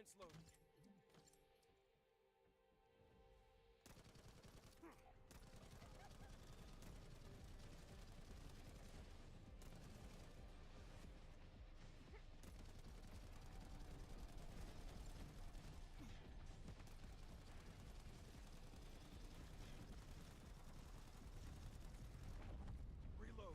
Commence loading. Reload.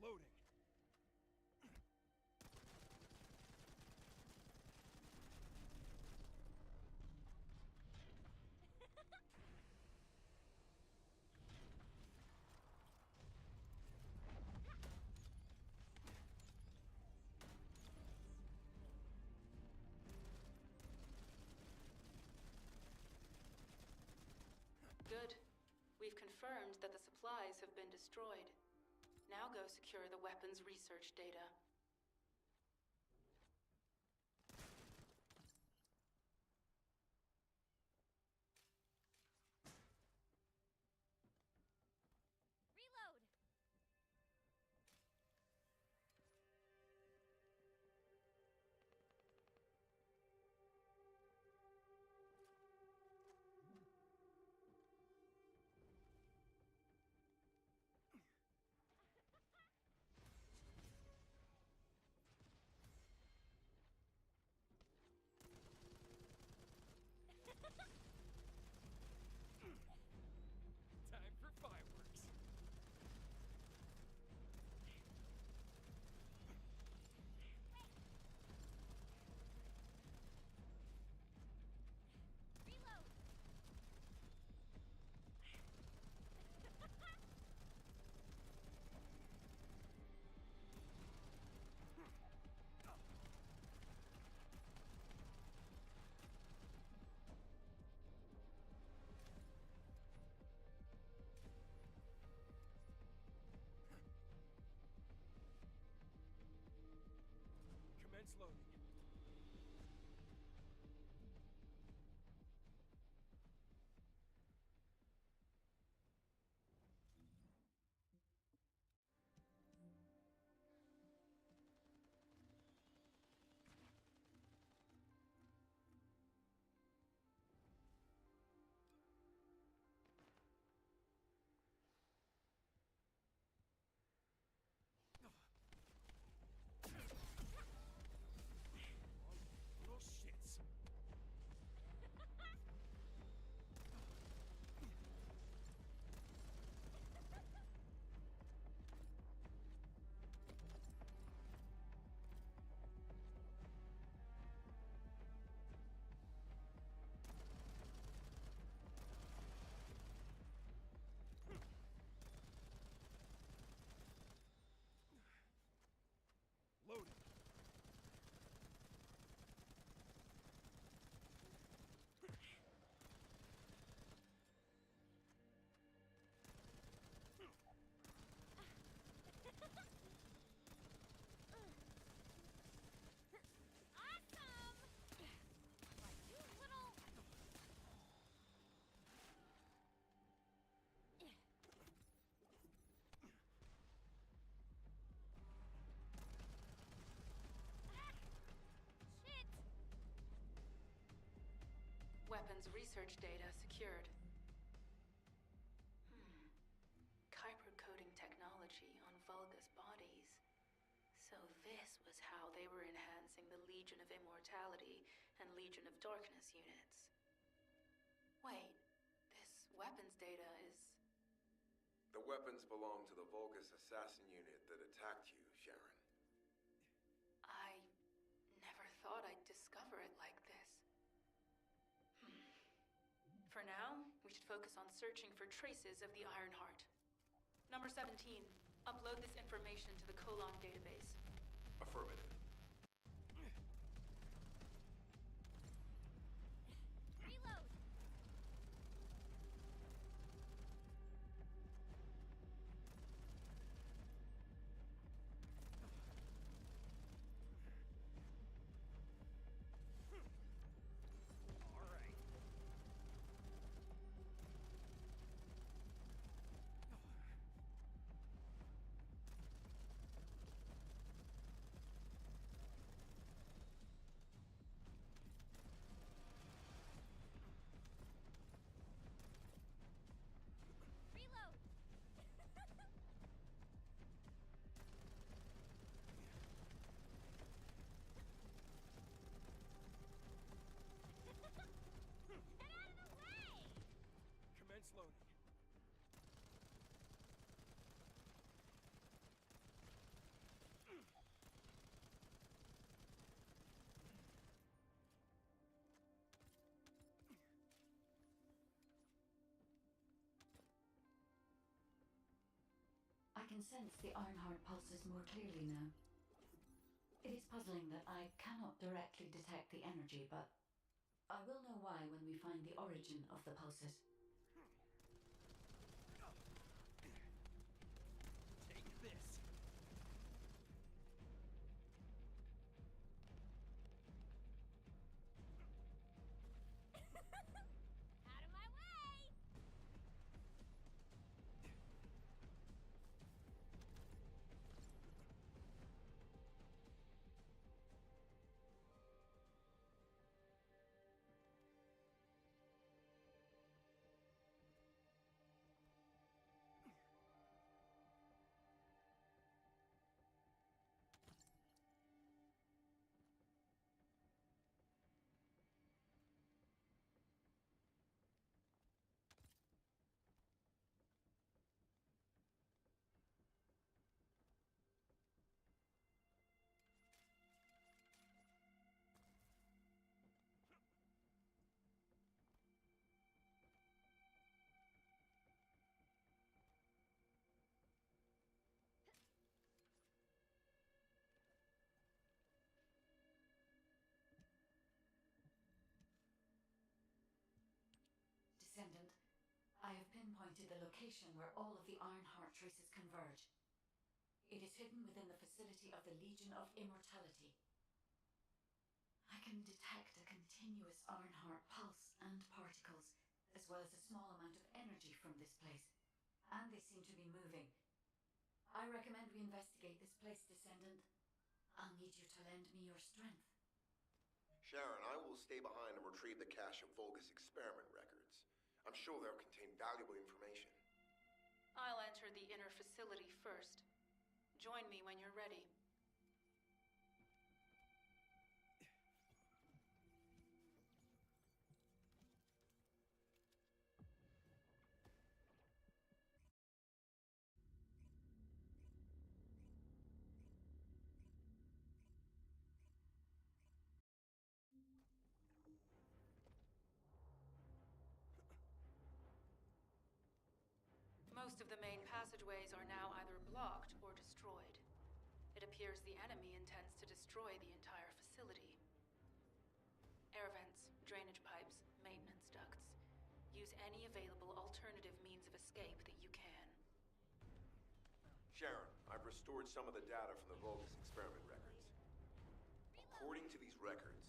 Loading. Good. We've confirmed that the supplies have been destroyed. Now go secure the weapons research data. Reload! Time for fireworks. Reload! Commence loading. Little shits. Loading. Awesome! Like you little... Ah! Shit! Weapons research data secured. Kuiper coding technology on Vulgus bodies. So this was how they were enhancing the Legion of Immortality and Legion of Darkness units. Wait, this weapons data is... The weapons belong to the Vulgus assassin unit that attacked you, Sharon. I never thought I'd discover it like this. For now, we should focus on searching for traces of the Ironheart. Number 17. Upload this information to the Colon database. Affirmative. Reload. All right. Reload. Get out of the way! Commence loading. I can sense the Ironheart pulses more clearly now. It is puzzling that I cannot directly detect the energy, but I will know why when we find the origin of the pulses. Take this. Out of my way! Descendant, I have pinpointed the location where all of the Ironheart traces converge. It is hidden within the facility of the Legion of Immortality. I can detect a continuous Ironheart pulse and particles, as well as a small amount of energy from this place. And they seem to be moving. I recommend we investigate this place, Descendant. I'll need you to lend me your strength. Sharon, I will stay behind and retrieve the cache of Vulgus experiment records. I'm sure they'll contain valuable information. I'll enter the inner facility first. Join me when you're ready. Most of the main passageways are now either blocked or destroyed. It appears the enemy intends to destroy the entire facility. Air vents, drainage pipes, maintenance ducts. Use any available alternative means of escape that you can. Sharon, I've restored some of the data from the Vulgus experiment records. According to these records,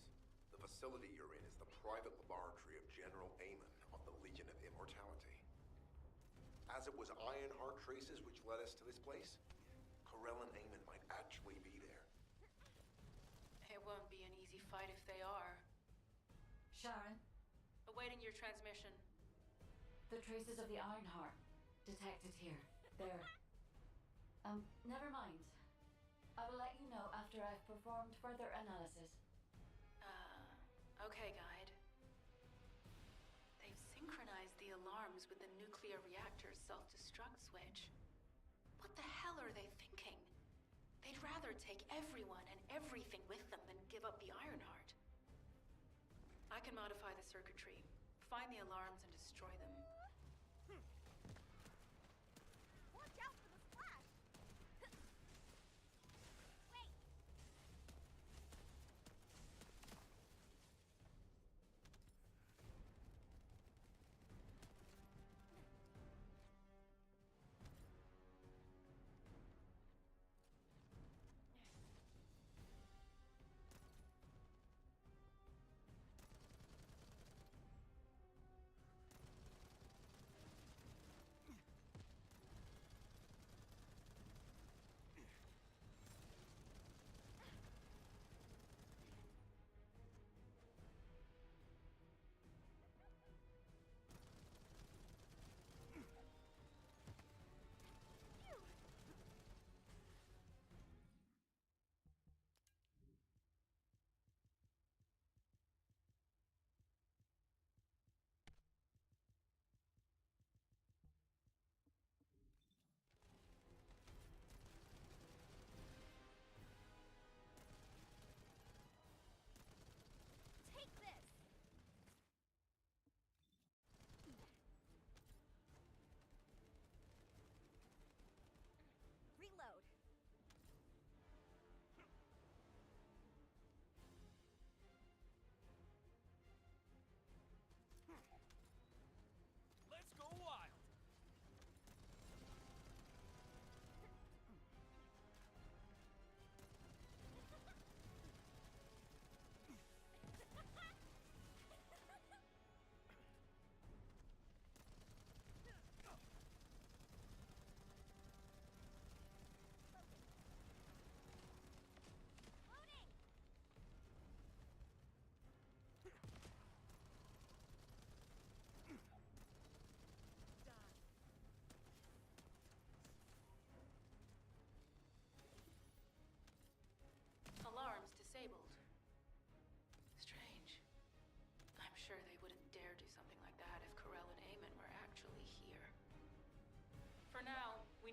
the facility you're in is the private laboratory of General Amon of the Legion of Immortality. As it was Ironheart traces which led us to this place, Corell and Amon might actually be there. It won't be an easy fight if they are. Sharon, Awaiting your transmission. the traces of the Ironheart detected here. They're... never mind. I will let you know after I've performed further analysis. Okay, Guide. They've synchronized the alarms with the nuclear reactor's self-destruct switch. What the hell are they thinking? They'd rather take everyone and everything with them than give up the Ironheart. I can modify the circuitry, find the alarms and destroy them. Watch out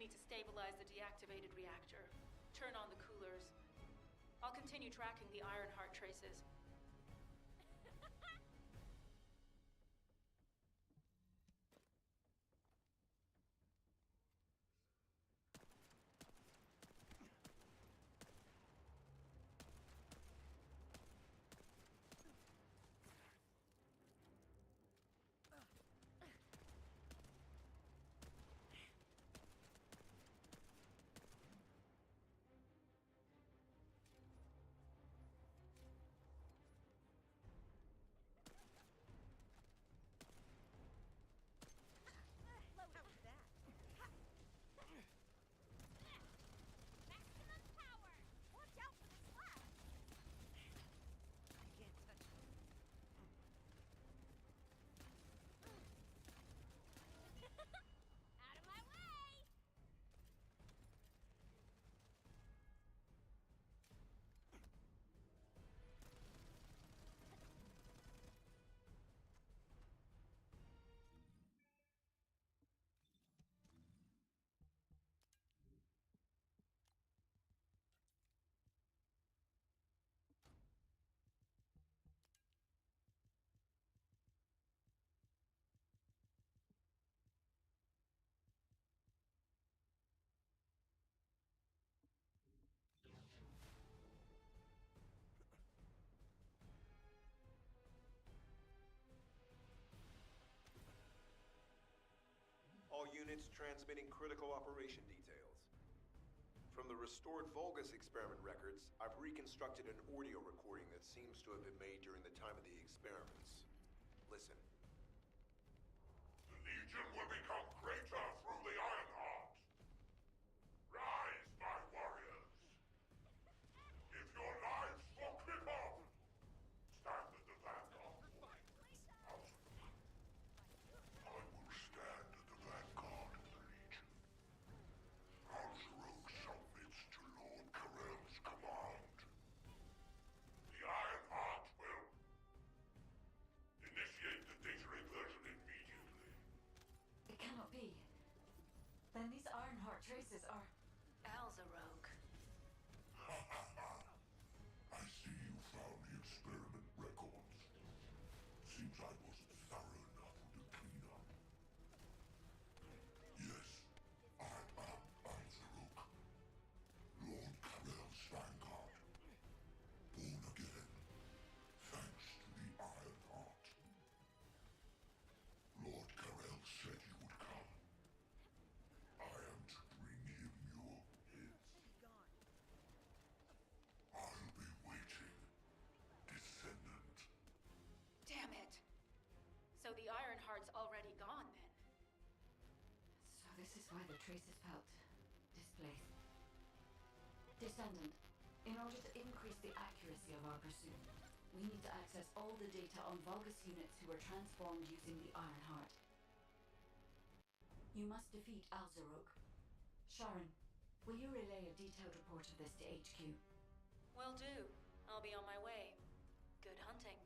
need to stabilize the deactivated reactor. Turn on the coolers. I'll continue tracking the Ironheart traces. Maximum power! Watch out for the slab! I can't touch it. Out of my way! All units transmitting critical operation details. From the restored Vulgus experiment records, I've reconstructed an audio recording that seems to have been made during the time of the experiments. Listen. The Legion will become greater through the Ironheart. Rise, my warriors. Give your lives for Kipper. Stand at the vanguard. I will stand at the vanguard of the Legion. Alzarok submits to Lord Karel's command. The Ironheart will initiate the data inversion immediately. It cannot be. Then these Ironheart traces are... Alzarok. I see you found the experiment records. Seems I wasn't thorough enough with the cleanup. Yes, I am Alzarok, Lord Karel's vanguard. Born again, thanks to the Ironheart. Lord Karel said you would come. I am to bring him your hits. Gone. I'll be waiting, Descendant. Damn it! So the Ironheart's already gone then? So this is why the traces felt displaced. Descendant, in order to increase the accuracy of our pursuit, we need to access all the data on Vulgus units who were transformed using the Ironheart. You must defeat Alzarok. Sharon, will you relay a detailed report of this to HQ? Will do. I'll be on my way. Good hunting.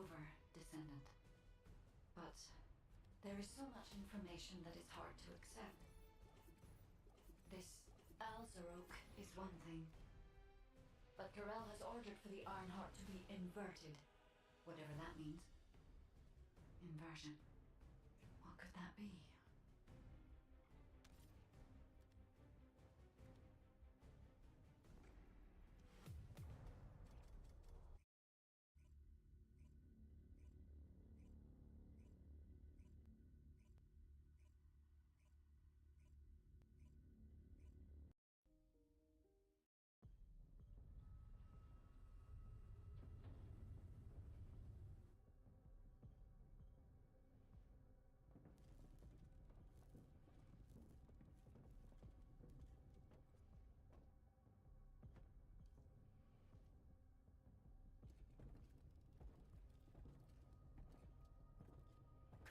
over, Descendant. But there is so much information that is hard to accept. This Alzaroke is one thing, but Garel has ordered for the Ironheart to be inverted, whatever that means. Inversion. What could that be?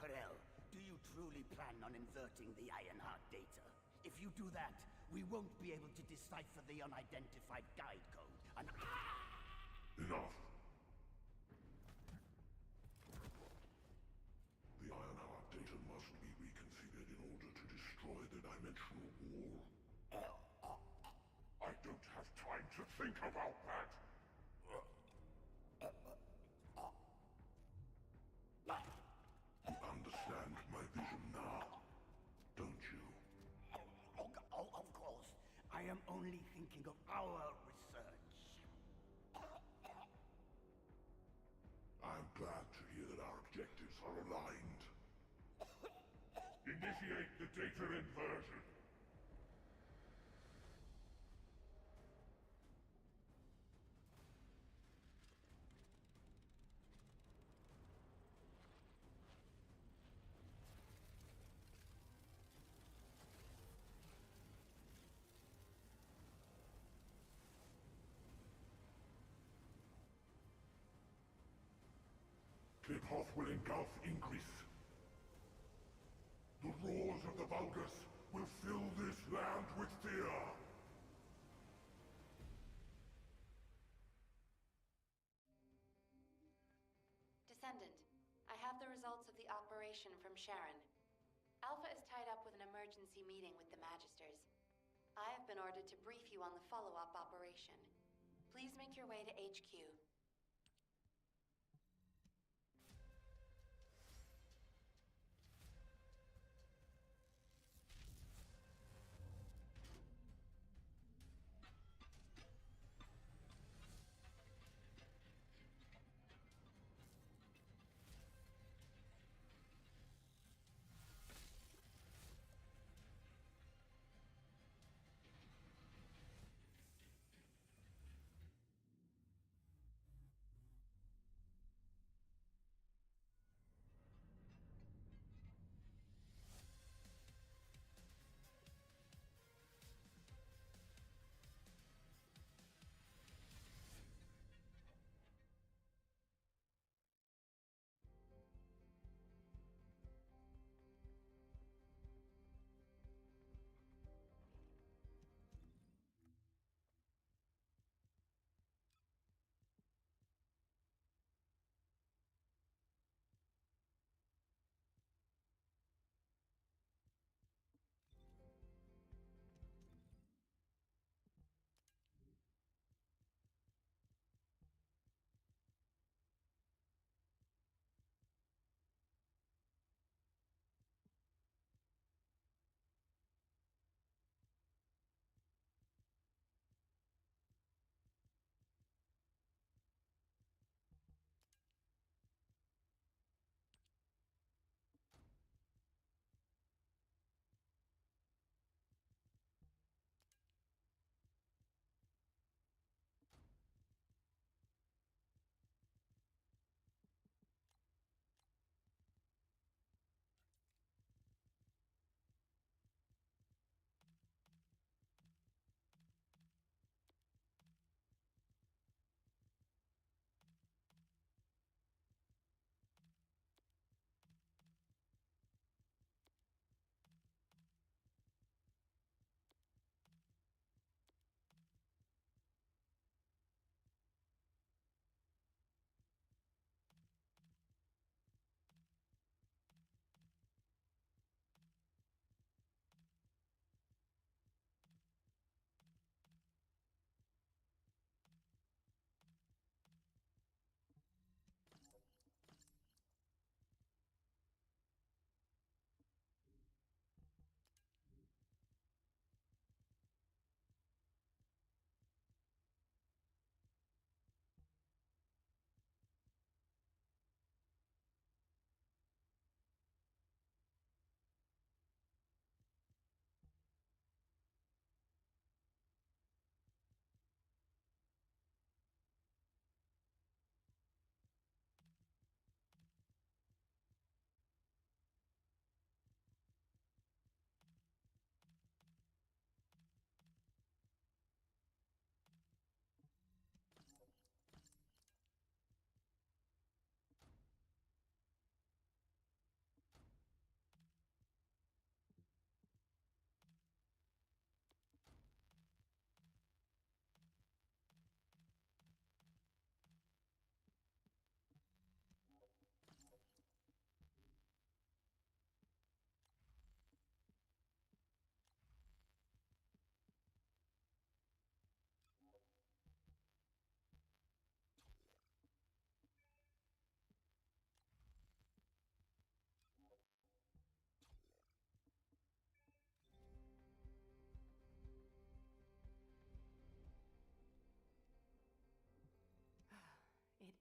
Karel, do you truly plan on inverting the Ironheart data? If you do that, we won't be able to decipher the unidentified guide code. And Enough. The Ironheart data must be reconfigured in order to destroy the dimensional wall. I don't have time to think about that. You understand my vision now, don't you? of course, I am only thinking of our research. I'm glad to hear that our objectives are aligned. Initiate the data inversion. The path will engulf Ingress. The roars of the Vulgus will fill this land with fear. Descendant, I have the results of the operation from Sharon. Alpha is tied up with an emergency meeting with the Magisters. I have been ordered to brief you on the follow-up operation. Please make your way to HQ.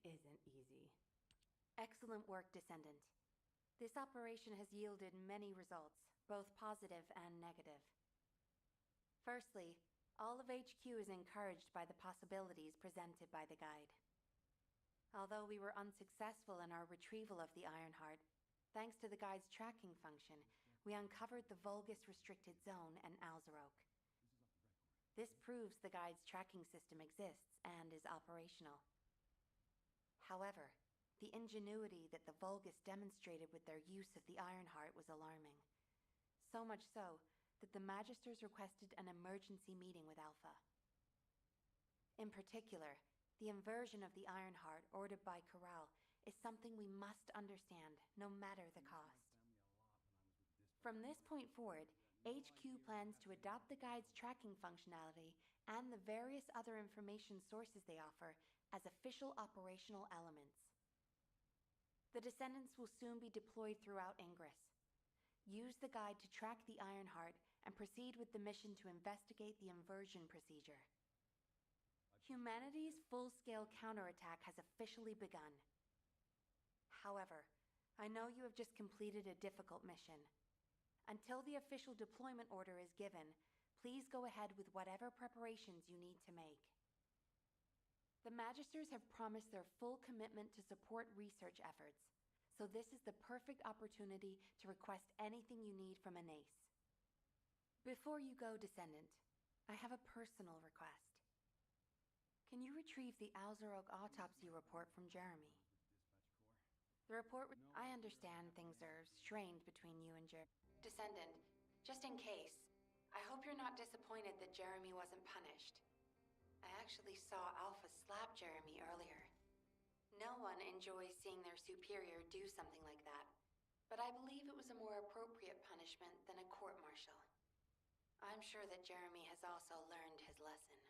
isn't easy. Excellent work, Descendant. This operation has yielded many results, both positive and negative. Firstly, all of HQ is encouraged by the possibilities presented by the guide. Although we were unsuccessful in our retrieval of the Ironheart, thanks to the guide's tracking function, we uncovered the Vulgus restricted zone and Alzarok. This proves the guide's tracking system exists and is operational. However, the ingenuity that the Vulgus demonstrated with their use of the Ironheart was alarming. So much so that the Magisters requested an emergency meeting with Alpha. In particular, the inversion of the Ironheart ordered by Corral is something we must understand, no matter the cost. From this point forward, HQ plans to adopt the guide's tracking functionality and the various other information sources they offer as official operational elements. The Descendants will soon be deployed throughout Ingress. Use the guide to track the Ironheart and proceed with the mission to investigate the inversion procedure. Humanity's full-scale counterattack has officially begun. However, I know you have just completed a difficult mission. Until the official deployment order is given, please go ahead with whatever preparations you need to make. The Magisters have promised their full commitment to support research efforts, so this is the perfect opportunity to request anything you need from a noice. Before you go, Descendant, I have a personal request. Can you retrieve the Alzarok autopsy report from Jeremy? The report... I understand things are strained between you and Jeremy. Descendant, just in case, I hope you're not disappointed that Jeremy wasn't punished. I actually saw Alpha slap Jeremy earlier. No one enjoys seeing their superior do something like that, but I believe it was a more appropriate punishment than a court-martial. I'm sure that Jeremy has also learned his lesson.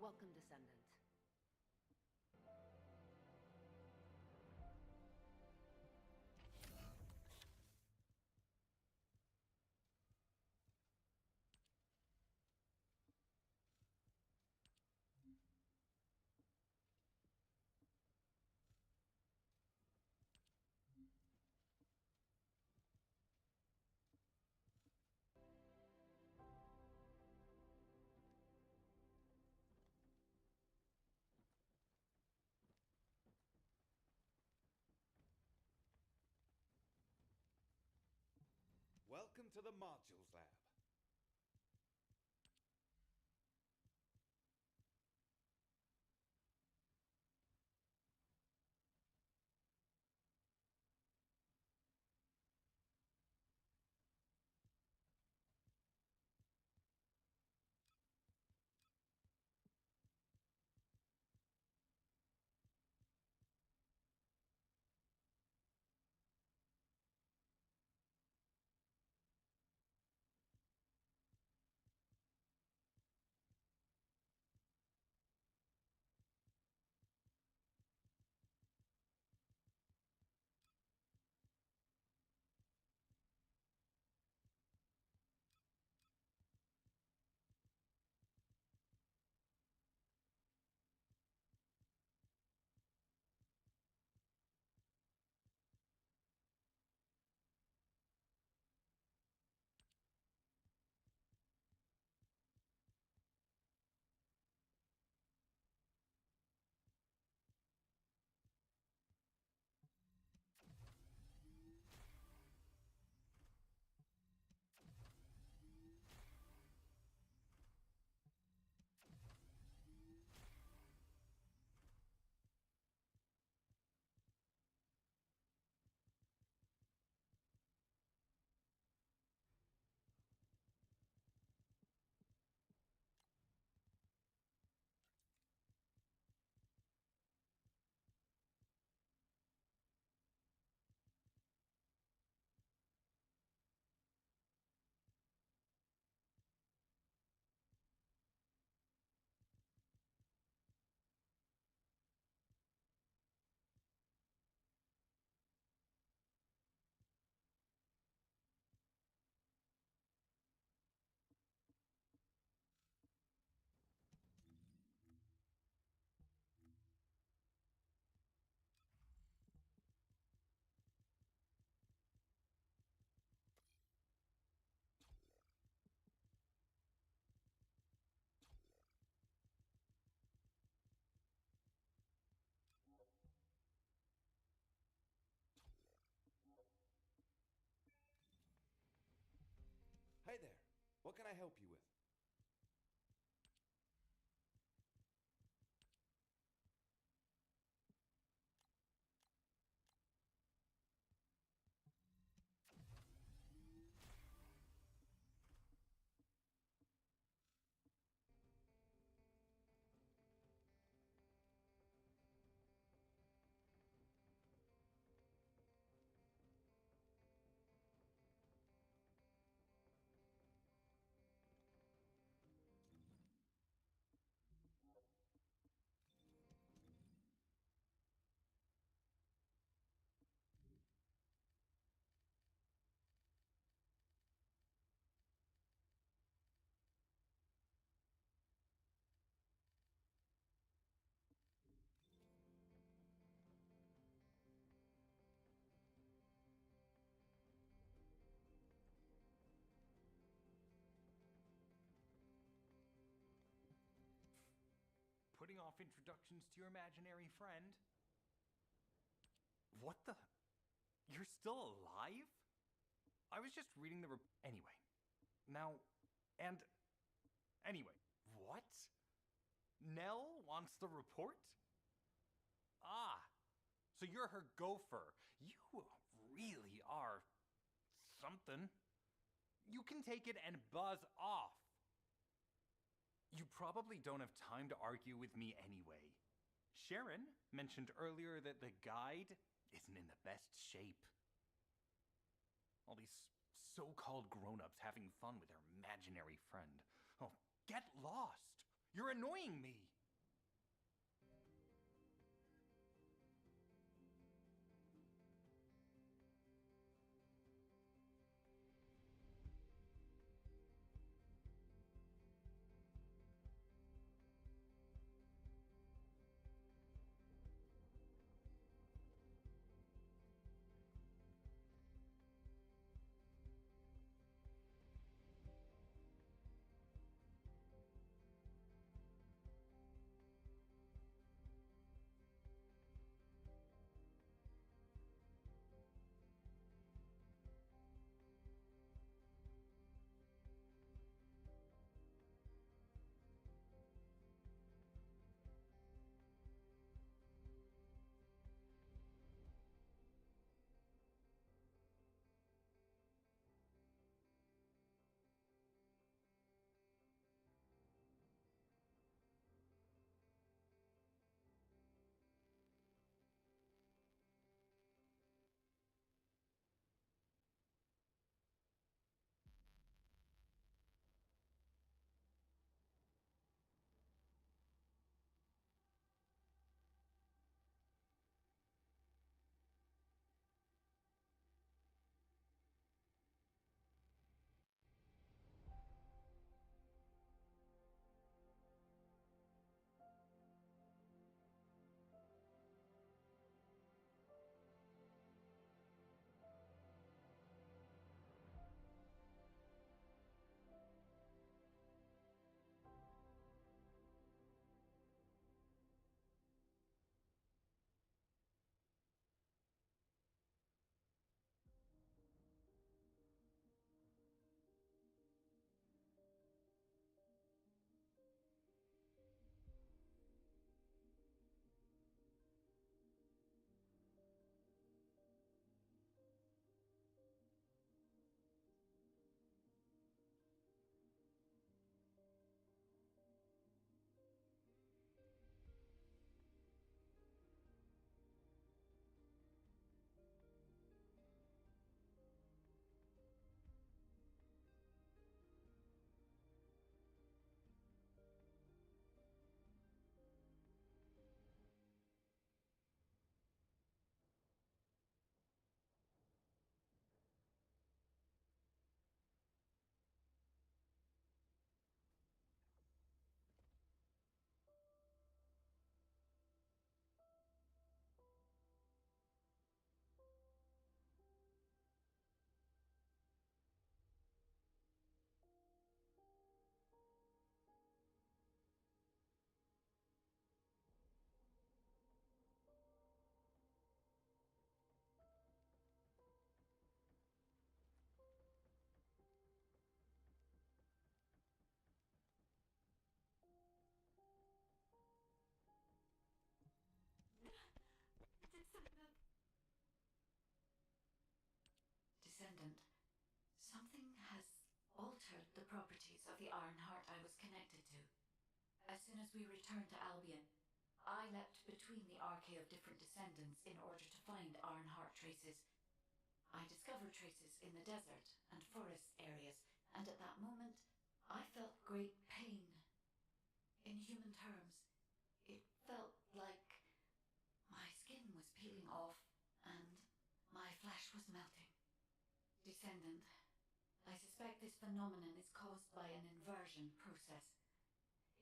Welcome, Descendant. Welcome to the Modules Lab. What can I help you with? Putting off introductions to your imaginary friend? What the? You're still alive? I was just reading the anyway. Anyway, what? Nell wants the report? Ah, so you're her gopher. You really are something. You can take it and buzz off. You probably don't have time to argue with me anyway. Sharon mentioned earlier that the guide isn't in the best shape. All these so-called grown-ups having fun with their imaginary friend. Oh, get lost! You're annoying me! properties of the Ironheart I was connected to. As soon as we returned to Albion, I leapt between the arcade of different descendants in order to find Ironheart traces. I discovered traces in the desert and forest areas, and at that moment, I felt great pain. In human terms, it felt like my skin was peeling off and my flesh was melting. Descendant, I suspect this phenomenon is caused by an inversion process.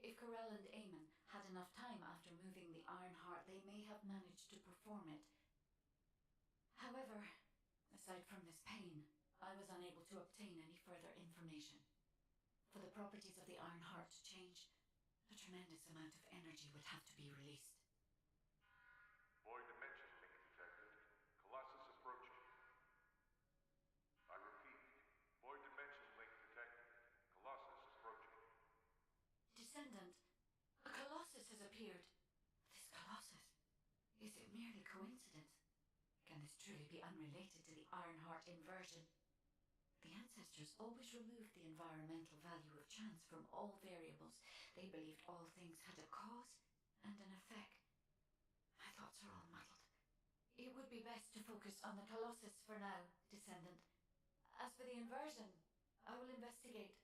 If Corell and Eamon had enough time after moving the Ironheart, they may have managed to perform it. However, aside from this pain, I was unable to obtain any further information. For the properties of the Ironheart to change, a tremendous amount of energy would have to be released. Void dimension link detected. Colossus approaching. I repeat, void dimension link detected. Colossus approaching. Descendant, a Colossus has appeared. This Colossus, is it merely coincidence? Can this truly be unrelated to the Ironheart inversion? The ancestors always removed the environmental value of chance from all variables. They believed all things had a cause and an effect. My thoughts are all muddled. It would be best to focus on the Colossus for now, Descendant. As for the inversion, I will investigate.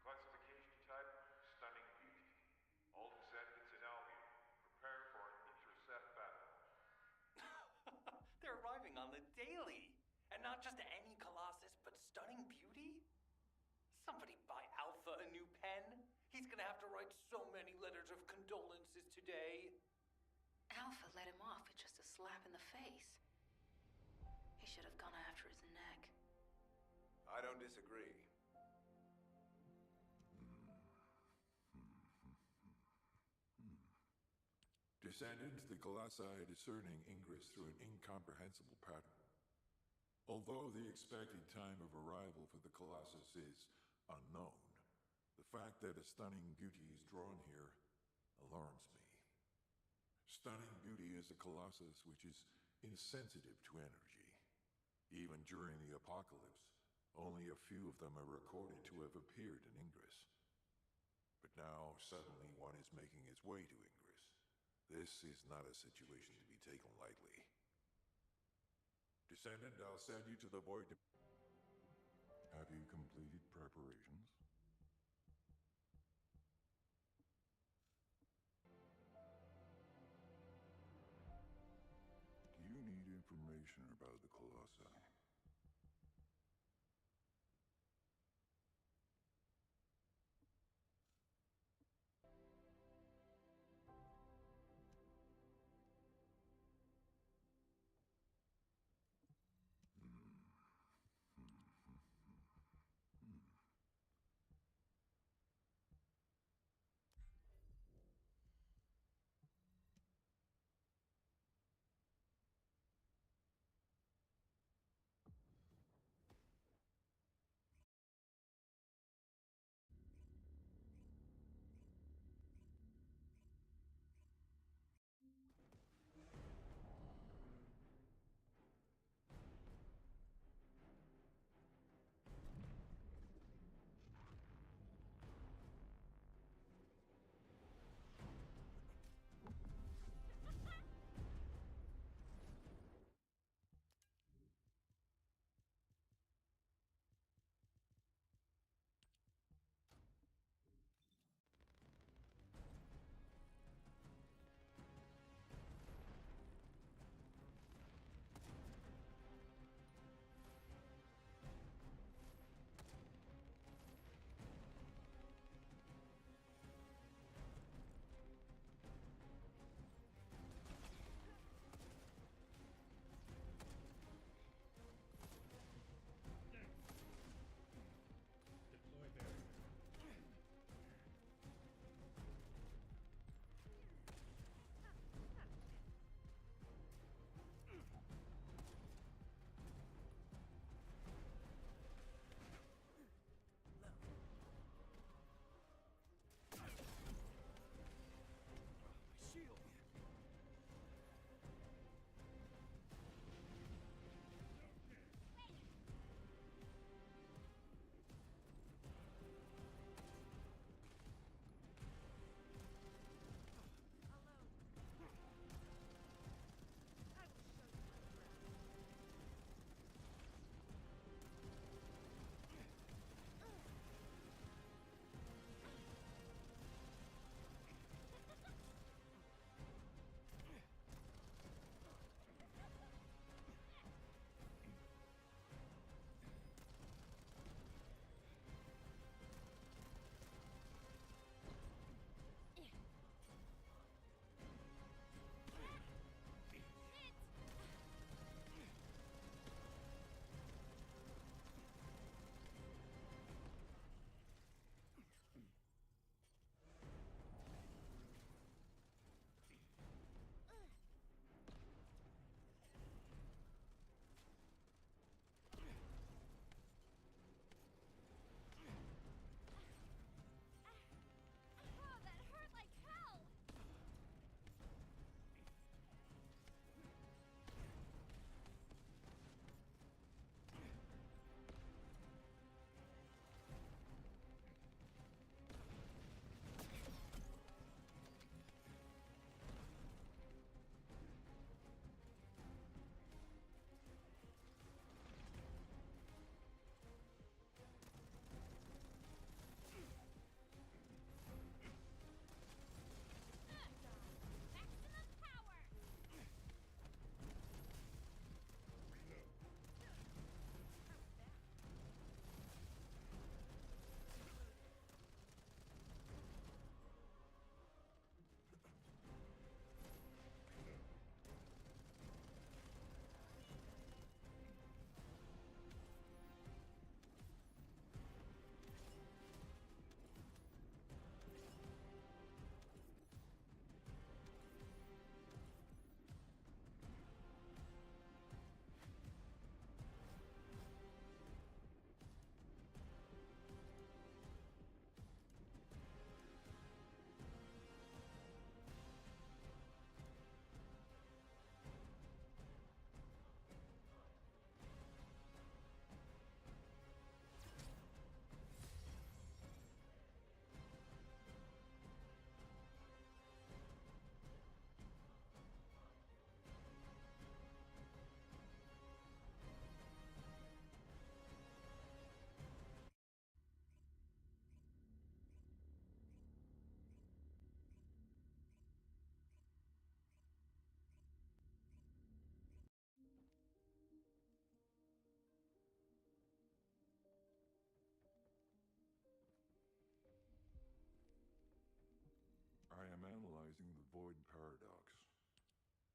Classification type, stunning beauty. All descendants in Albion, prepare for an intercept battle. They're arriving on the daily. And not just any Colossus, but stunning beauty? Somebody buy Alpha a new pen. He's gonna have to write so many letters of condolences today. Alpha let him off with just a slap in the face. He should have gone after his neck. I don't disagree. Descendants, the Colossi are discerning ingress through an incomprehensible pattern. Although the expected time of arrival for the Colossus is unknown, the fact that a stunning beauty is drawn here alarms me. Stunning beauty is a Colossus which is insensitive to energy. Even during the apocalypse, only a few of them are recorded to have appeared in Ingress. But now, suddenly, one is making its way to Ingress. This is not a situation to be taken lightly. Descendant, I'll send you to the void. Have you completed preparations? Do you need information about the Colossi?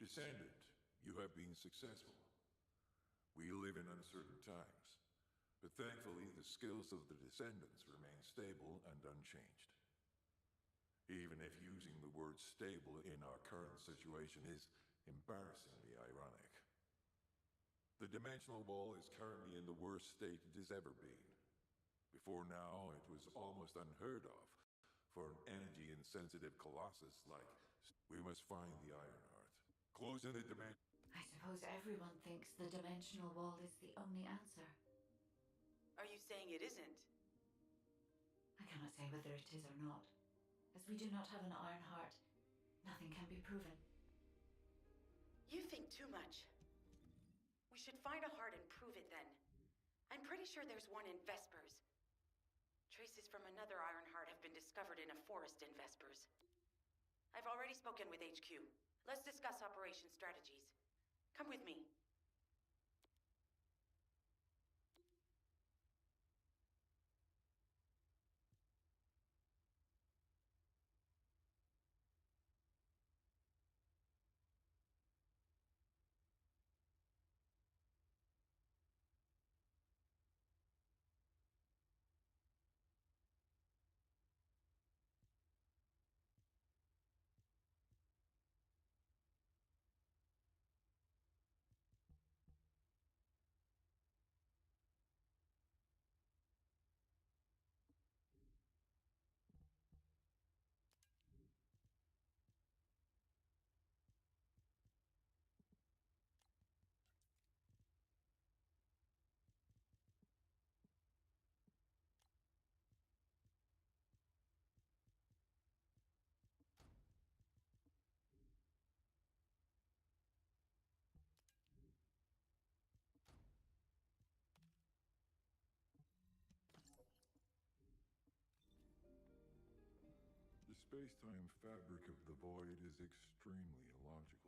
Descendant, you have been successful. We live in uncertain times, but thankfully the skills of the Descendants remain stable and unchanged. Even if using the word stable in our current situation is embarrassingly ironic. The dimensional wall is currently in the worst state it has ever been. Before now, it was almost unheard of for an energy-insensitive colossus like... We must find the Ironheart. Closing the dimension... I suppose everyone thinks the dimensional wall is the only answer. Are you saying it isn't? I cannot say whether it is or not. As we do not have an Ironheart, nothing can be proven. You think too much. We should find a heart and prove it then. I'm pretty sure there's one in Vespers. Traces from another Ironheart have been discovered in a forest in Vespers. I've already spoken with HQ. Let's discuss operation strategies. Come with me. The space-time fabric of the void is extremely illogical.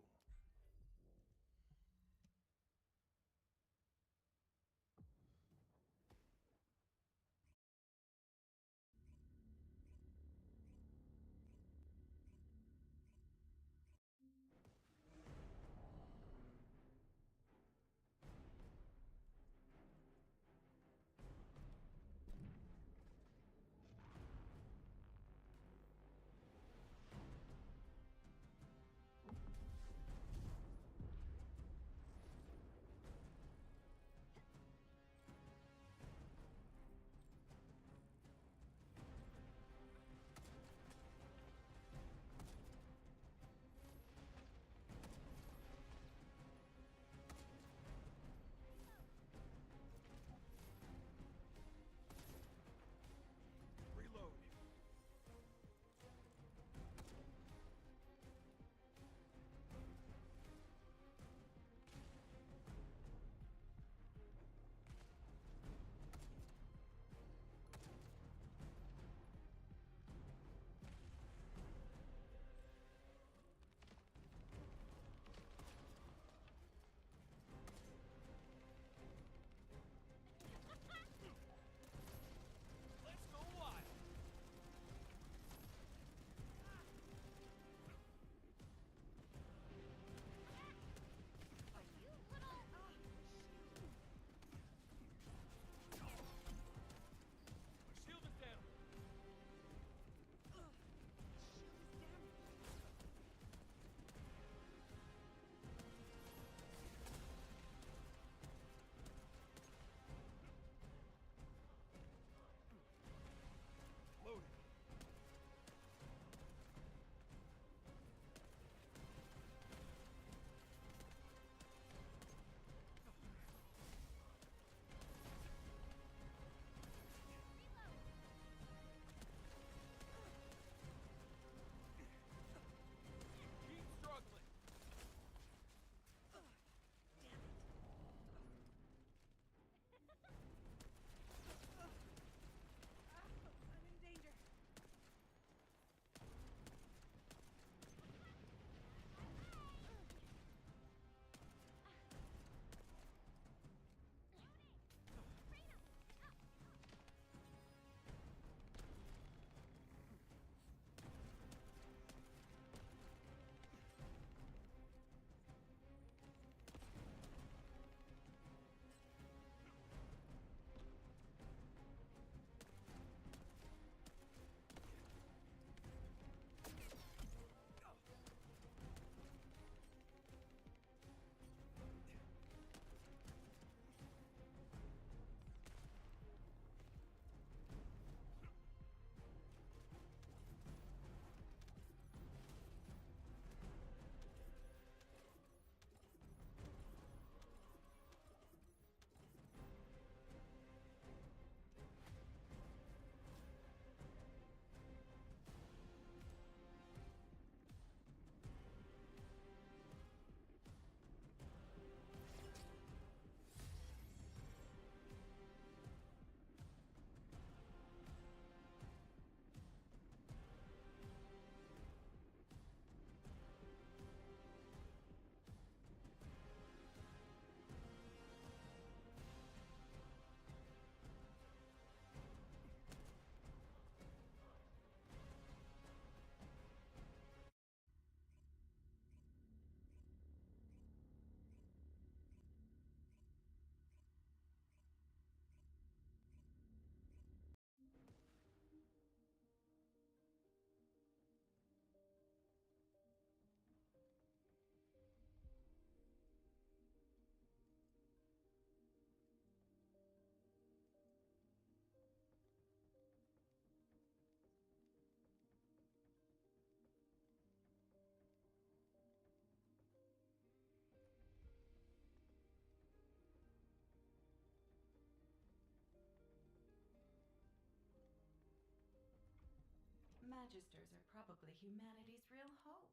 Magisters are probably humanity's real hope,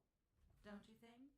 don't you think?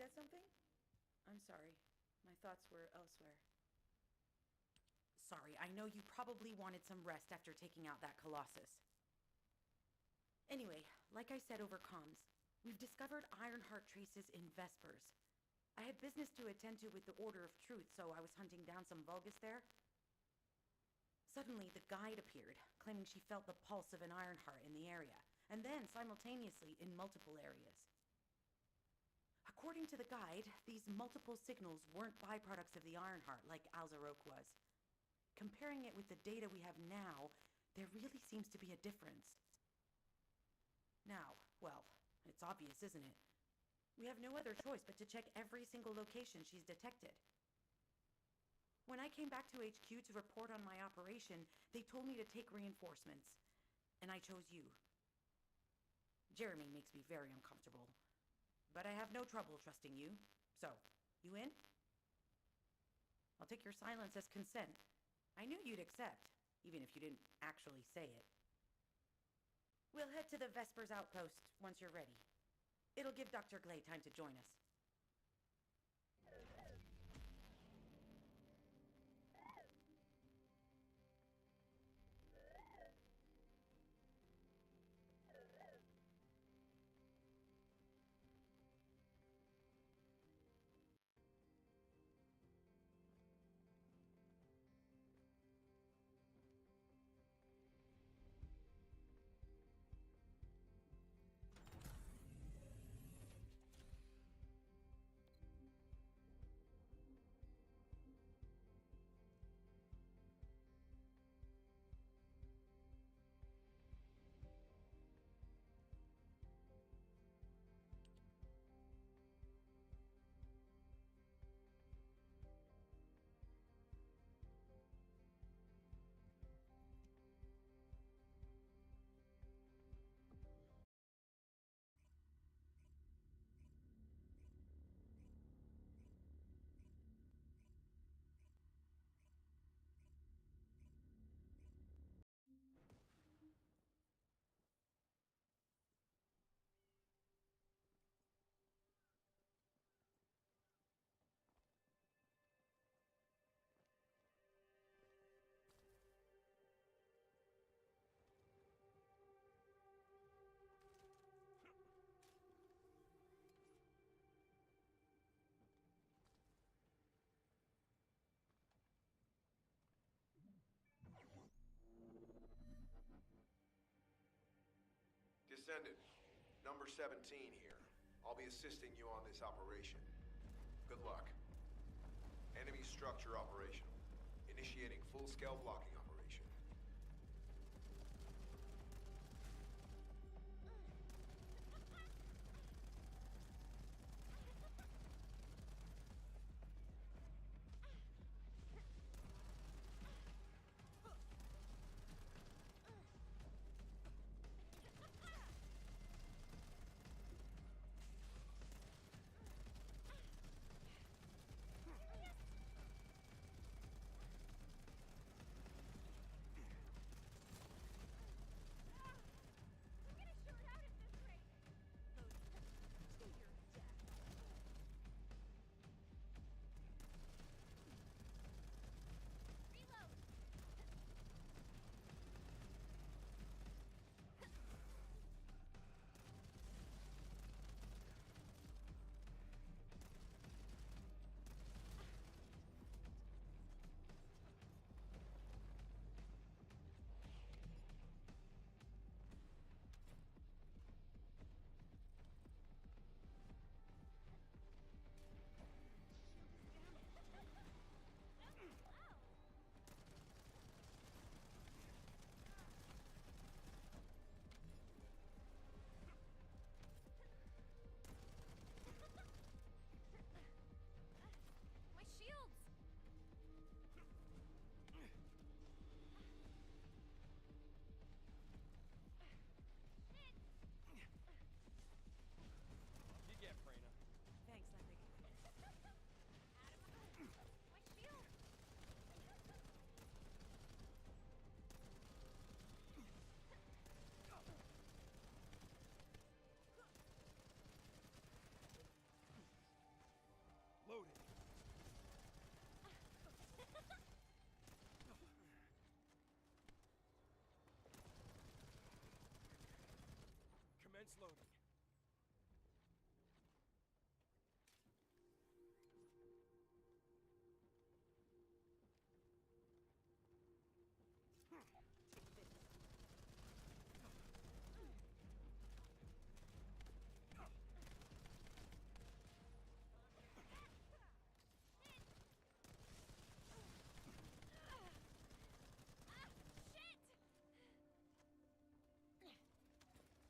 said something? I'm sorry. My thoughts were elsewhere. Sorry, I know you probably wanted some rest after taking out that Colossus. Anyway, like I said over comms, we've discovered Ironheart traces in Vespers. I had business to attend to with the Order of Truth, so I was hunting down some Vulgus there. Suddenly, the guide appeared, claiming she felt the pulse of an Ironheart in the area, and then simultaneously in multiple areas. According to the guide, these multiple signals weren't byproducts of the Ironheart like Alzarok was. Comparing it with the data we have now, there really seems to be a difference. Now, well, it's obvious, isn't it? We have no other choice but to check every single location she's detected. When I came back to HQ to report on my operation, they told me to take reinforcements, and I chose you. Jeremy makes me very uncomfortable, but I have no trouble trusting you. So, you in? I'll take your silence as consent. I knew you'd accept, even if you didn't actually say it. We'll head to the Vespers outpost once you're ready. It'll give Dr. Glay time to join us. Descendant, number 17 here. I'll be assisting you on this operation. Good luck. Enemy structure operational. Initiating full-scale blocking operation. Commence loading.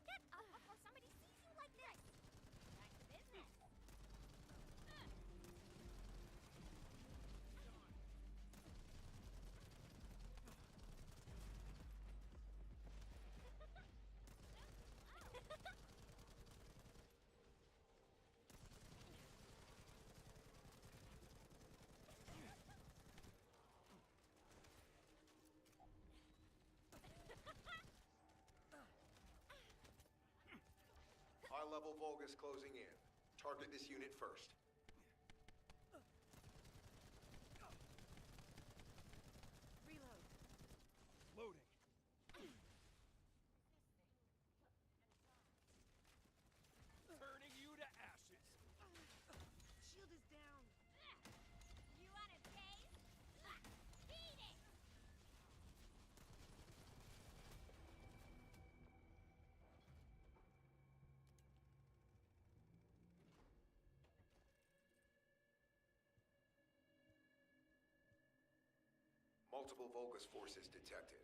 Get up before somebody sees you like this! Back to business! High-level Vulgus closing in. Target this unit first. Reload. Loading. Turning you to ashes. Shield is down. You want a taste? Eat it! Multiple Vulgus forces detected.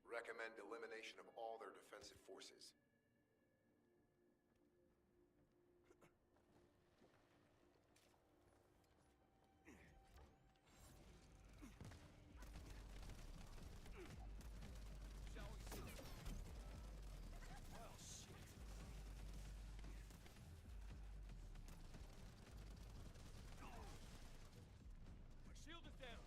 Recommend elimination of all their defensive forces. Shall we see? Well, shit. My shield is down.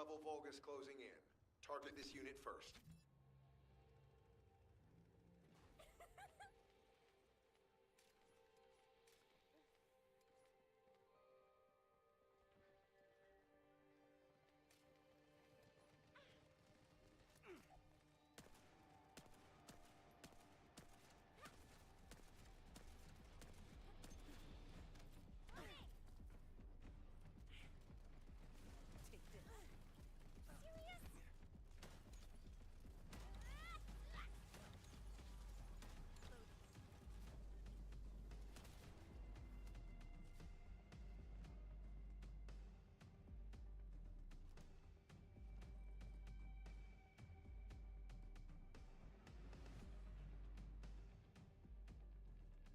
high-level Vulgus closing in. Target this unit first.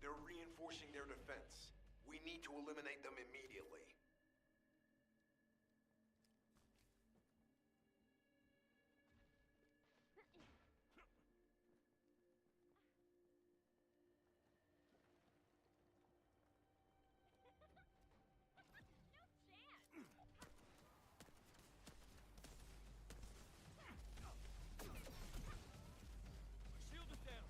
They're reinforcing their defense. We need to eliminate them immediately. My shield is down.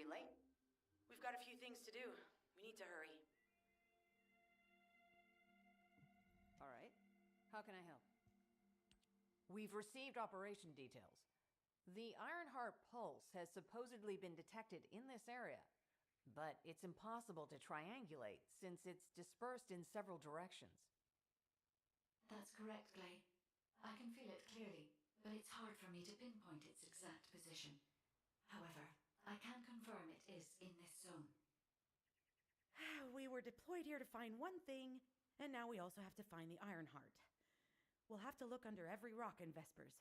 be late. We've got a few things to do. We need to hurry. All right. How can I help? We've received operation details. The Ironheart pulse has supposedly been detected in this area, but it's impossible to triangulate since it's dispersed in several directions. That's correct, Glay. I can feel it clearly, but it's hard for me to pinpoint its exact position. However, I can confirm it is in this zone. We were deployed here to find one thing, and now we also have to find the Ironheart. We'll have to look under every rock in Vespers.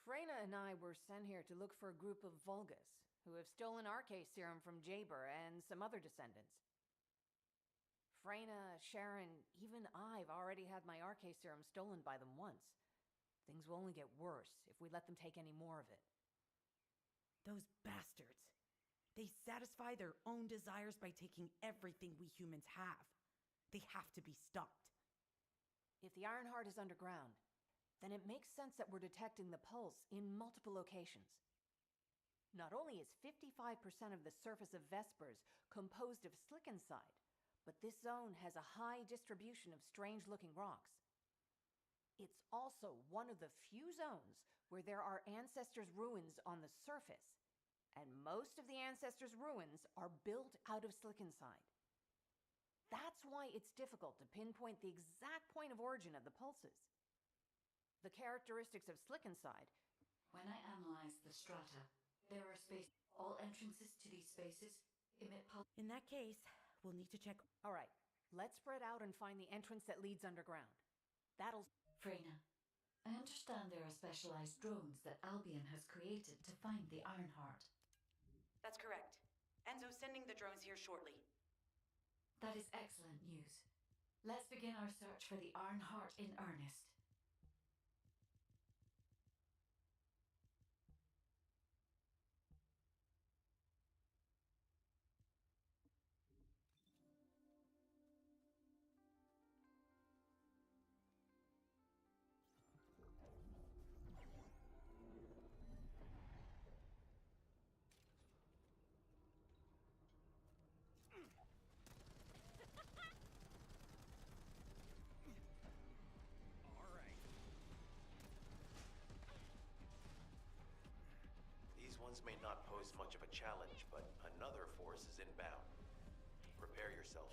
Freyna and I were sent here to look for a group of Vulgus, who have stolen Arcase serum from Jaber and some other descendants. Freyna, Sharon, even I've already had my Arcase serum stolen by them once. Things will only get worse if we let them take any more of it. Those bastards. They satisfy their own desires by taking everything we humans have. They have to be stopped. If the Ironheart is underground, then it makes sense that we're detecting the pulse in multiple locations. Not only is 55% of the surface of Vespers composed of slickenside, but this zone has a high distribution of strange-looking rocks. It's also one of the few zones where there are ancestors' ruins on the surface, and most of the ancestors' ruins are built out of slickenside. That's why it's difficult to pinpoint the exact point of origin of the pulses. The characteristics of slickenside. When I analyze the strata, there are spaces. All entrances to these spaces emit pulse. In that case, we'll need to check. All right, let's spread out and find the entrance that leads underground. That'll... Freyna, I understand there are specialized drones that Albion has created to find the Ironheart. That's correct. Enzo's sending the drones here shortly. That is excellent news. Let's begin our search for the Ironheart in earnest. May not pose much of a challenge, but another force is inbound. Prepare yourself.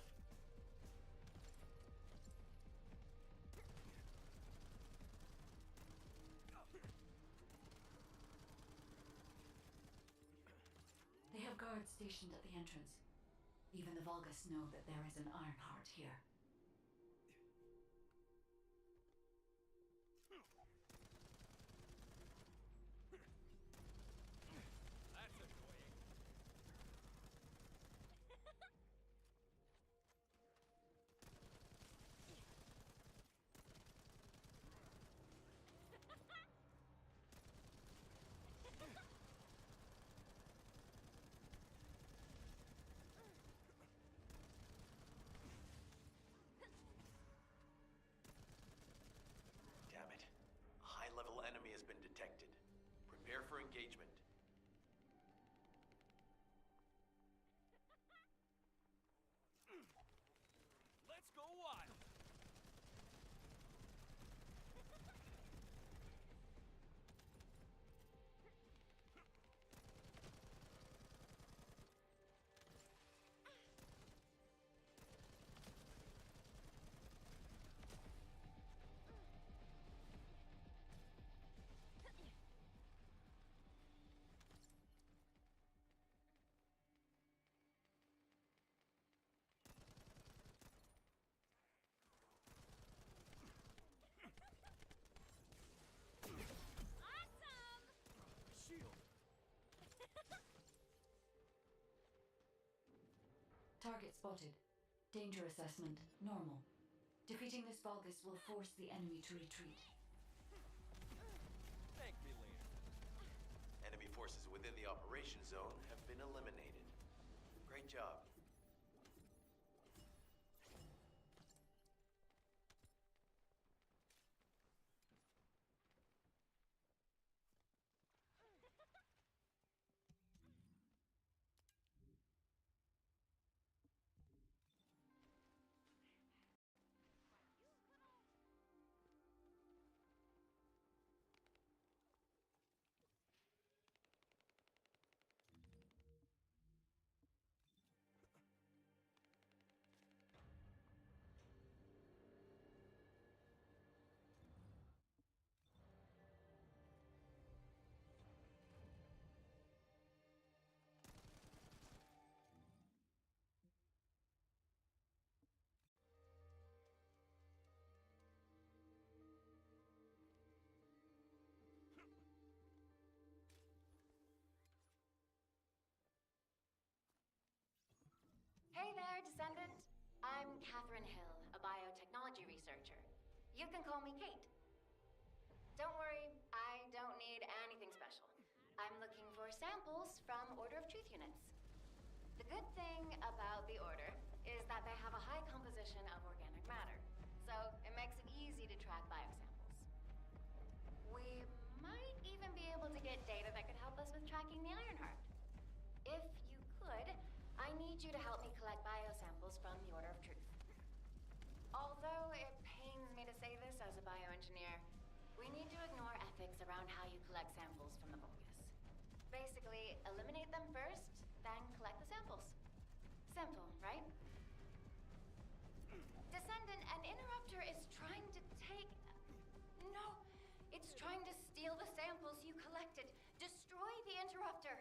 They have guards stationed at the entrance. Even the Vulgus know that there is an Ironheart here. Prepare for engagement. Let's go wild! Target spotted. Danger assessment, normal. Defeating this Vulgus will force the enemy to retreat. Thank me later. Enemy forces within the operation zone have been eliminated. Great job. there, Descendant. I'm Catherine Hill, a biotechnology researcher. You can call me Kate. Don't worry, I don't need anything special. I'm looking for samples from Order of Truth units. The good thing about the Order is that they have a high composition of organic matter, so it makes it easy to track biosamples. We might even be able to get data that could help us with tracking the Ironheart. If you could, I need you to help me collect biosamples from the Order of Truth. Although it pains me to say this as a bioengineer, we need to ignore ethics around how you collect samples from the Vulgus. Basically, eliminate them first, then collect the samples. Simple, right? Descendant, an interrupter is trying to take... No! It's trying to steal the samples you collected. Destroy the interrupter!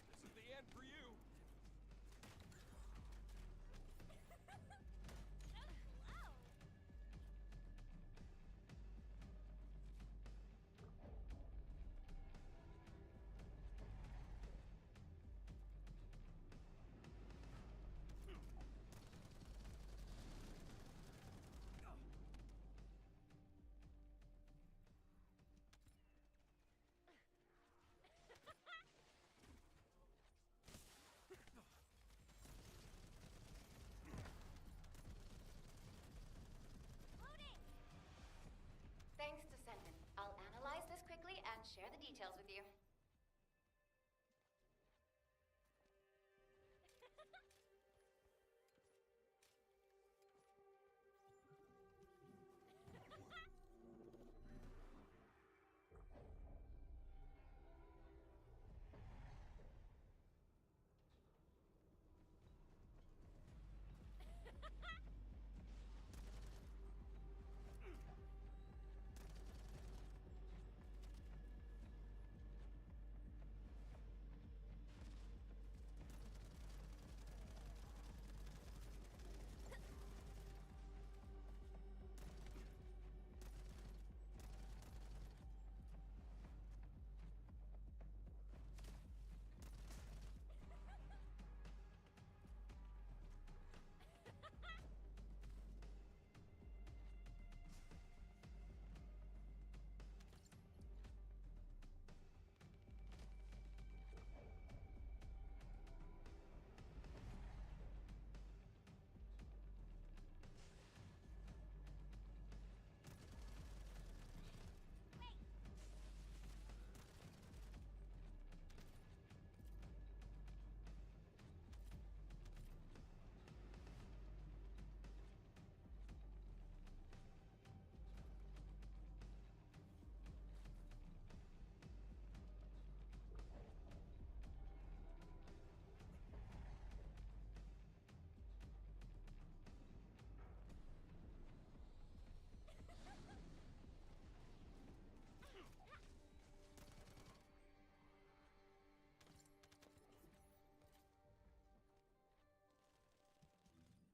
This is the end for you. Thanks, Descendant. I'll analyze this quickly and share the details with you.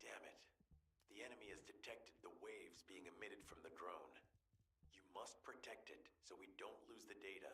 Damn it. The enemy has detected the waves being emitted from the drone. You must protect it so we don't lose the data.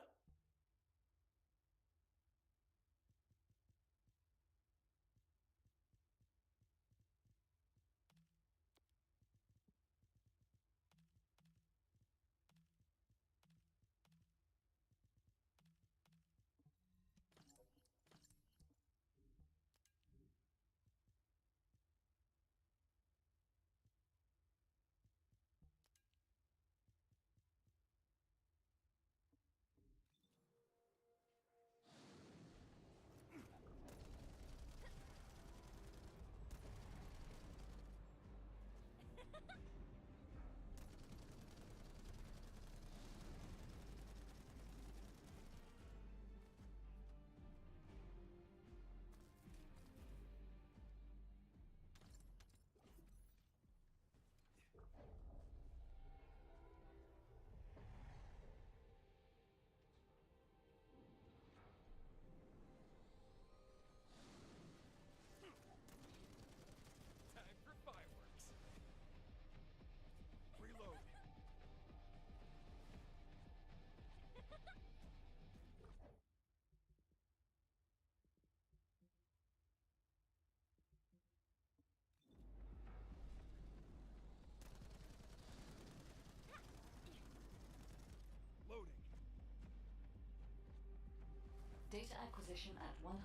Data acquisition at 100%.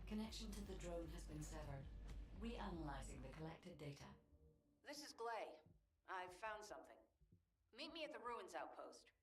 Connection to the drone has been severed. Reanalyzing the collected data. This is Glay. I've found something. Meet me at the ruins outpost.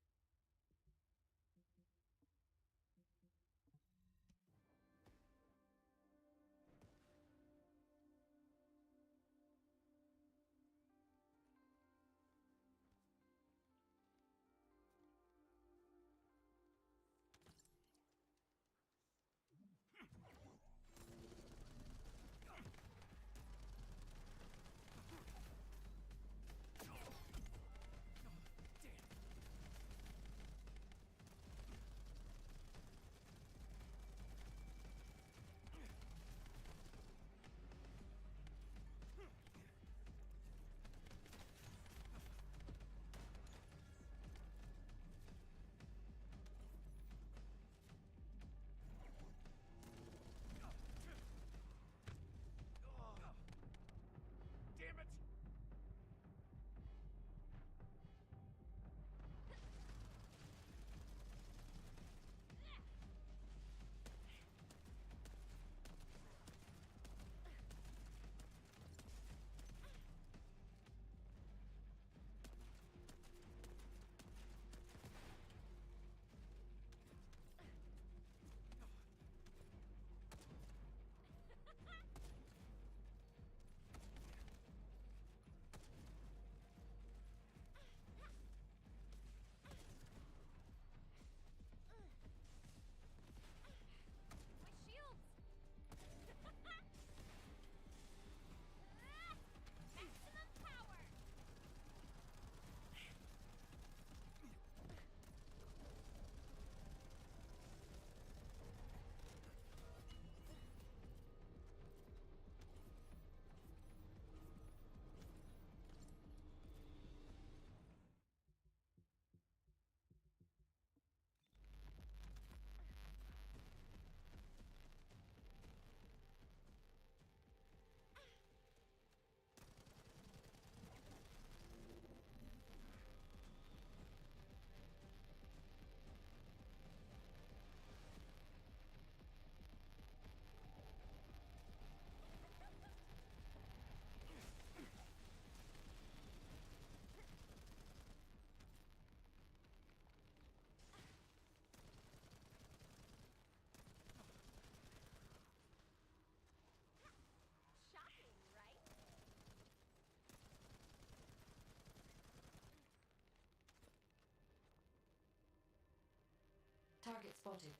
Target spotted.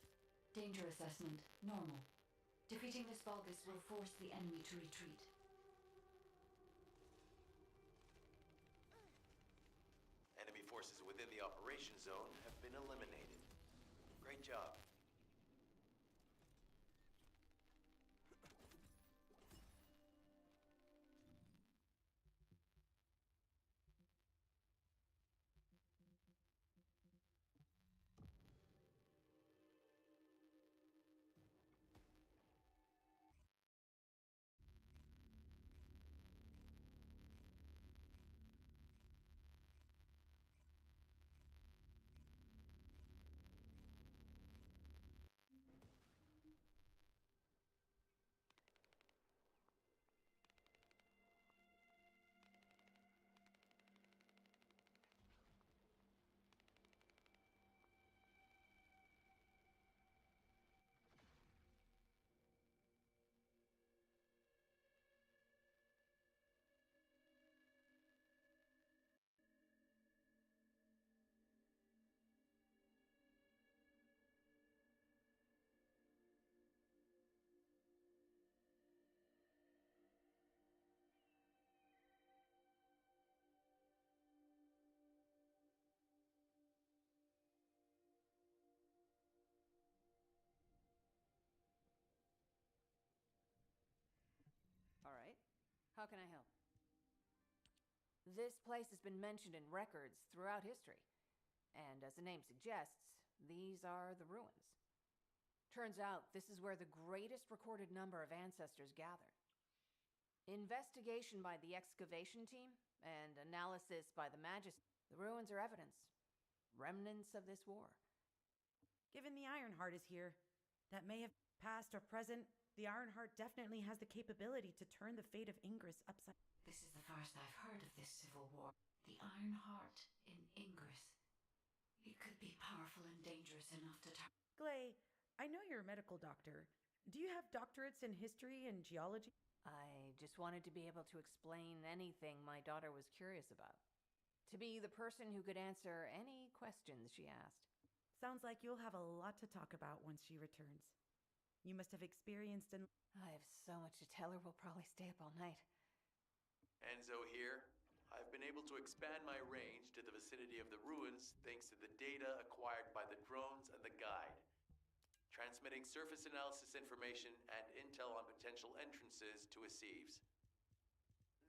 Danger assessment, normal. Defeating this Vulgus will force the enemy to retreat. Enemy forces within the operation zone have been eliminated. Great job. How can I help? This place has been mentioned in records throughout history. And as the name suggests, these are the ruins. Turns out this is where the greatest recorded number of ancestors gathered. Investigation by the excavation team and analysis by the Majesty. The ruins are evidence. Remnants of this war. Given the Ironheart is here, that may have past or present, the Ironheart definitely has the capability to turn the fate of Ingress upside. This is the first I've heard of this civil war. The Ironheart in Ingress. It could be powerful and dangerous enough to turn. Glay, I know you're a medical doctor. Do you have doctorates in history and geology? I just wanted to be able to explain anything my daughter was curious about. To be the person who could answer any questions she asked. Sounds like you'll have a lot to talk about once she returns. You must have experienced an... I have so much to tell her, we'll probably stay up all night. Enzo here. I've been able to expand my range to the vicinity of the ruins thanks to the data acquired by the drones and the guide. Transmitting surface analysis information and intel on potential entrances to Aceives.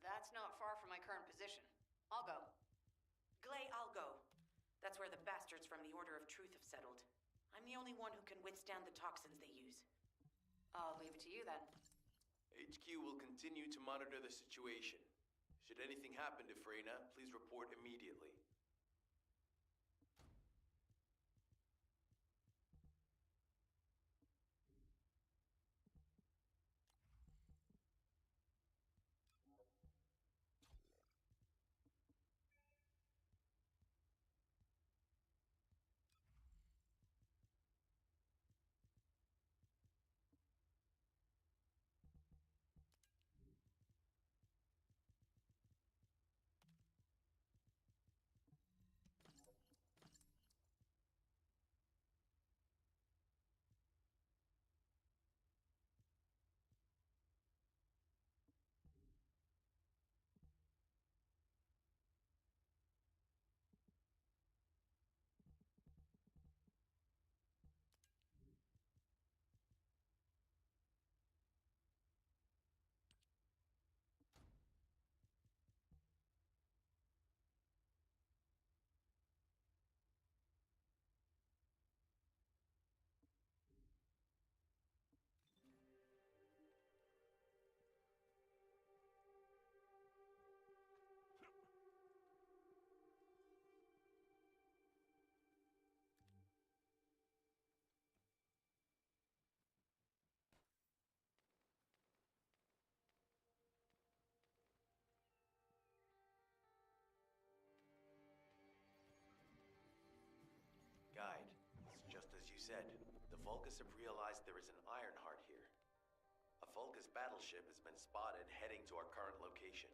That's not far from my current position. I'll go. Glay, I'll go. That's where the bastards from the Order of Truth have settled. I'm the only one who can withstand the toxins they use. I'll leave it to you then. HQ will continue to monitor the situation. Should anything happen to Freyna, please report immediately. Guide, it's just as you said. The Vulgus have realized there is an Ironheart here. A Vulgus battleship has been spotted heading to our current location.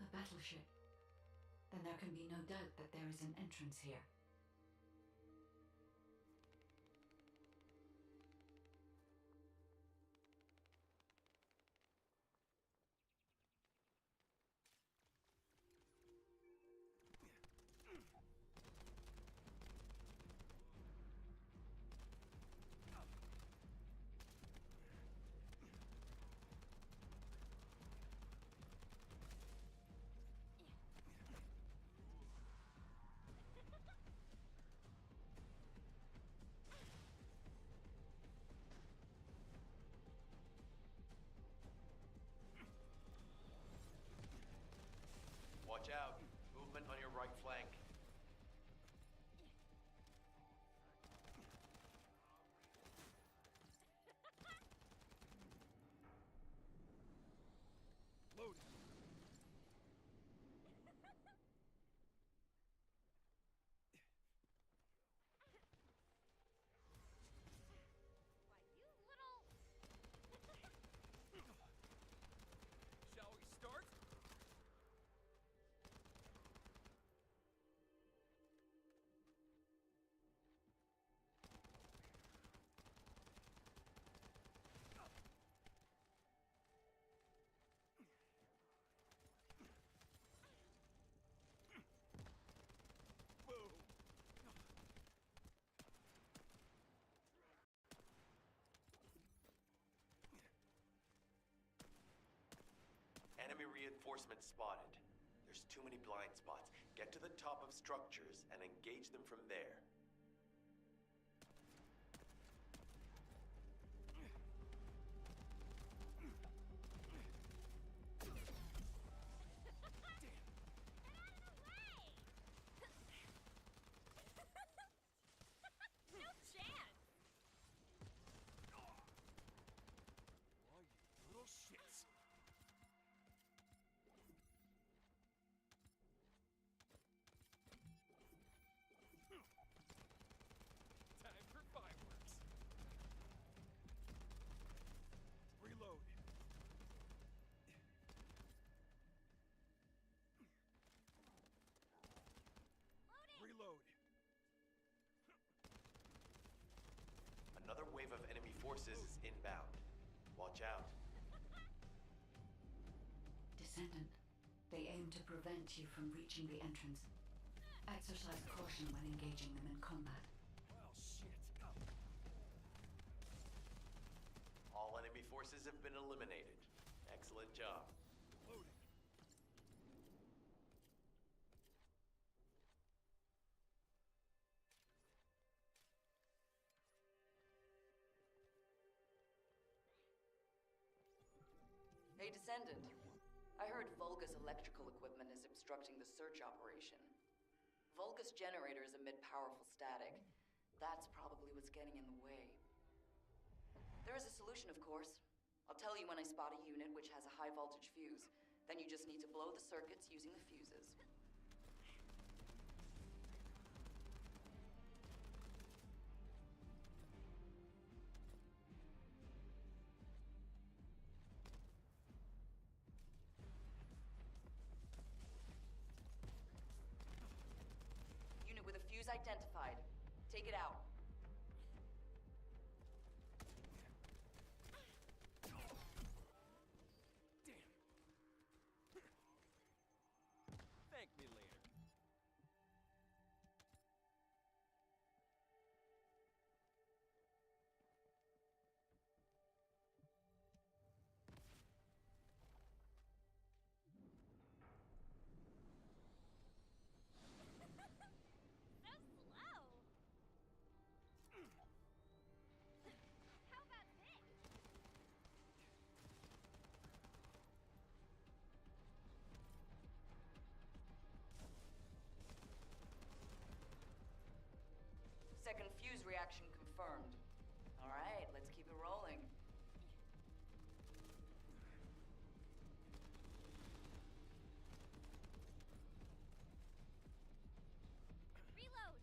A battleship? Then there can be no doubt that there is an entrance here. Watch out. Movement on your right flank. Loaded. Shall we start? Boom. Enemy reinforcements spotted. There's too many blind spots. Get to the top of structures and engage them from there. No chance! forces is inbound. Watch out. Descendant, they aim to prevent you from reaching the entrance. Exercise caution when engaging them in combat. Well, shit. All enemy forces have been eliminated. Excellent job. Loading. Hey, Descendant. I heard Vulgus electrical equipment is obstructing the search operation. Vulgus generators emit powerful static. That's probably what's getting in the way. There is a solution, of course. I'll tell you when I spot a unit which has a high voltage fuse. Then you just need to blow the circuits using the fuses. Unit with a fuse identified. Take it out. Thank me later. So slow. How about this? Second fuse reaction confirmed. All right, let's keep it rolling. Reload.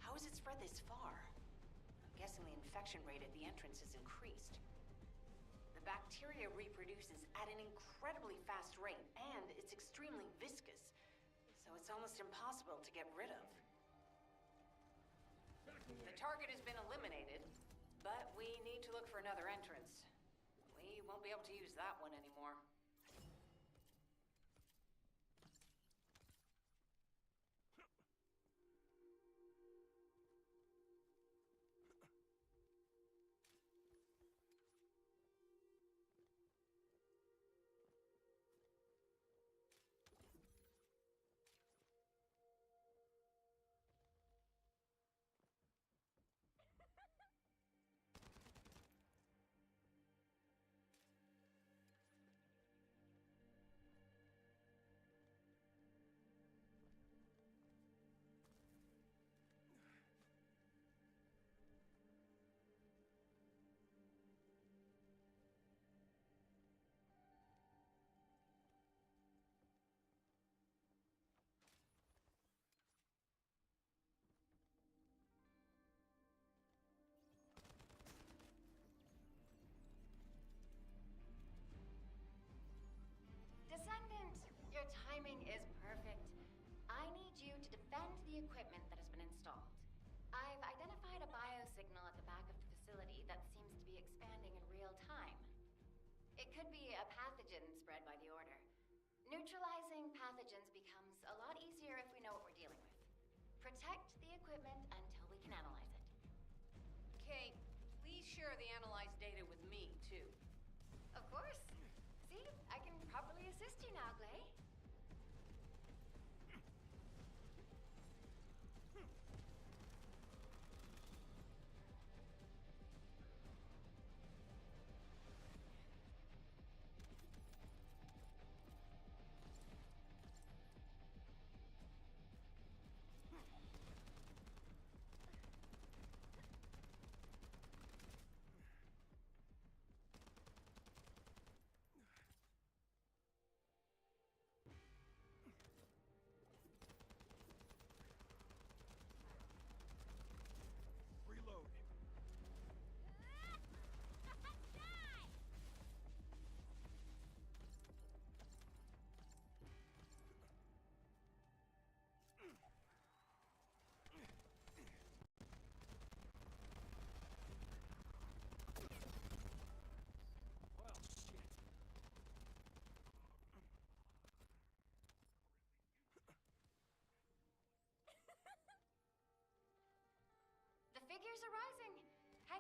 How has it spread this far? I'm guessing the infection rate at the entrance has increased. The bacteria reproduces at an incredibly fast rate, and it's extremely viscous, so it's almost impossible to get rid of. The target has been eliminated, but we need to look for another entrance. We won't be able to use that one anymore. Descendant, your timing is perfect. I need you to defend the equipment that has been installed. I've identified a biosignal at the back of the facility that seems to be expanding in real time. It could be a pathogen spread by the Order. Neutralizing pathogens becomes a lot easier if we know what we're dealing with. Protect the equipment until we can analyze it. Kate, please share the analyzed data with me, too. Of course. See, I can properly assist you now, Glay.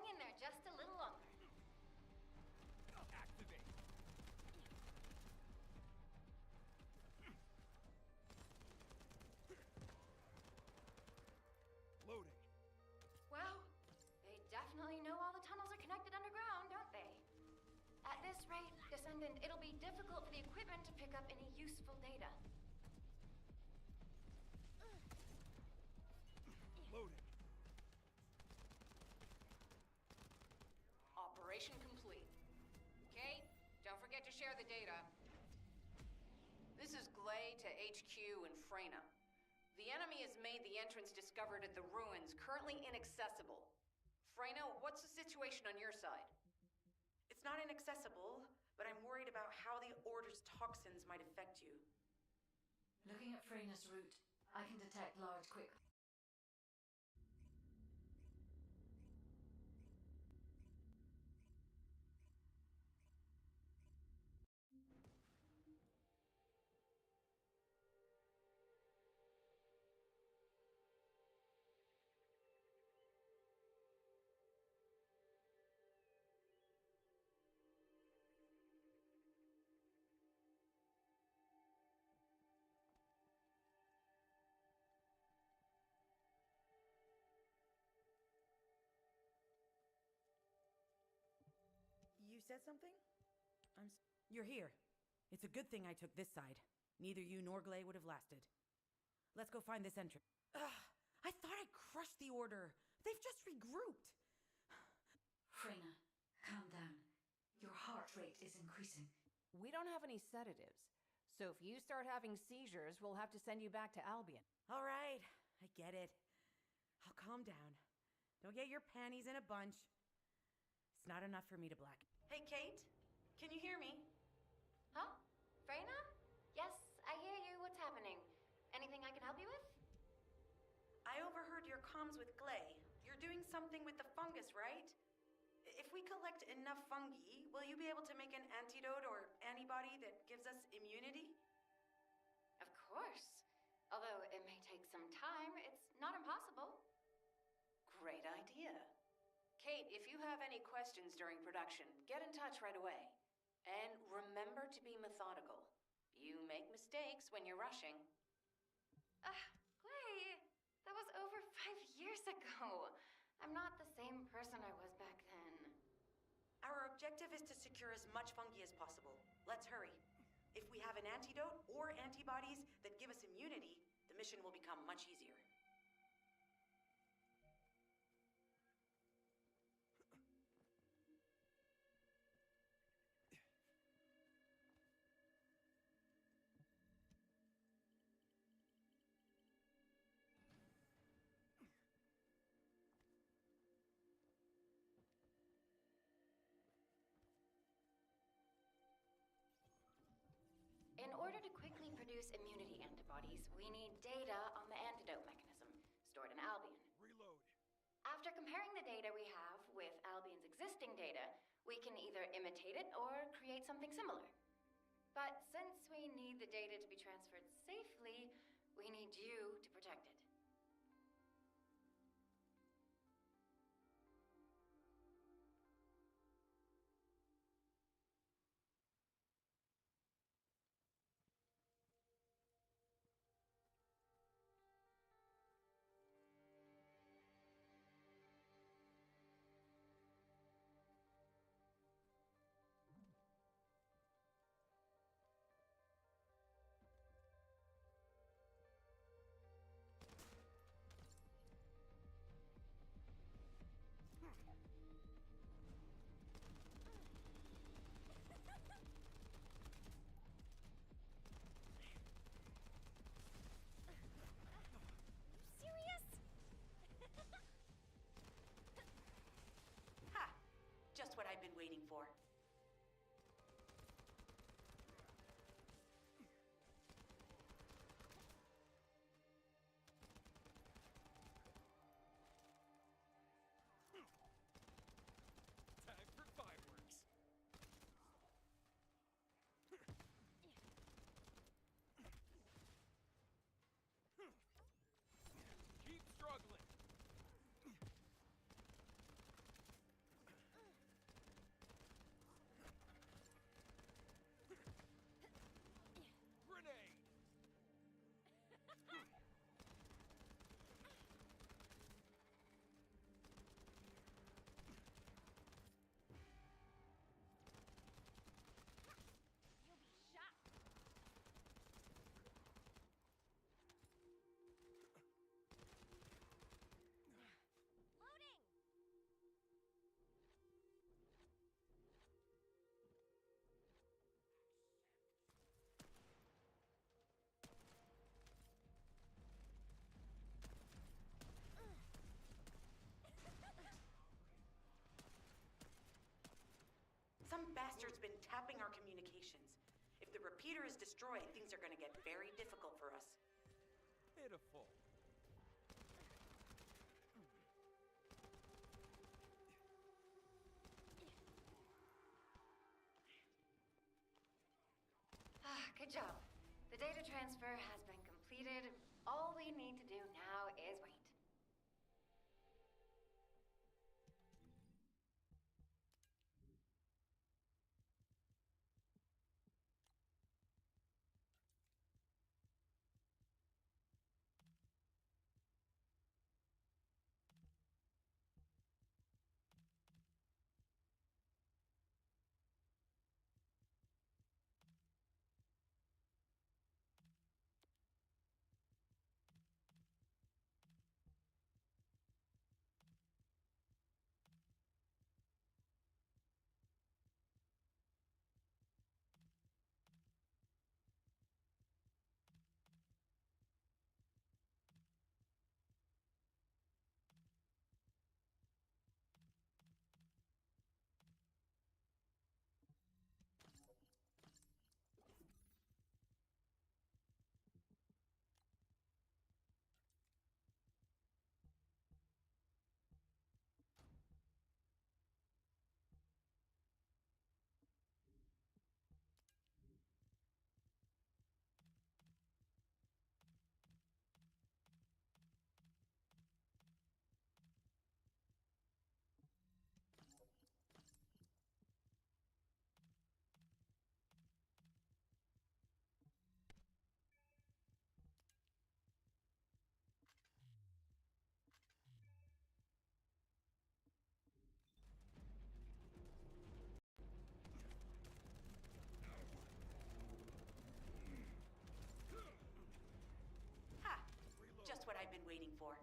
in there just a little longer. Activate. Loading. Well, they definitely know all the tunnels are connected underground, don't they? At this rate, Descendant, it'll be difficult for the equipment to pick up any useful data. Loading. Operation complete. Kate, don't forget to share the data. This is Glay to HQ in Freyna. The enemy has made the entrance discovered at the ruins currently inaccessible. Freyna, what's the situation on your side? It's not inaccessible, but I'm worried about how the Order's toxins might affect you. Looking at Freyna's route, I can detect large quick... You said something? You're here. It's a good thing I took this side. Neither you nor Glay would have lasted. Let's go find this entrance. Ugh, I thought I crushed the Order. They've just regrouped. Freyna, calm down. Your heart rate is increasing. We don't have any sedatives, so if you start having seizures, we'll have to send you back to Albion. All right, I get it. I'll calm down. Don't get your panties in a bunch. It's not enough for me to black. Hey, Kate? Can you hear me? Huh? Freyna? Yes, I hear you. What's happening? Anything I can help you with? I overheard your comms with Glay. You're doing something with the fungus, right? If we collect enough fungi, will you be able to make an antidote or antibody that gives us immunity? Of course. Although it may take some time, it's not impossible. Great idea. Kate, if you have any questions during production, get in touch right away. And remember to be methodical. You make mistakes when you're rushing. Glay, that was over 5 years ago. I'm not the same person I was back then. Our objective is to secure as much fungi as possible. Let's hurry. If we have an antidote or antibodies that give us immunity, the mission will become much easier. In order to quickly produce immunity antibodies, we need data on the antidote mechanism, stored in Albion. Reload. After comparing the data we have with Albion's existing data, we can either imitate it or create something similar. But since we need the data to be transferred safely, we need you to protect it. Just what I've been waiting for. Time for fireworks. Keep struggling. Some bastard's been tapping our communications. If the repeater is destroyed, things are gonna get very difficult for us. Pitiful. Good job. The data transfer has been completed. All we need to do now is wait. Ha! Just what I've been waiting for.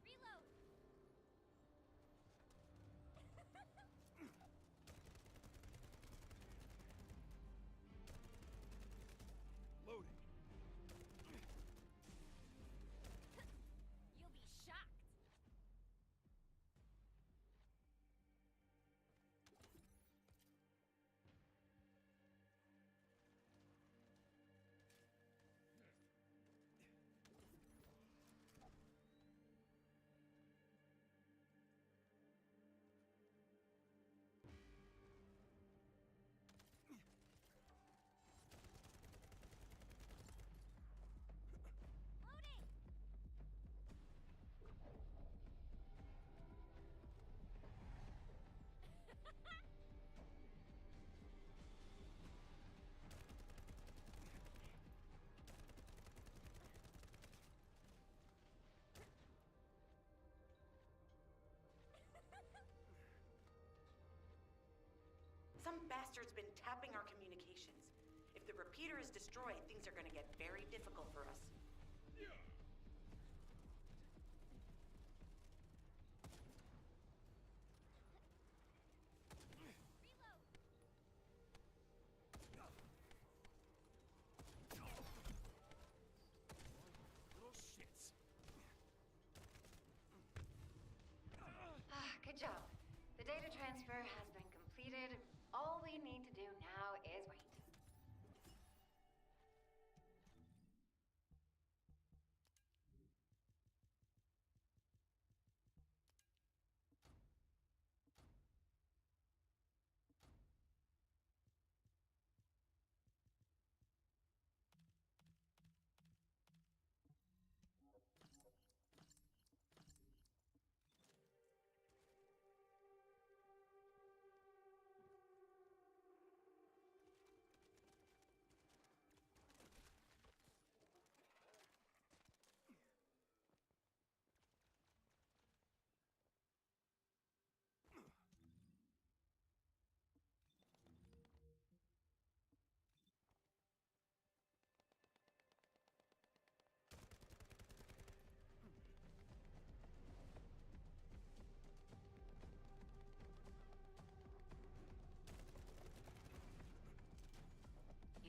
Reload! Loading. You'll be shocked. Loading! Some bastard's been tapping our communications. If the repeater is destroyed, things are gonna get very difficult for us. Reload! Little shits. Good job. The data transfer has been completed. All we need to do now is wait.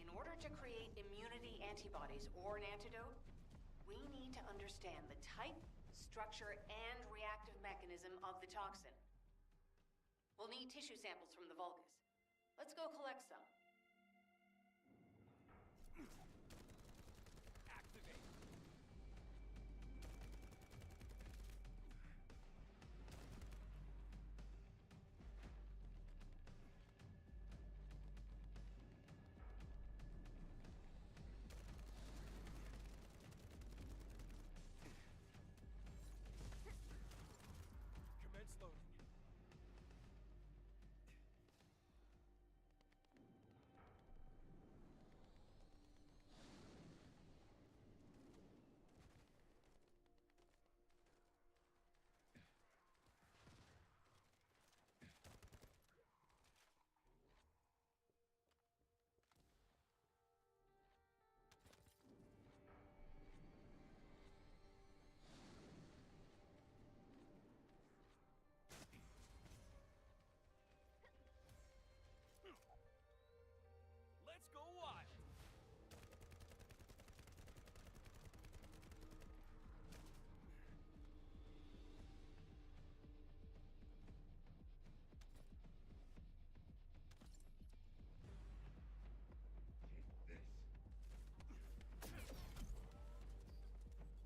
In order to create immunity antibodies or an antidote, understand the type, structure, and reactive mechanism of the toxin. We'll need tissue samples from the Vulgus. Let's go collect some. Activate. Commence loading. Let's go wild.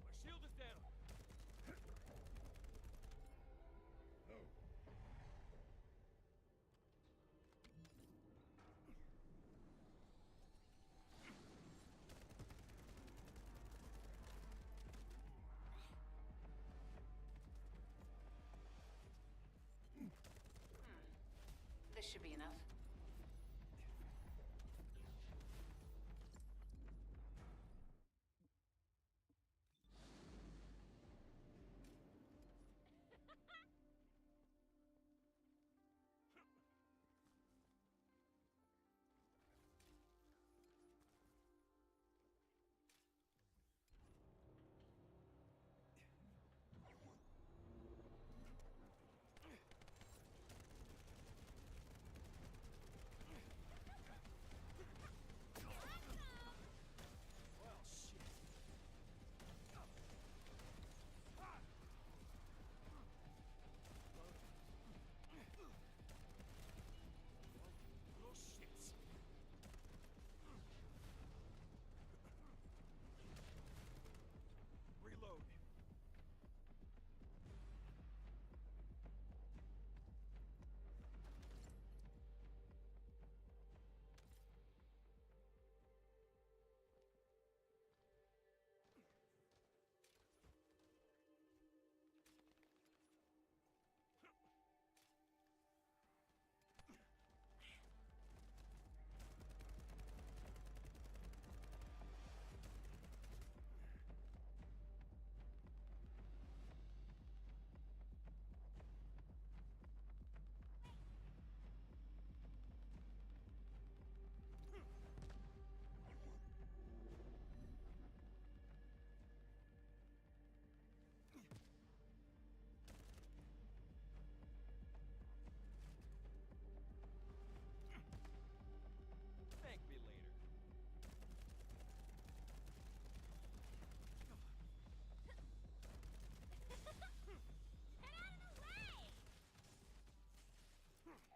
My shield is down. No. This should be enough. Well, shit. Ah! Little shits. Reload. Thank me later. Get out of the way! Reload!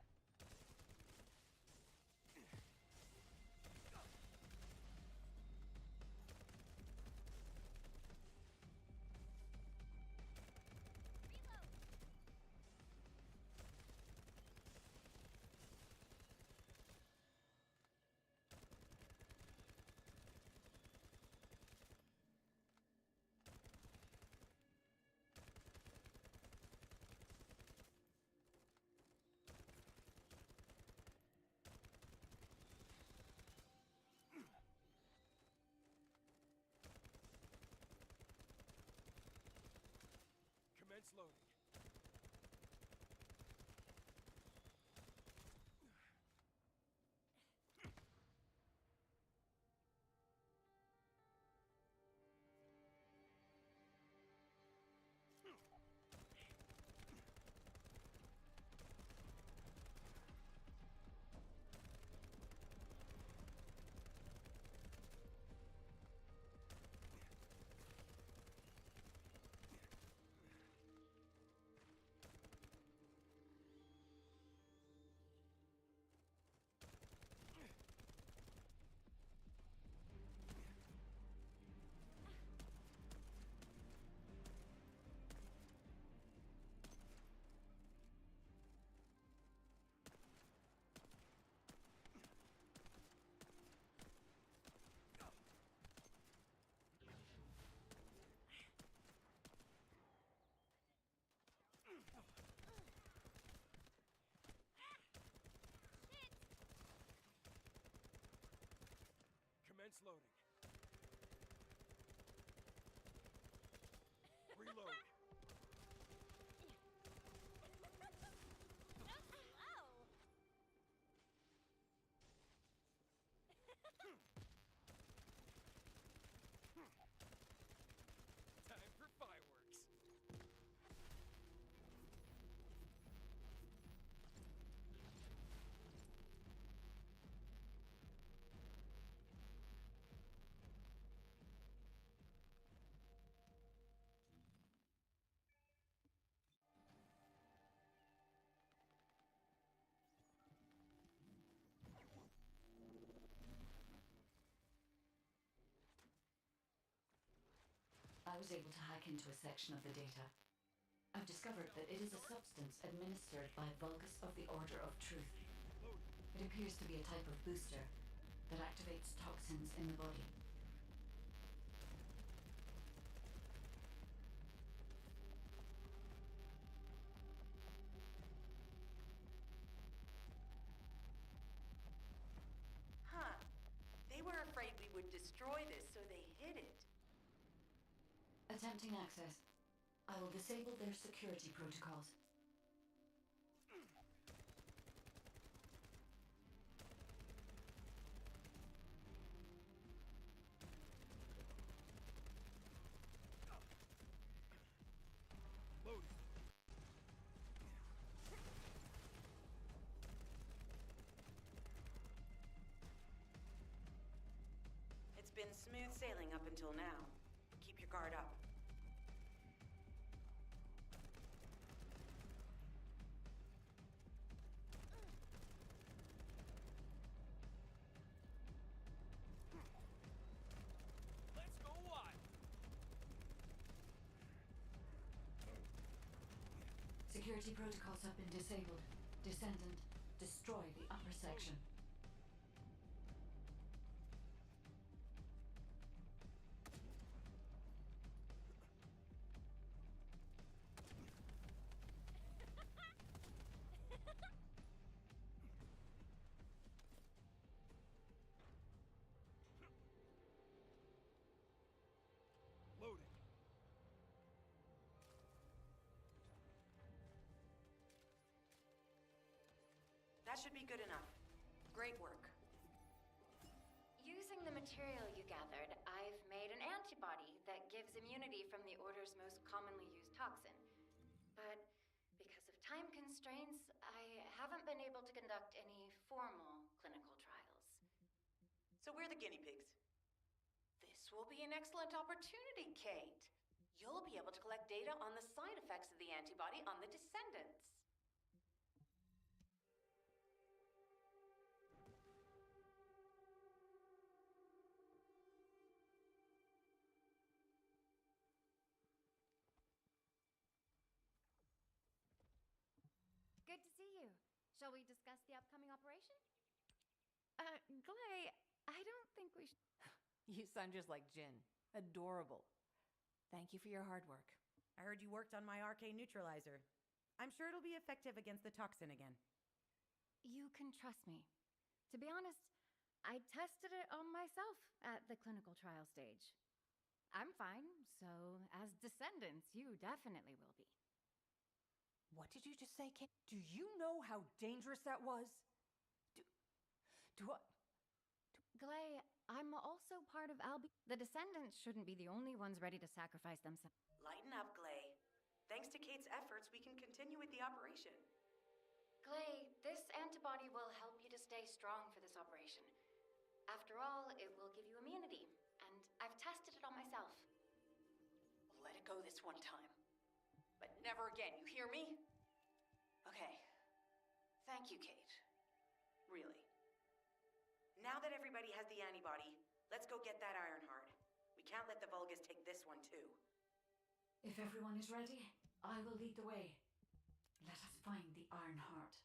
Commence loading. Commence loading. Reload. Time for fireworks. I was able to hack into a section of the data. I've discovered that it is a substance administered by Vulgus of the Order of Truth. It appears to be a type of booster that activates toxins in the body. Huh. They were afraid we would destroy this, so they hid it. Attempting access. I will disable their security protocols. Loading. It's been smooth sailing up until now. Keep your guard up. Let's go wild. Security protocols have been disabled. Descendant, destroy the upper section. Loading. That should be good enough. Great work. Using the material you gathered, I've made an antibody that gives immunity from the Order's most commonly used toxin. But because of time constraints, I haven't been able to conduct any formal clinical trials. So we're the guinea pigs. This will be an excellent opportunity, Kate. You'll be able to collect data on the side effects of the antibody on the Descendants. Good to see you. Shall we discuss the upcoming operation? Glay, I don't think we should. You sound just like Jin. Adorable. Thank you for your hard work. I heard you worked on my arcane neutralizer. I'm sure it'll be effective against the toxin again. You can trust me. To be honest, I tested it on myself at the clinical trial stage. I'm fine, so as Descendants, you definitely will be. What did you just say, Kate? Do you know how dangerous that was? Do I... Glay, I'm also part of Albi. The Descendants shouldn't be the only ones ready to sacrifice themselves. Lighten up, Glay. Thanks to Kate's efforts, we can continue with the operation. Glay, this antibody will help you to stay strong for this operation. After all, it will give you immunity, and I've tested it on myself. Let it go this one time. But never again, you hear me? Okay. Thank you, Kate. Really. Now that everybody has the antibody, let's go get that Ironheart. We can't let the Vulgus take this one, too. If everyone is ready, I will lead the way. Let us find the Ironheart.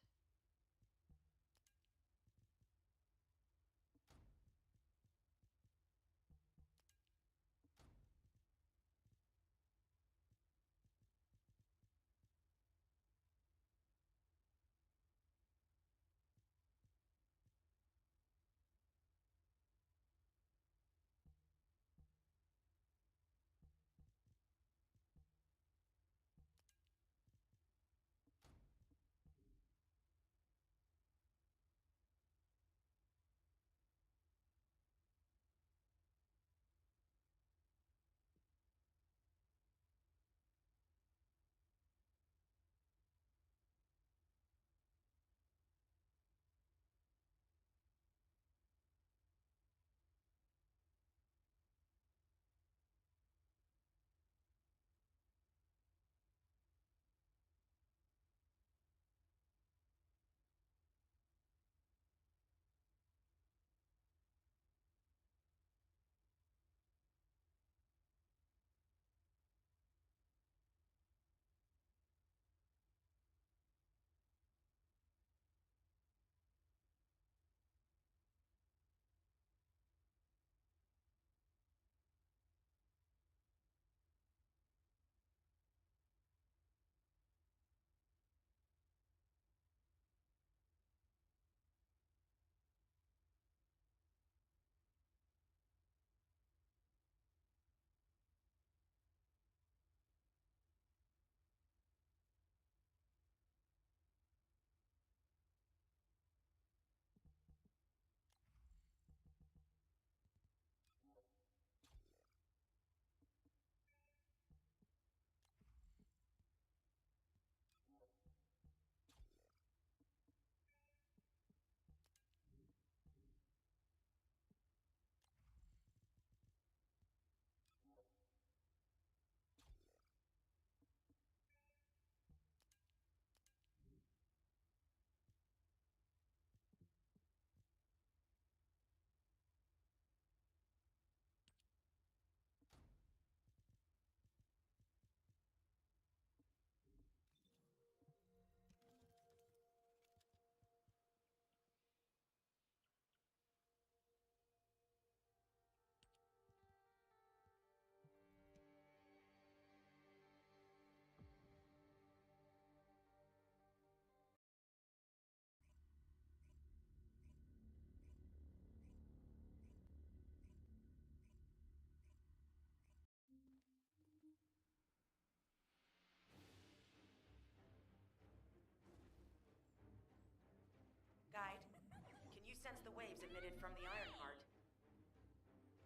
from the Ironheart.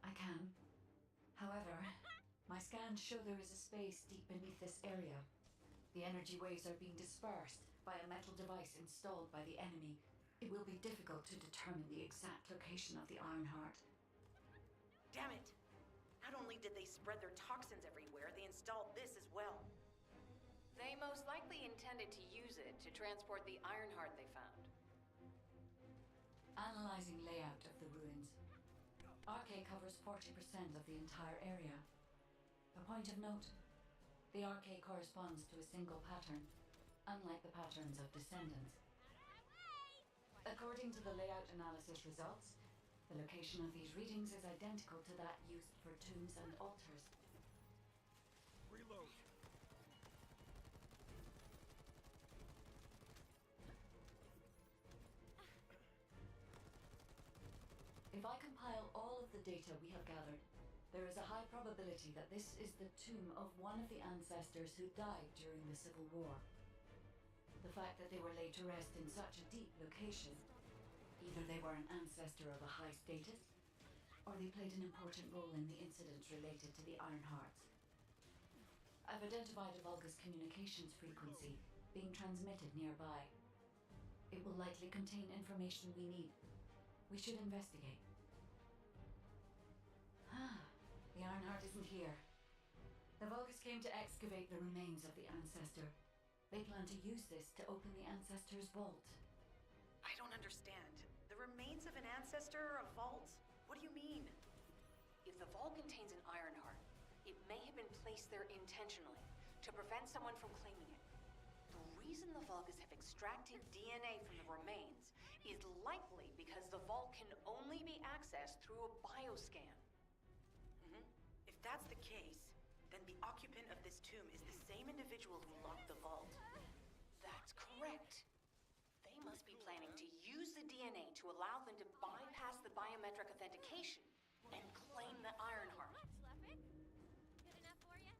I can. However, my scans show there is a space deep beneath this area. The energy waves are being dispersed by a metal device installed by the enemy. It will be difficult to determine the exact location of the Ironheart. Damn it! Not only did they spread their toxins everywhere, they installed this as well. They most likely intended to use it to transport the Ironheart they found. Analyzing layout of the ruins. RK covers 40% of the entire area. A point of note, the RK corresponds to a single pattern, unlike the patterns of Descendants. According to the layout analysis results, the location of these readings is identical to that used for tombs and altars. Reload. If I compile all of the data we have gathered, there is a high probability that this is the tomb of one of the ancestors who died during the Civil War. The fact that they were laid to rest in such a deep location, either they were an ancestor of a high status, or they played an important role in the incidents related to the Ironhearts. I've identified a Vulgus communications frequency being transmitted nearby. It will likely contain information we need. We should investigate. The Ironheart isn't here. The Vulgus came to excavate the remains of the ancestor. They plan to use this to open the ancestor's vault. I don't understand. The remains of an ancestor, a vault? What do you mean? If the vault contains an Ironheart, it may have been placed there intentionally to prevent someone from claiming it. The reason the Vulgus have extracted DNA from the remains is likely because the vault can only be accessed through a bioscan. If that's the case, then the occupant of this tomb is the same individual who locked the vault. That's correct. They must be planning to use the DNA to allow them to bypass the biometric authentication and claim the Ironheart. Good enough for you?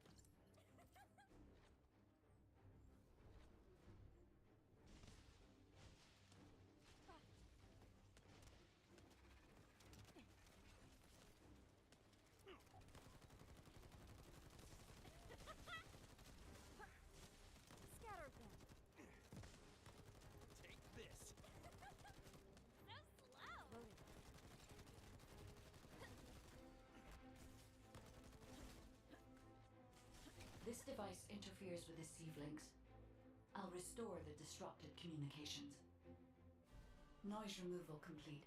Scatter them. Take this. So slow. This device interferes with the sieve links. I'll restore the disrupted communications. Noise removal complete.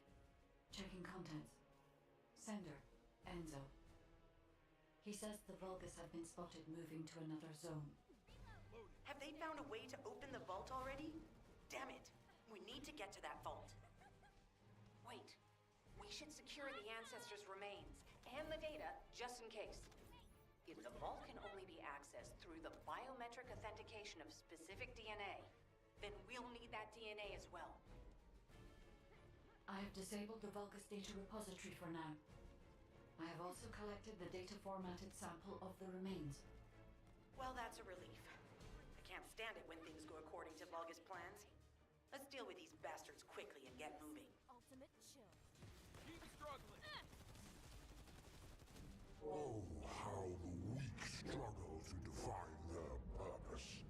Checking contents. Sender, Enzo. He says the Vulgus have been spotted moving to another zone. Have they found a way to open the vault already? Damn it! We need to get to that vault. Wait, we should secure the ancestors' remains and the data just in case. If the vault can only be accessed through the biometric authentication of specific DNA, then we'll need that DNA as well. I have disabled the Vulgus data repository for now. I have also collected the data formatted sample of the remains. Well, that's a relief. I can't stand it when things go according to Vulgus plans. Let's deal with these bastards quickly and get moving. Ultimate chill. Keep struggling. Oh, how the weak struggle to define their purpose.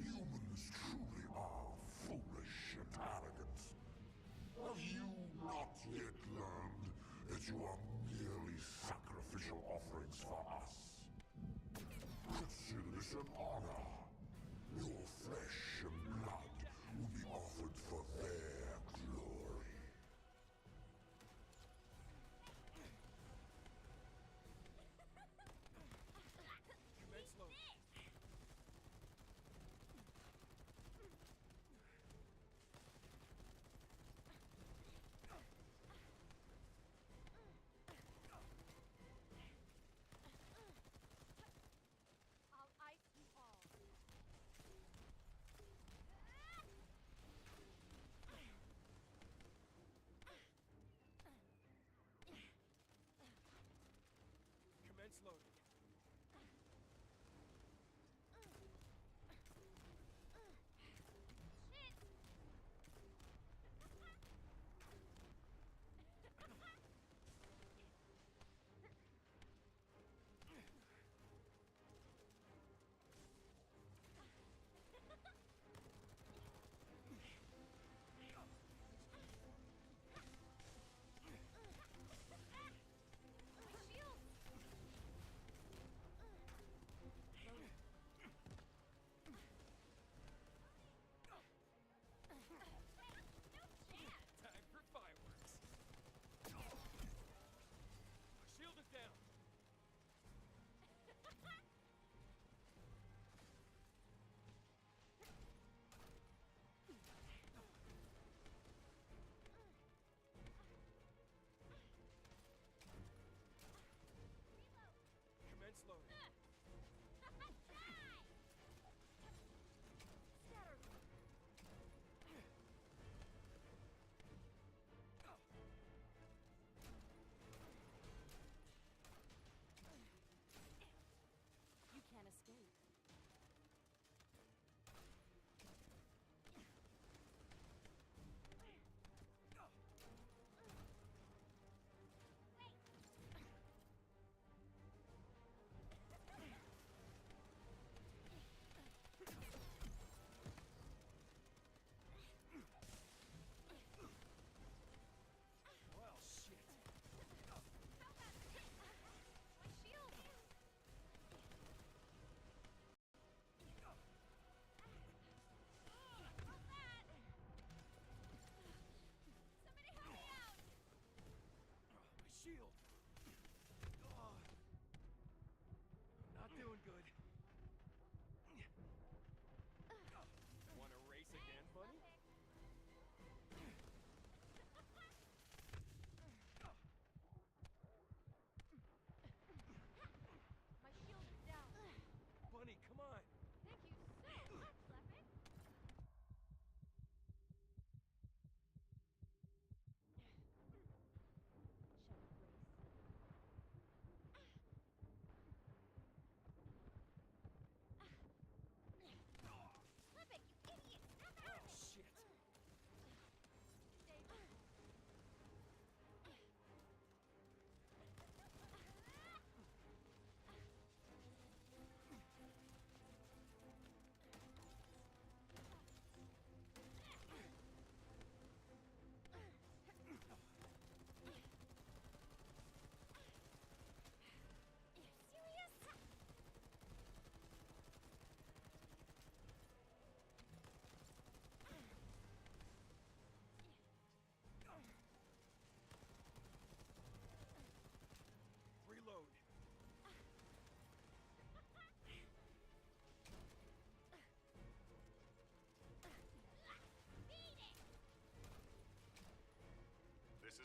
Humans truly are foolish and arrogant. Have you not yet learned that you are merely sacrificial offerings for us? Consider this an honor. Your flesh and blood will be offered for their glory. Commence loading. I'll ice you all.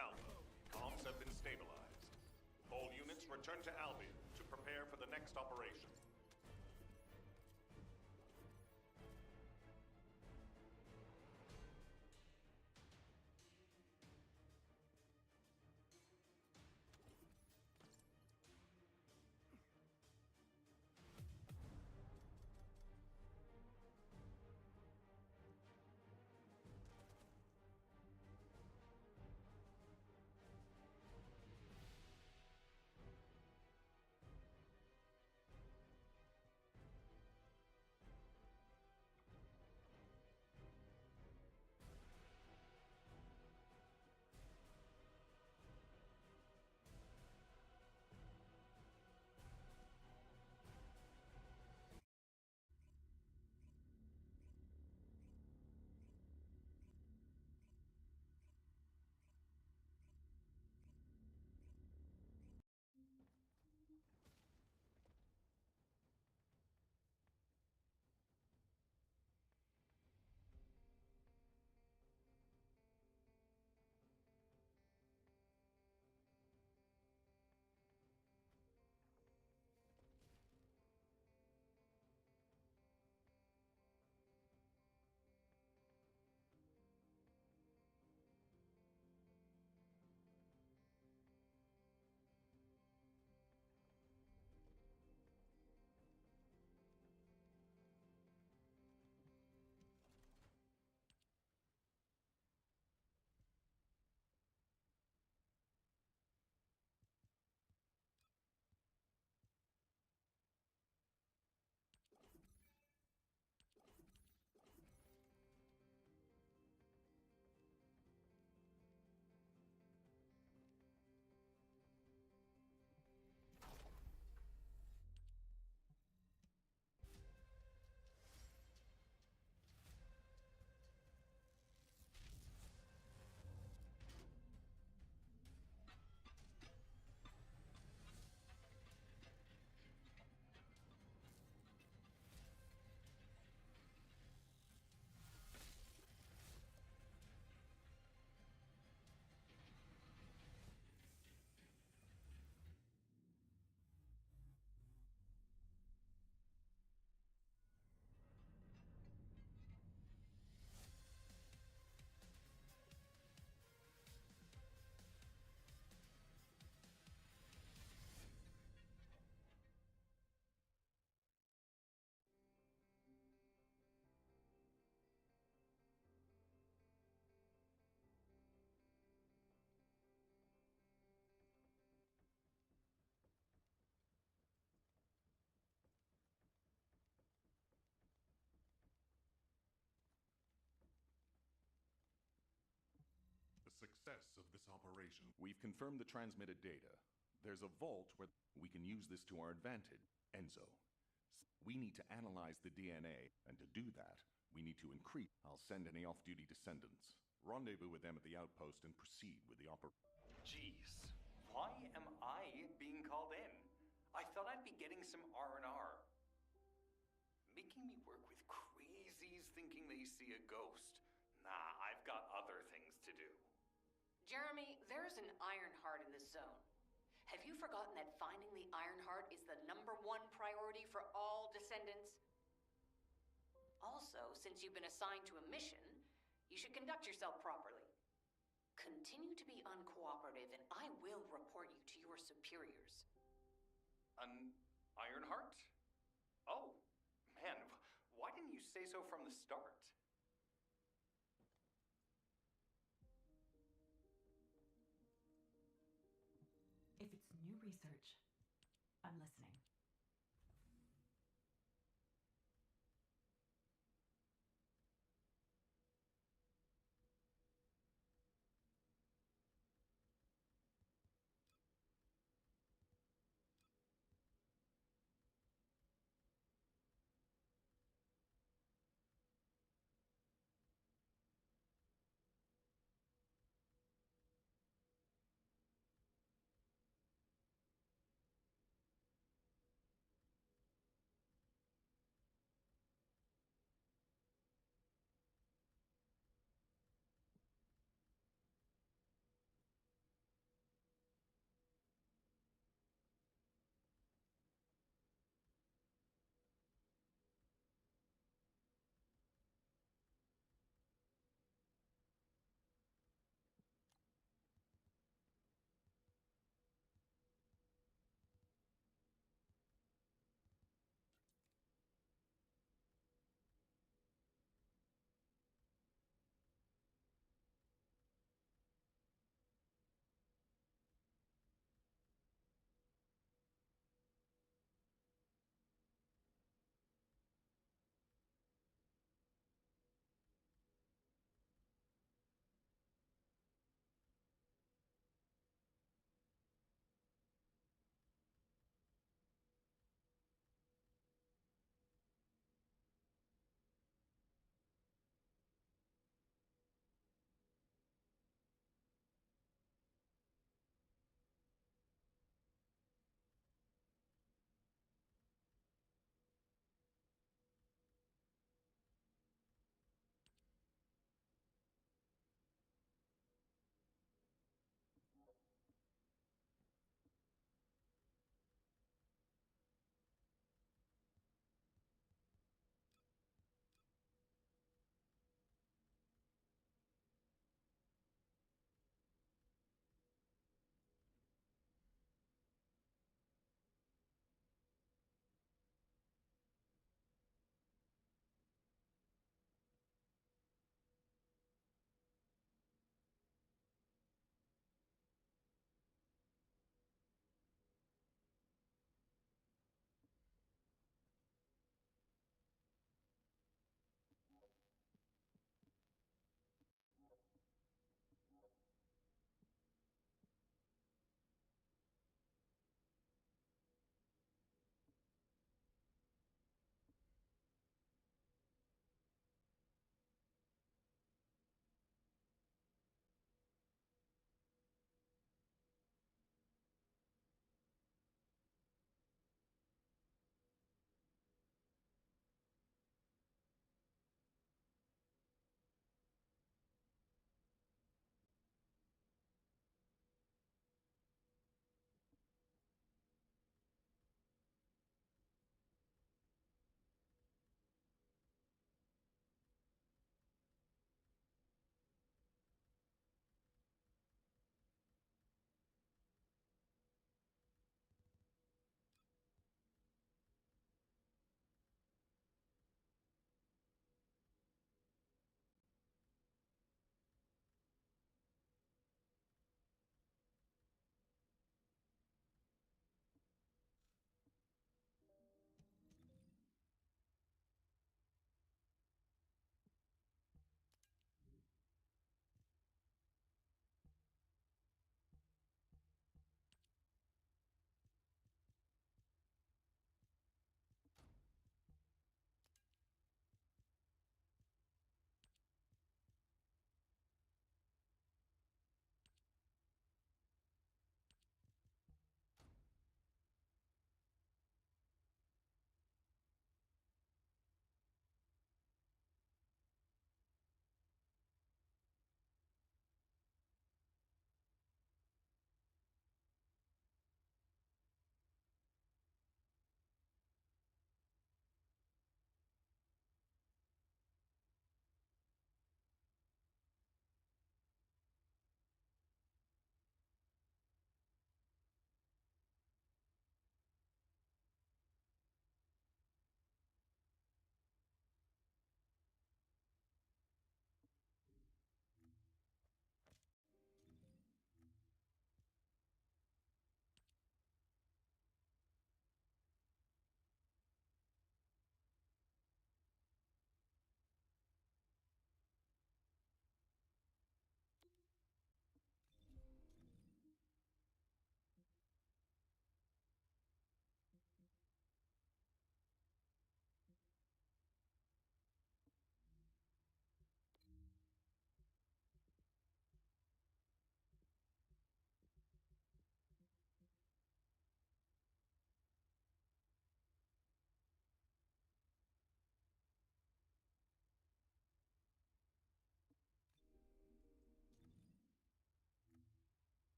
Alpha. Comms have been stabilized. All units return to Albion to prepare for the next operation. Success of this operation. We've confirmed the transmitted data. There's a vault where we can use this to our advantage. Enzo, we need to analyze the DNA, and to do that, we need to increase. I'll send any off-duty descendants. Rendezvous with them at the outpost and proceed with the operation. Jeez, why am I being called in? I thought I'd be getting some R&R. Making me work with crazies thinking they see a ghost. Nah, I've got other things to do. Jeremy, there's an Ironheart in this zone. Have you forgotten that finding the Ironheart is the #1 priority for all Descendants? Also, since you've been assigned to a mission, you should conduct yourself properly. Continue to be uncooperative, and I will report you to your superiors. An Ironheart? Oh, man, why didn't you say so from the start? If it's new research, I'm listening.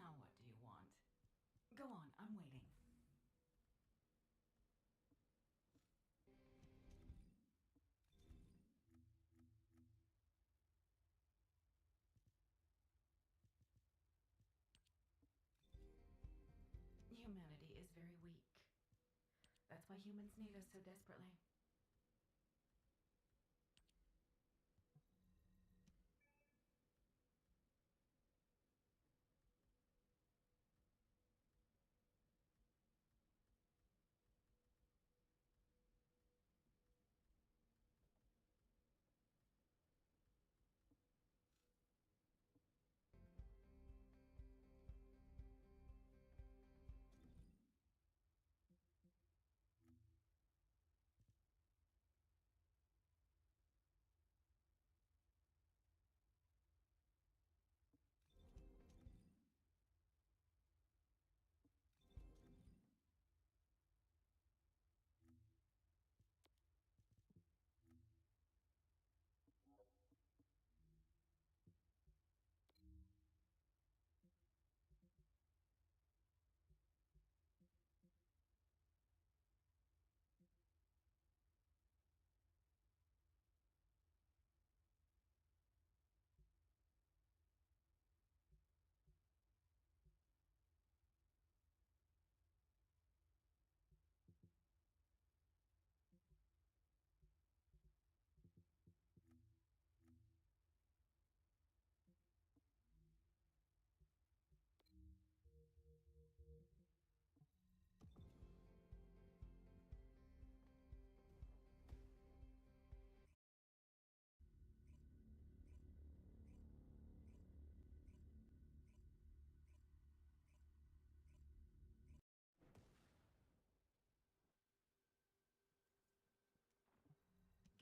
Now what do you want? Go on, I'm waiting. Humanity is very weak. That's why humans need us so desperately.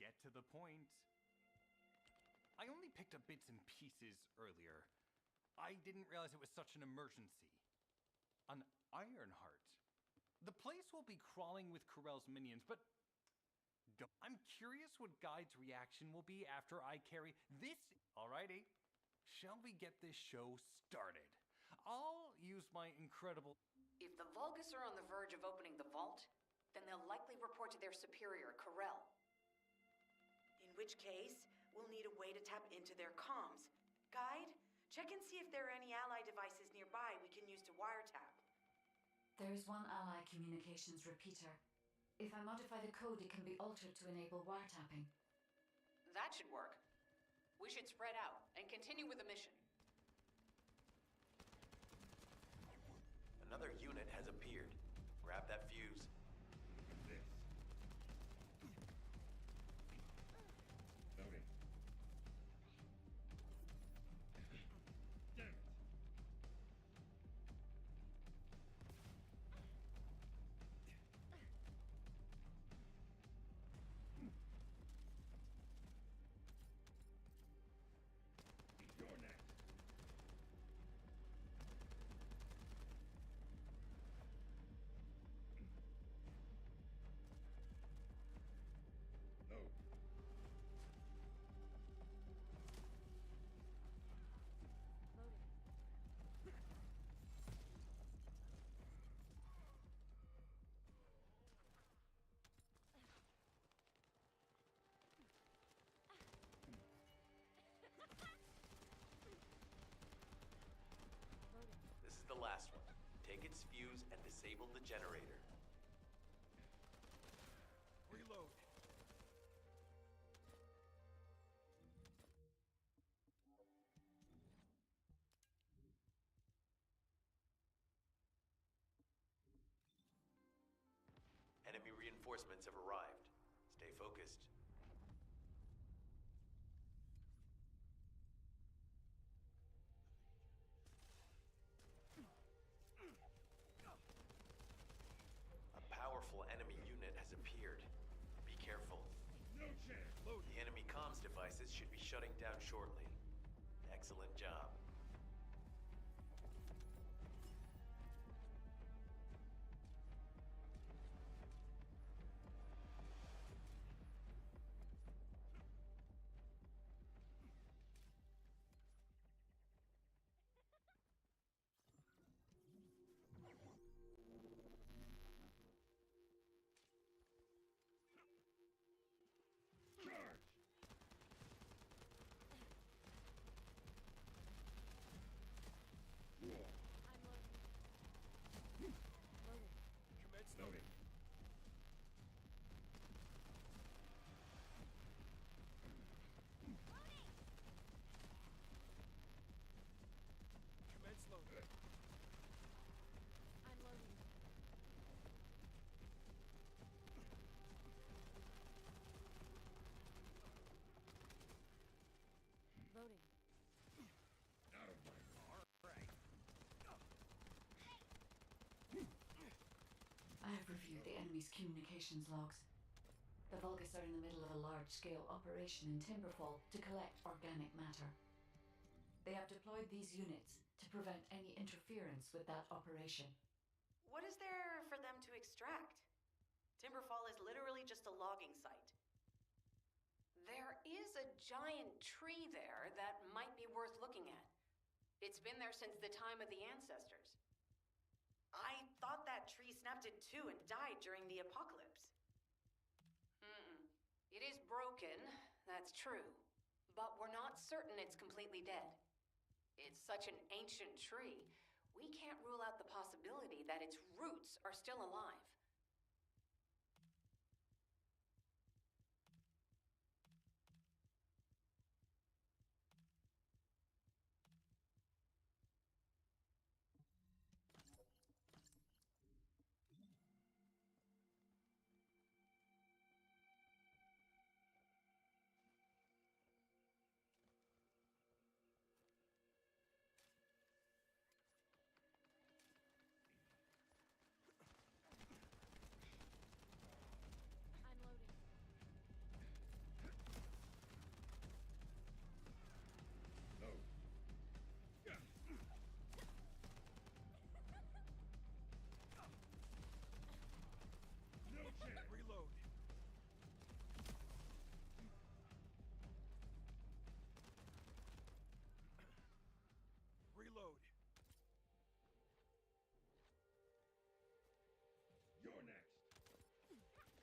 Get to the point. I only picked up bits and pieces earlier. I didn't realize it was such an emergency. An Ironheart. The place will be crawling with Corell's minions, but I'm curious what Guide's reaction will be after I carry this. Alrighty. Shall we get this show started? I'll use my incredible... If the Vulgus are on the verge of opening the vault, then they'll likely report to their superior, Corell. In which case, we'll need a way to tap into their comms. Guide, check and see if there are any ally devices nearby we can use to wiretap. There is one ally communications repeater. If I modify the code, it can be altered to enable wiretapping. That should work. We should spread out and continue with the mission. Another unit has appeared. Grab that fuse. Noting. Damn it. You're next. No. This is the last one. Take its fuse and disable the generator. Reload. Enemy reinforcements have arrived. Stay focused. A powerful enemy unit has appeared. Be careful. No chance. Load. The enemy comms devices should be shutting down shortly. Excellent job. enemy's communications logs. The Vulgus are in the middle of a large-scale operation in Timberfall to collect organic matter. They have deployed these units to prevent any interference with that operation. What is there for them to extract? Timberfall is literally just a logging site. There is a giant tree there that might be worth looking at. It's been there since the time of the ancestors. I thought that tree snapped in two and died during the apocalypse. It is broken, that's true. But we're not certain it's completely dead. It's such an ancient tree, we can't rule out the possibility that its roots are still alive. Reload. Reload. You're next. You'll be shocked.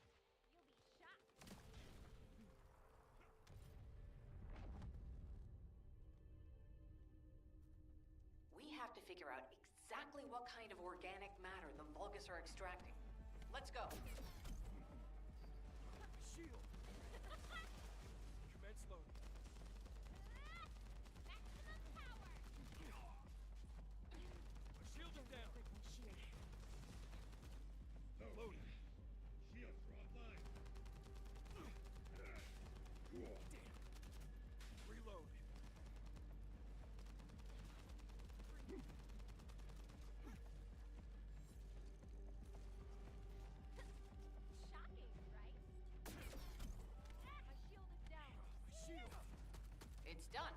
We have to figure out exactly what kind of organic matter the Vulgus are extracting. Let's go. Shield. Commence loading. Maximum power. Shield him down. Loading. Shields are online. Reload. Shocking, right? My shield is down. Shield. It's done.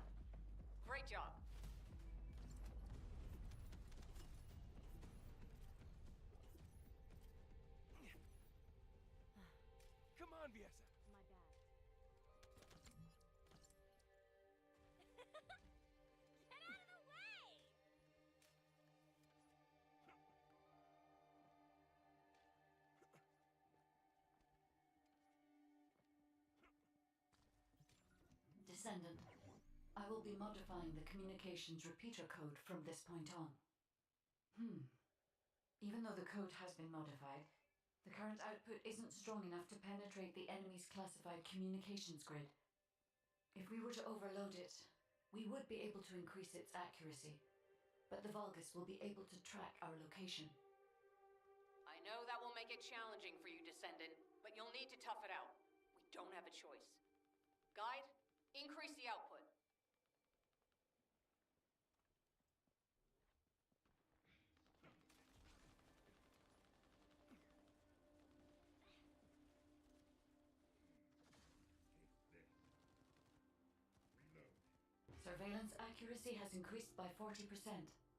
Great job. Come on, Viesa. My bad. Get out of the way! Descendant, I will be modifying the communications repeater code from this point on. Even though the code has been modified, the current output isn't strong enough to penetrate the enemy's classified communications grid. If we were to overload it, we would be able to increase its accuracy, but the Vulgus will be able to track our location. I know that will make it challenging for you, Descendant, but you'll need to tough it out. We don't have a choice. Guide, increase the output. Surveillance accuracy has increased by 40%.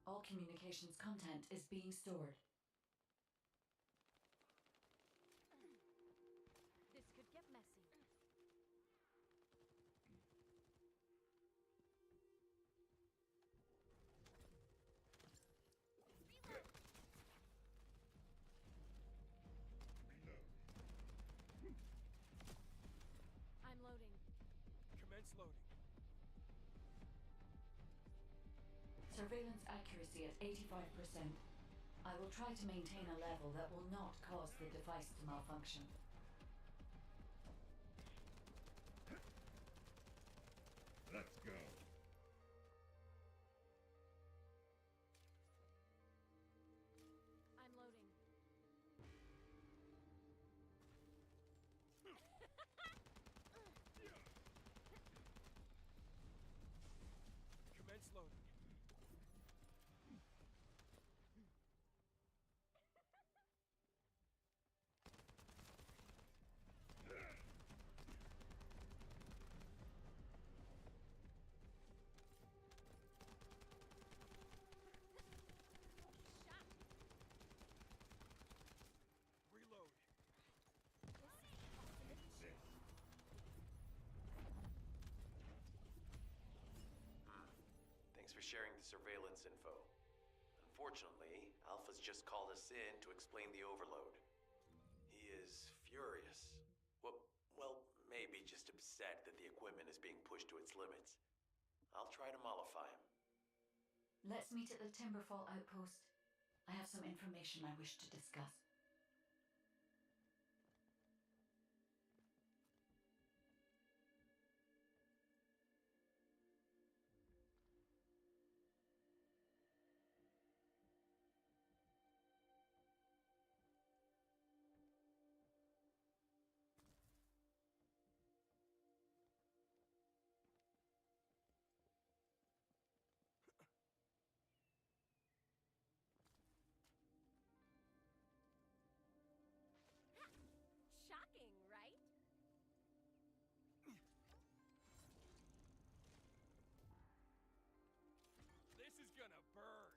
All communications content is being stored. This could get messy. Reload. I'm loading. Commence loading. Surveillance accuracy at 85%. I will try to maintain a level that will not cause the device to malfunction. Let's go. I'm loading. Commence loading. for sharing the surveillance info. Unfortunately, Alpha's just called us in to explain the overload. He is furious. Well, maybe just upset that the equipment is being pushed to its limits. I'll try to mollify him. Let's meet at the Timberfall outpost. I have some information I wish to discuss. Shocking, right? This is gonna burn.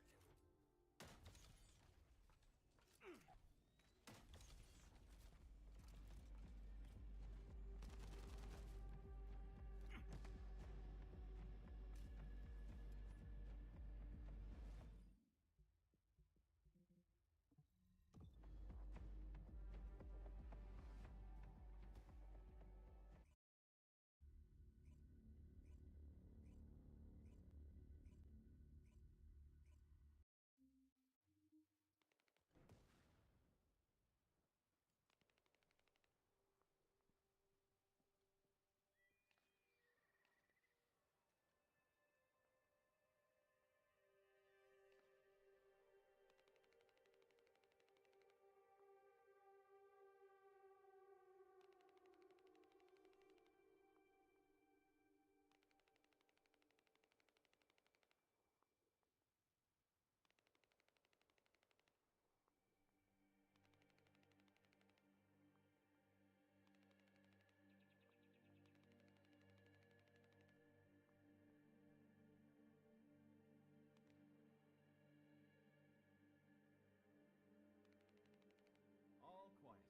All quiet.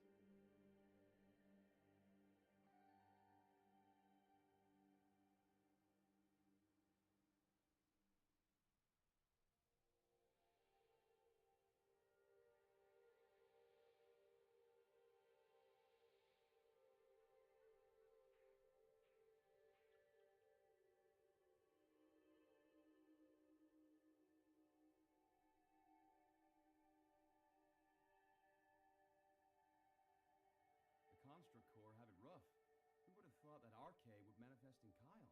The Construct Corps have it rough. Who would have thought that RK would manifest in Kyle?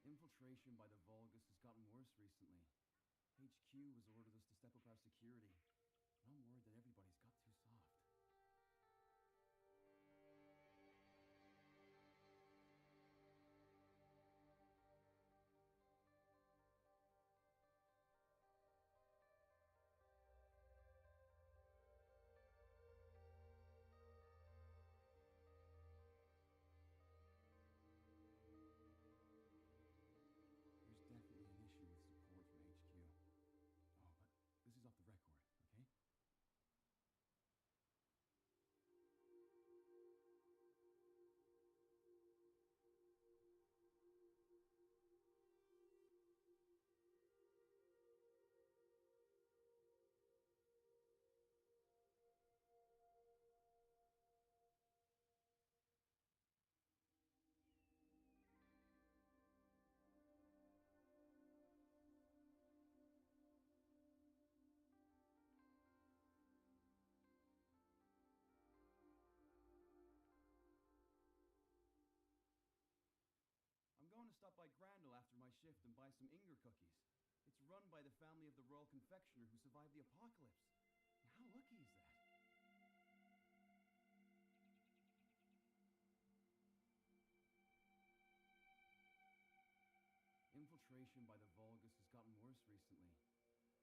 Infiltration by the Vulgus has gotten worse recently. HQ has ordered us to step up our security, and I'm worried that everybody's got too soft. There's definitely an issue with support from HQ. Oh, but this is off the record, okay? I'm going to stop by Grandel after my shift and buy some Inger cookies. It's run by the family of the royal confectioner who survived the apocalypse. How lucky is that? operation by the Vulgus has gotten worse recently.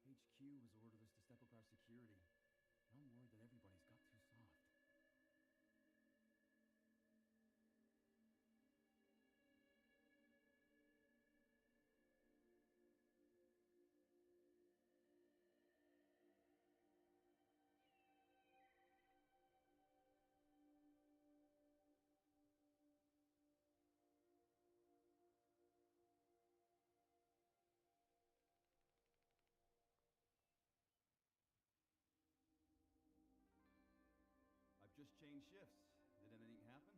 HQ has ordered us to step up our security. And I'm worried that everybody's got too soft. I've just changed shifts. Did anything happen?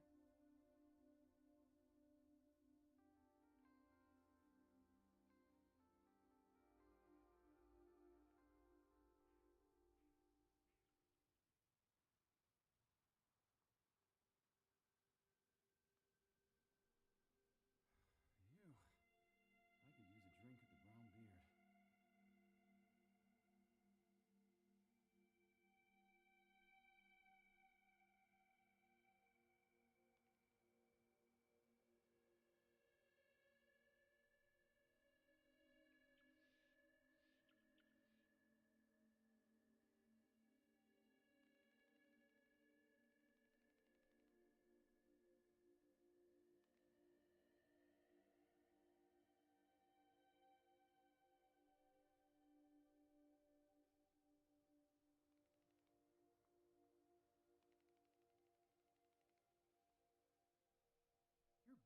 Ew. I could use a drink of the brown beard.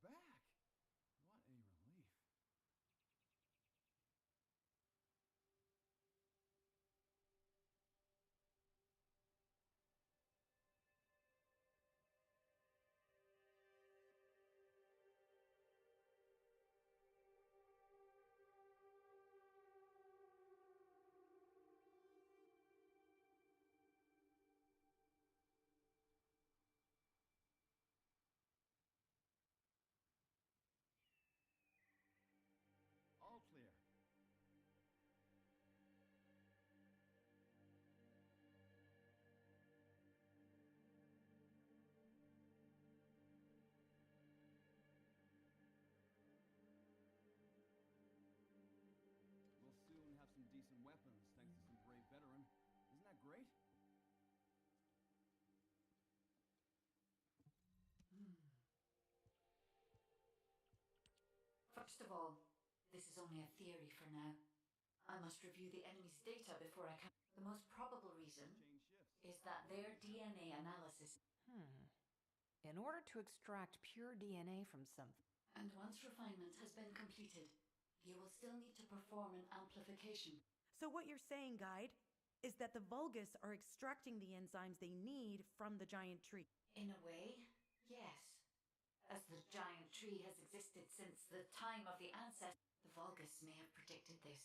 You're back! What a relief. All clear. We'll soon have some decent weapons thanks to some brave veteran. Isn't that great? First of all, this is only a theory for now. I must review the enemy's data before I can. The most probable reason is that their DNA analysis. In order to extract pure DNA from something. And once refinement has been completed, you will still need to perform an amplification. So what you're saying, Guide, is that the Vulgus are extracting the enzymes they need from the giant tree. In a way, yes. As the giant tree has existed since the time of the ancestors, the Vulgus may have predicted this.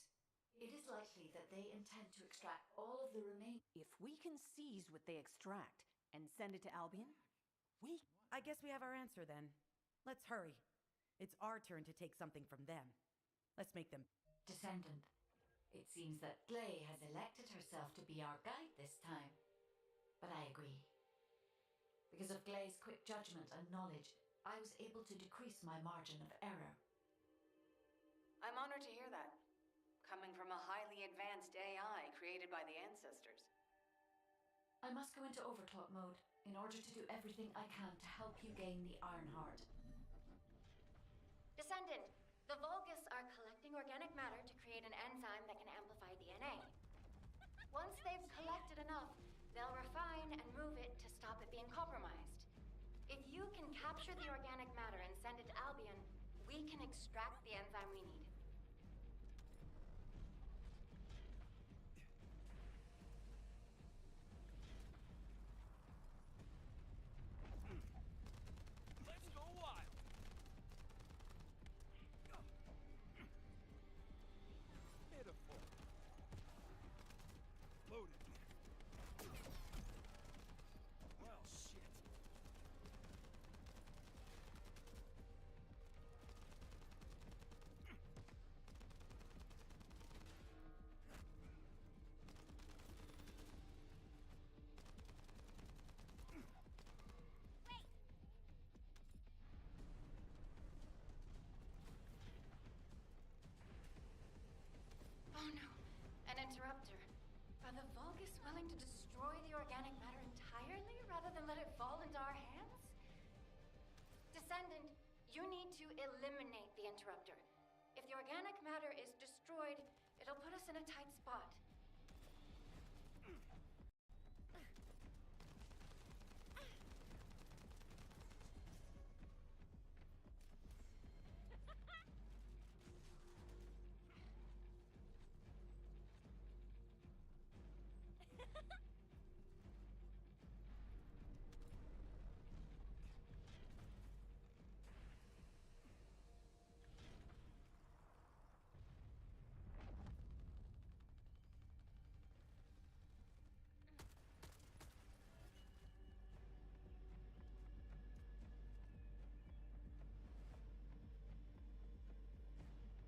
It is likely that they intend to extract all of the remaining. If we can seize what they extract and send it to Albion, I guess we have our answer then. Let's hurry. It's our turn to take something from them. Let's make them. Descendant, it seems that Gley has elected herself to be our guide this time. But I agree. Because of Gley's quick judgment and knowledge, I was able to decrease my margin of error. I'm honored to hear that. Coming from a highly advanced AI created by the ancestors. I must go into overtalk mode in order to do everything I can to help you gain the Iron Heart. Descendant, the Vulgus are collecting organic matter to create an enzyme that can amplify DNA. Once they've collected enough, they'll refine and move it to stop it being compromised. If you can capture the organic matter and send it to Albion, we can extract the enzyme we need. Let's go wild! Pitiful. Loaded. Well, shit. to eliminate the interrupter. If the organic matter is destroyed, it'll put us in a tight spot.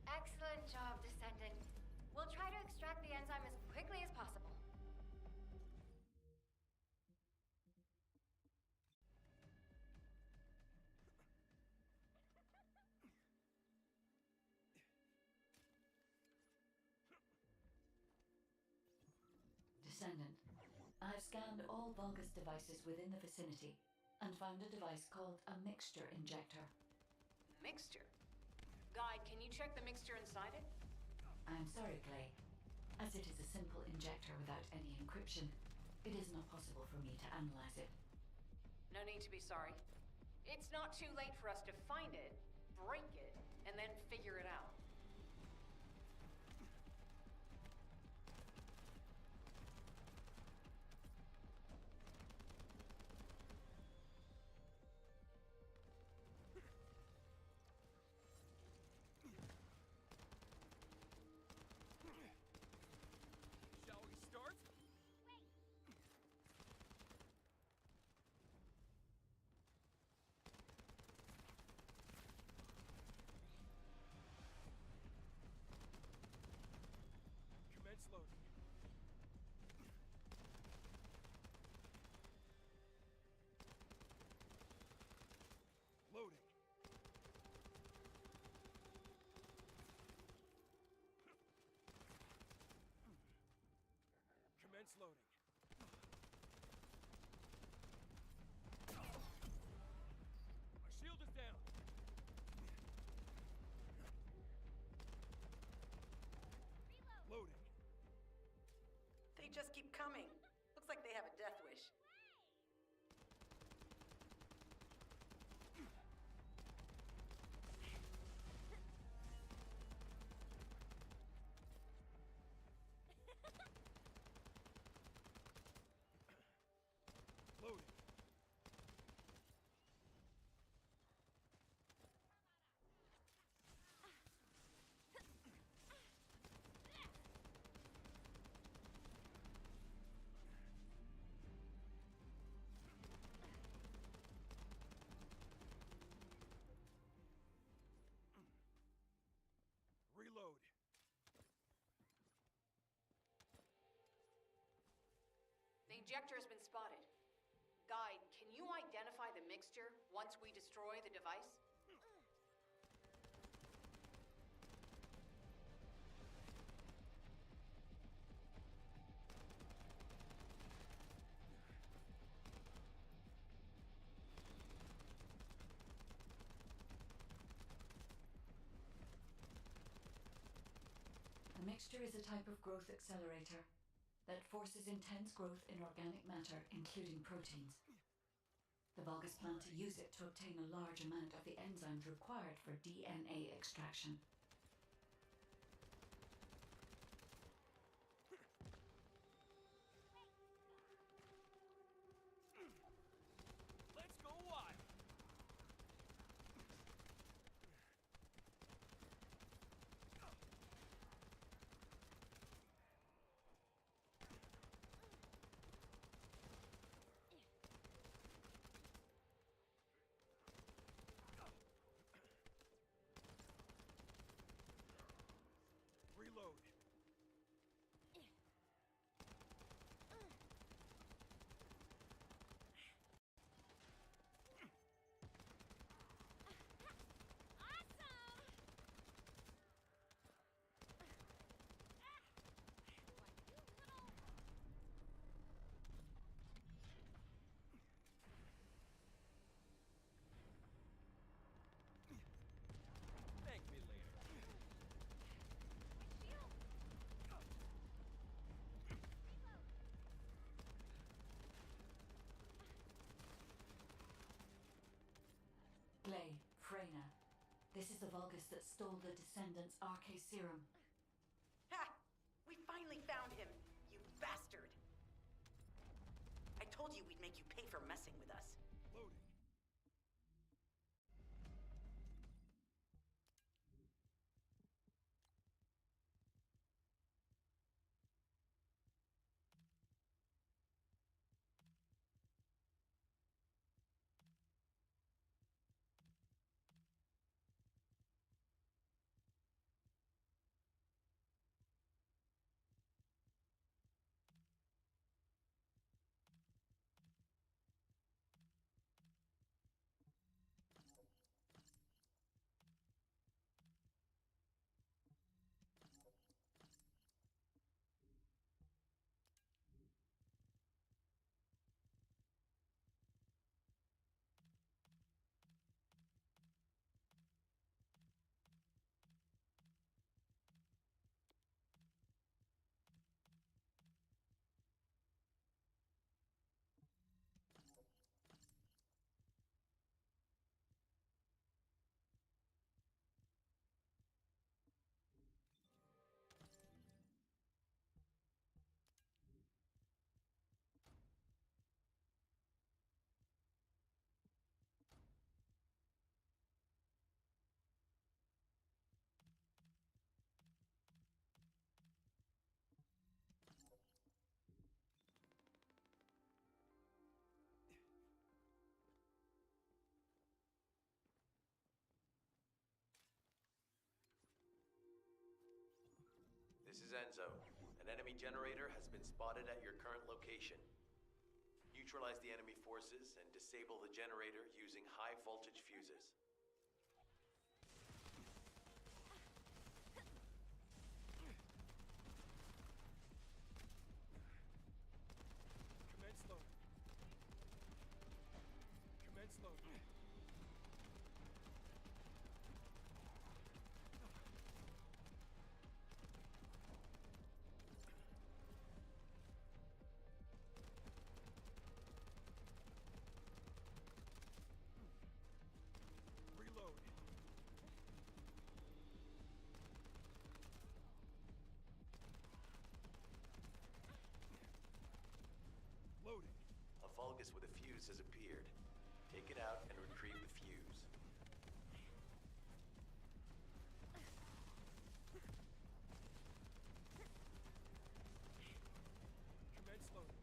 Excellent job, Descendant. We'll try to extract the enzyme as quickly as possible. Descendant, I've scanned all Vulgus devices within the vicinity and found a device called a mixture injector. Mixture? Guide, can you check the mixture inside it? I'm sorry, Clay. As it is a simple injector without any encryption, it is not possible for me to analyze it. No need to be sorry. It's not too late for us to find it, break it, and then figure it out. Shall we start? Commence loading. Loading. Commence loading. My shield is down. Loading. They just keep coming. Looks like they have a death wish. Loading. Reload. The injector has been spotted. Guide, can you identify the mixture once we destroy the device? The mixture is a type of growth accelerator that forces intense growth in organic matter, including proteins. The Vulgus plan to use it to obtain a large amount of the enzymes required for DNA extraction. Let's go wild. This is the Vulgus that stole the Descendant's RK serum. Ha! We finally found him, you bastard! I told you we'd make you pay for messing with us. Loading. This is Enzo. An enemy generator has been spotted at your current location. Neutralize the enemy forces and disable the generator using high voltage fuses. Commence loading. Commence loading. Reload. Loading. A Vulgus with a fuse has appeared. Take it out and retrieve the fuse. Commence loading.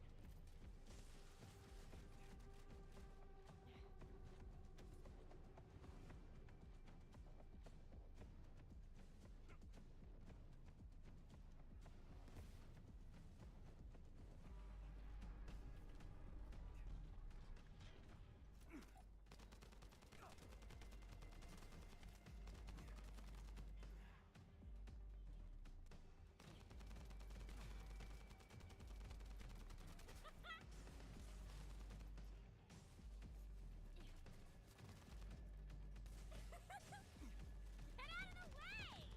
Get out of the way!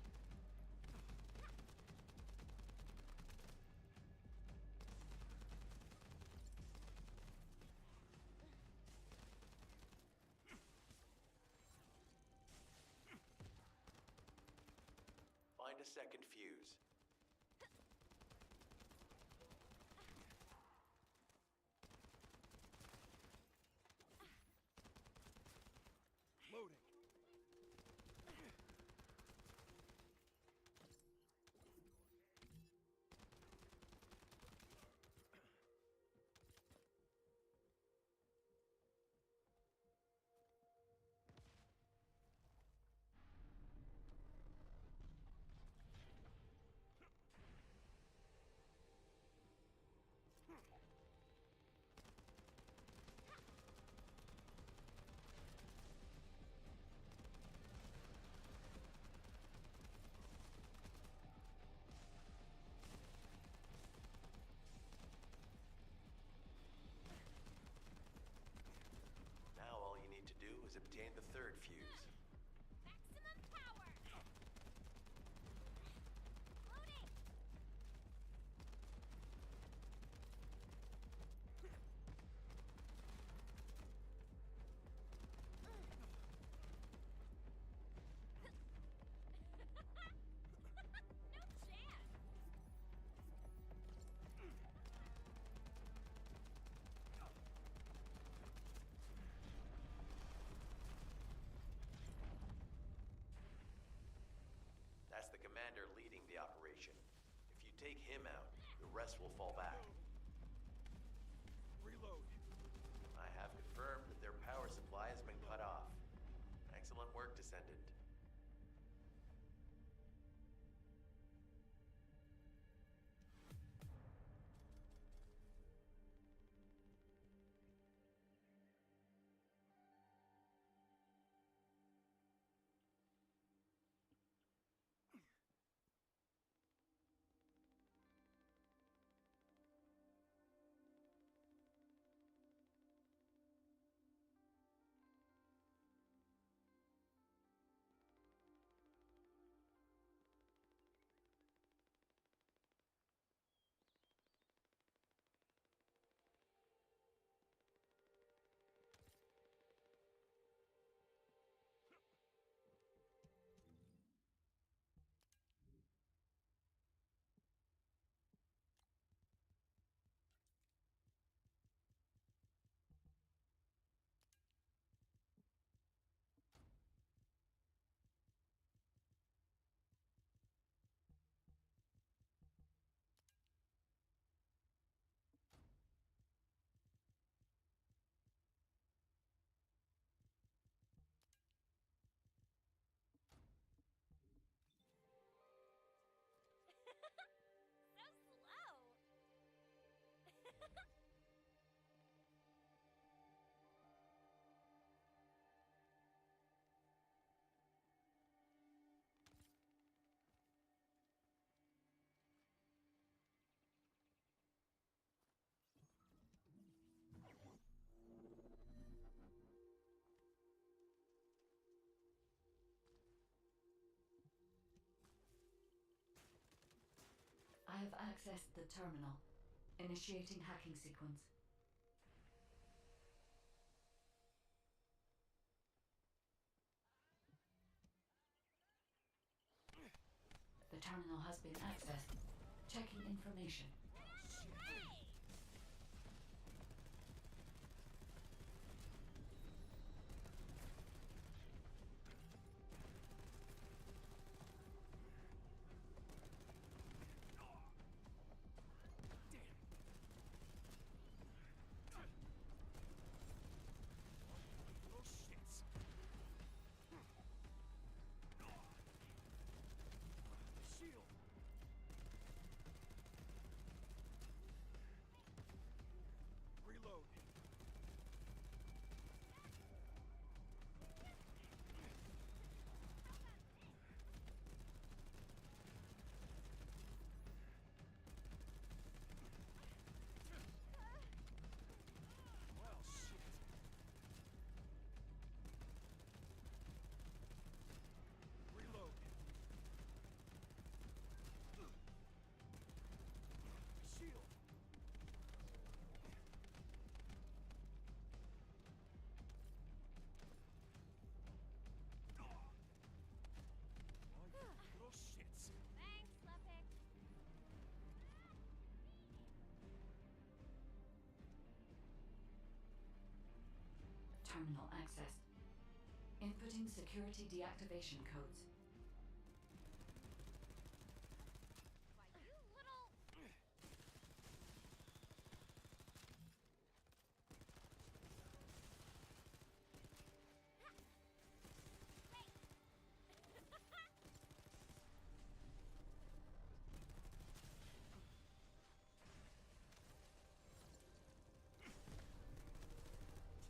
Find a second fuse. Loading. Now all you need to do is obtain the third fuse. Maximum power! Loading! take him out, the rest will fall back. Reload. I have confirmed that their power supply has been cut off. Excellent work, Descendant. I have accessed the terminal. Initiating hacking sequence. The terminal has been accessed. Checking information. Little shits. Shield. Reload. Well, shit. Reload. Shield. Little shits. Thanks, Lepic. Terminal accessed. Inputting security deactivation codes. Why, you little...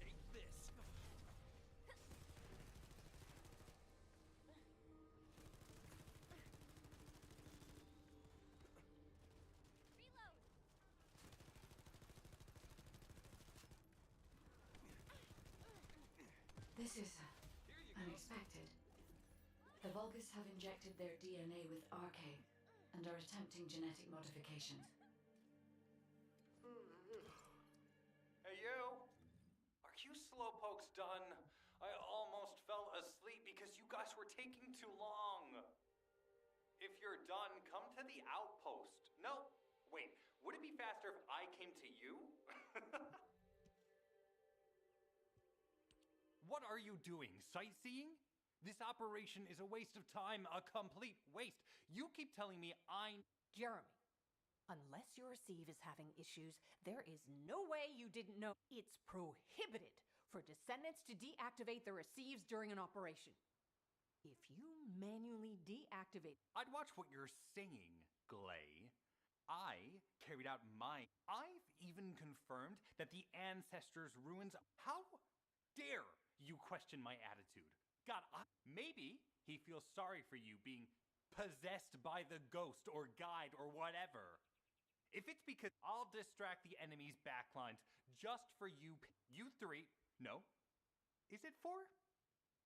Take this. Reload. This is unexpected. The Vulgus have injected their DNA with arcade and are attempting genetic modifications. Hey, you! Are you slowpokes done? I almost fell asleep because you guys were taking too long. If you're done, come to the outpost. No, wait, would it be faster if I came to you? What are you doing? Sightseeing? This operation is a waste of time, a complete waste. You keep telling me Jeremy, Unless your receive is having issues, there is no way you didn't know it's prohibited for Descendants to deactivate the receives during an operation. If you manually deactivate... I'd watch what you're saying, Glay. I carried out mine. I've even confirmed that the ancestors' ruins... How dare you question my attitude? God, maybe he feels sorry for you being possessed by the ghost or guide or whatever. If it's because I'll distract the enemy's backlines just for you three... No. Is it 4?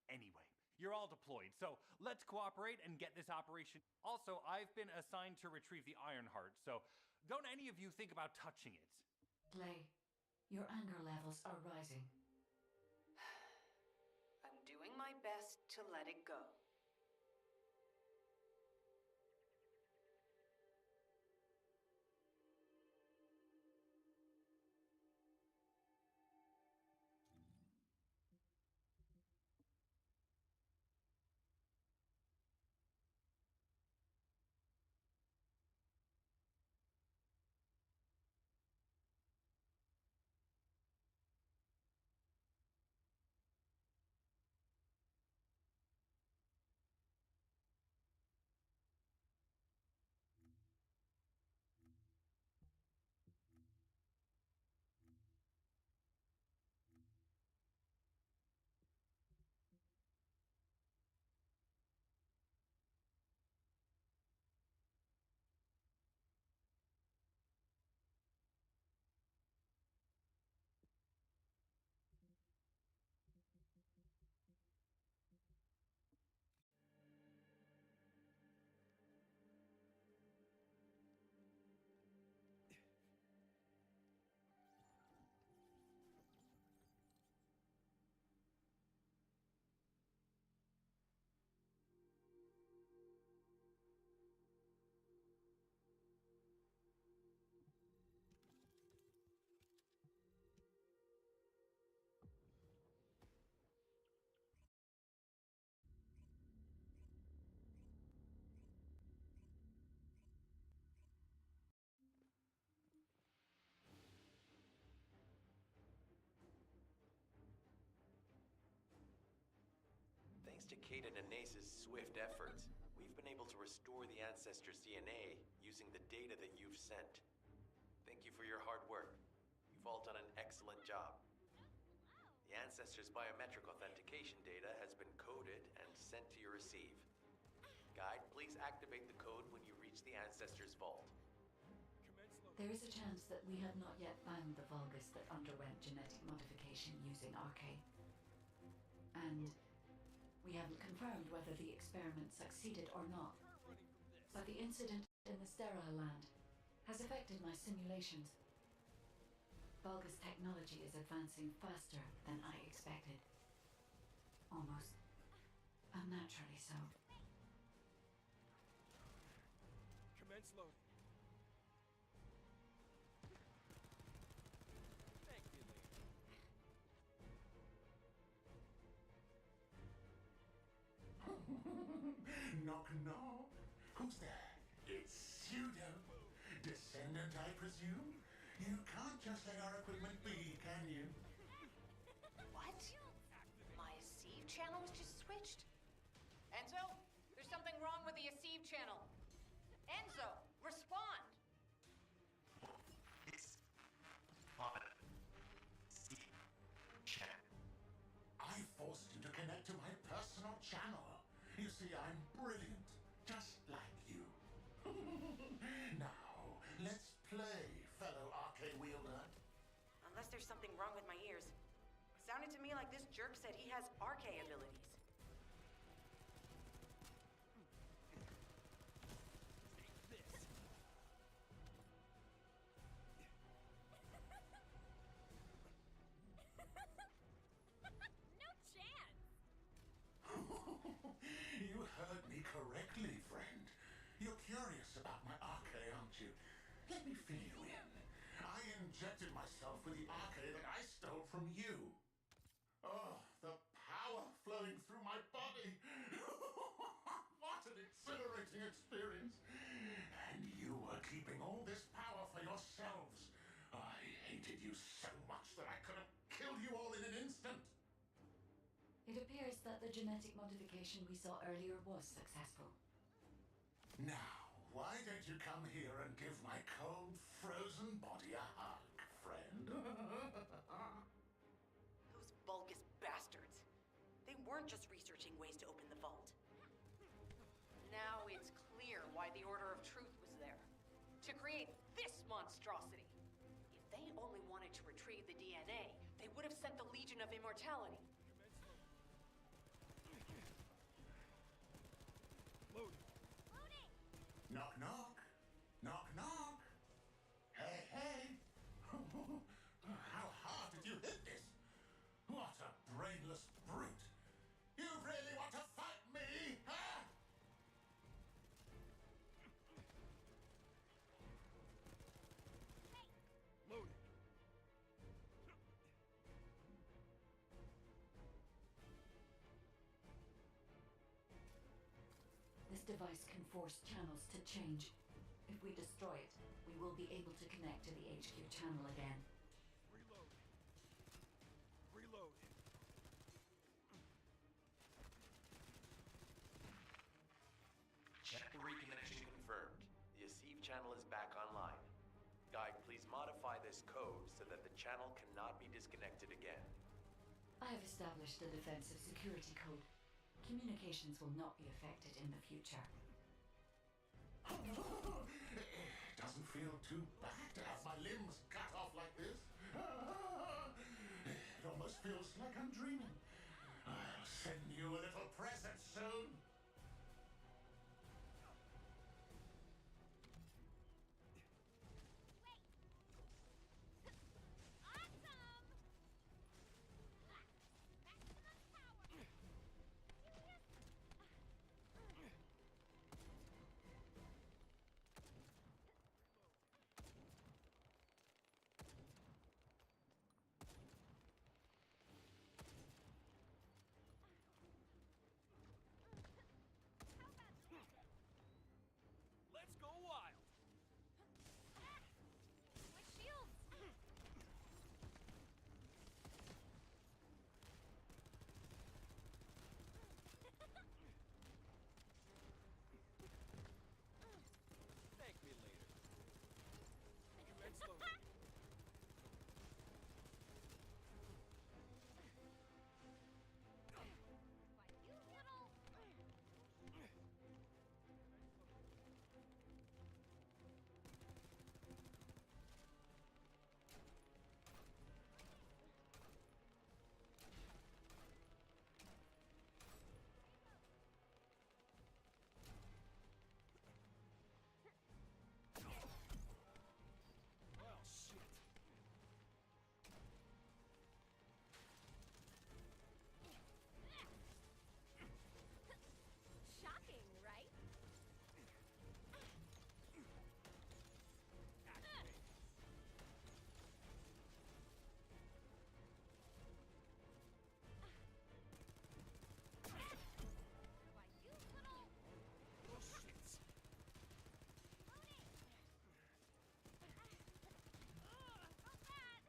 Anyway, you're all deployed, so let's cooperate and get this operation. Also, I've been assigned to retrieve the Ironheart, so don't any of you think about touching it. Glay, your anger levels are rising. I'm doing my best to let it go. Thanks to Caden and Nace's swift efforts, we've been able to restore the ancestors' DNA using the data that you've sent. Thank you for your hard work. You've all done an excellent job. The ancestors' biometric authentication data has been coded and sent to your receive. Guide, please activate the code when you reach the ancestors' vault. There is a chance that we have not yet found the Vulgus that underwent genetic modification using RK. And we haven't confirmed whether the experiment succeeded or not. But the incident in the sterile land has affected my simulations. Vulgus technology is advancing faster than I expected. Almost unnaturally so. Commence loading. Thank you, lady. Knock, knock. Who's there? It's pseudo. Descendant, I presume? You can't just let our equipment be, can you? What? My Aceve channel was just switched? Enzo, there's something wrong with the Aceve channel. Enzo, respond! It's on Aceve channel. I forced you to connect to my personal channel. You see, I'm brilliant, just like you. Now, let's play, fellow RK wielder. Unless there's something wrong with my ears. Sounded to me like this jerk said he has RK abilities. Take this. No chance! You heard me correctly, friend. You're curious about my RK, aren't you? Let me fill you in. I injected myself with the RK that I stole from you. Oh, the power flowing through my body. What an exhilarating experience. And you were keeping all this power you so much that I could have killed you all in an instant. It appears that the genetic modification we saw earlier was successful. Now, why don't you come here and give my cold, frozen body a hug, friend? Those Vulgus bastards. They weren't just researching ways to open the vault. Now it's clear why the Order of Truth was there. To create this monstrosity. If they only wanted to retrieve the DNA, they would have sent the Legion of Immortality. Loading. Knock, knock. Knock, knock. Hey, hey. How hard did you hit this? What a brainless brute. You really want to fight me, huh? Loading. This device can force channels to change. If we destroy it, we will be able to connect to the HQ channel again. Reload. Reload. Check reconnection confirmed. The Asive channel is back online. Guide, please modify this code so that the channel cannot be disconnected again. I have established a defensive security code. Communications will not be affected in the future. It doesn't feel too bad to have my limbs cut off like this. It almost feels like I'm dreaming. I'll send you a little present soon. Let's go wild. My shields! Thank me later. Commence loading. You little... Well, shit. Shocking, right? Activate. Why, you little... Oh, shit. Loading! Not bad!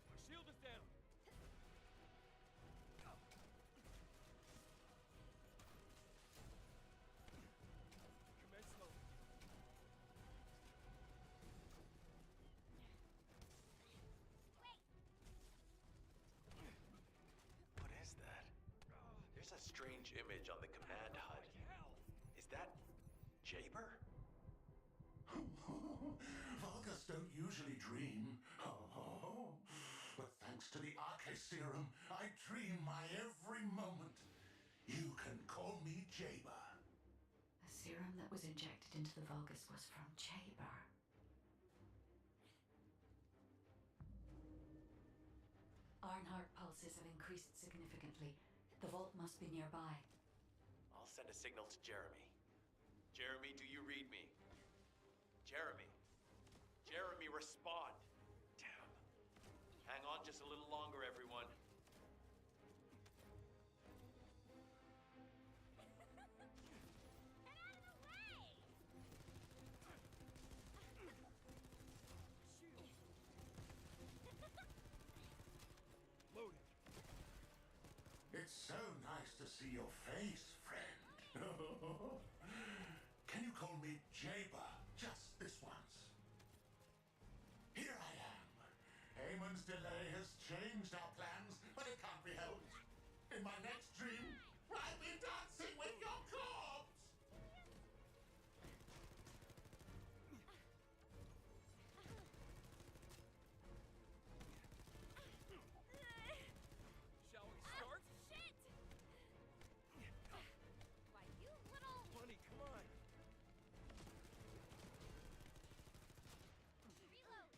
My shield is down. Commence loading. What is that? There's a strange image on the command HUD. Is that Jaber? Vulgus don't usually dream. But thanks to the Arche serum, I dream my every moment. You can call me Jaber. The serum that was injected into the Vulgus was from Jaber. Ironheart pulses have increased significantly. The vault must be nearby. I'll send a signal to Jeremy. Jeremy, do you read me? Jeremy. Jeremy, respond. Damn. Hang on just a little longer, everyone. Loaded. It's so nice to see your face, friend. Can you call me Jaber just this once? Here I am. Eamon's delay has changed our plans, but it can't be helped. In my next dream, I'll be dancing with your corpse! Shall we start? Shit! Why, you little... Bunny, come on. Reload!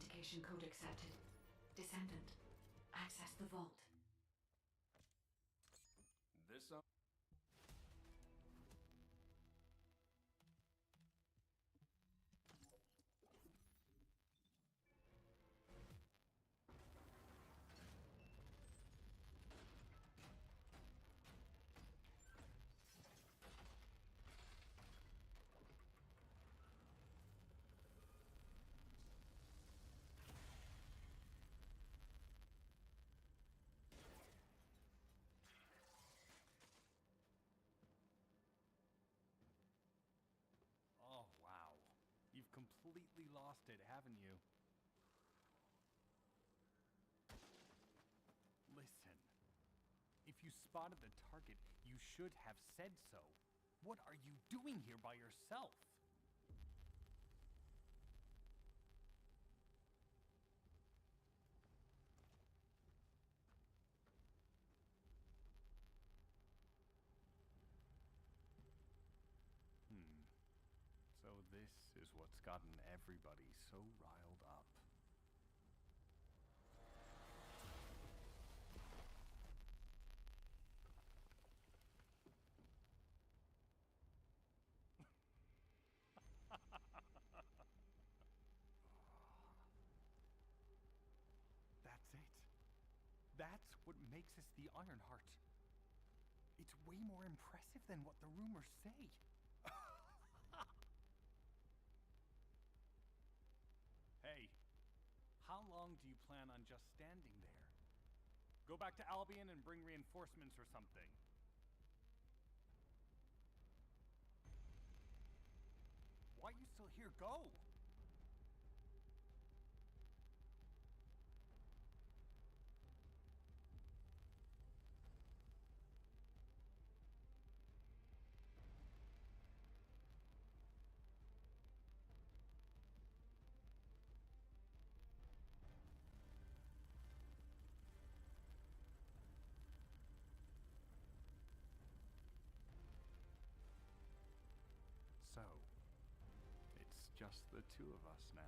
authentication code accepted. Descendant, access the vault. This Oh, wow. You've completely lost it, haven't you? Listen. If you spotted the target, you should have said so. What are you doing here by yourself? So this is what's gotten everybody so riled up. That's it. That's what makes us the Ironheart. It's way more impressive than what the rumors say. Hey, how long do you plan on just standing there? Go back to Albion and bring reinforcements or something. Why are you still here? Go! So, it's just the two of us now.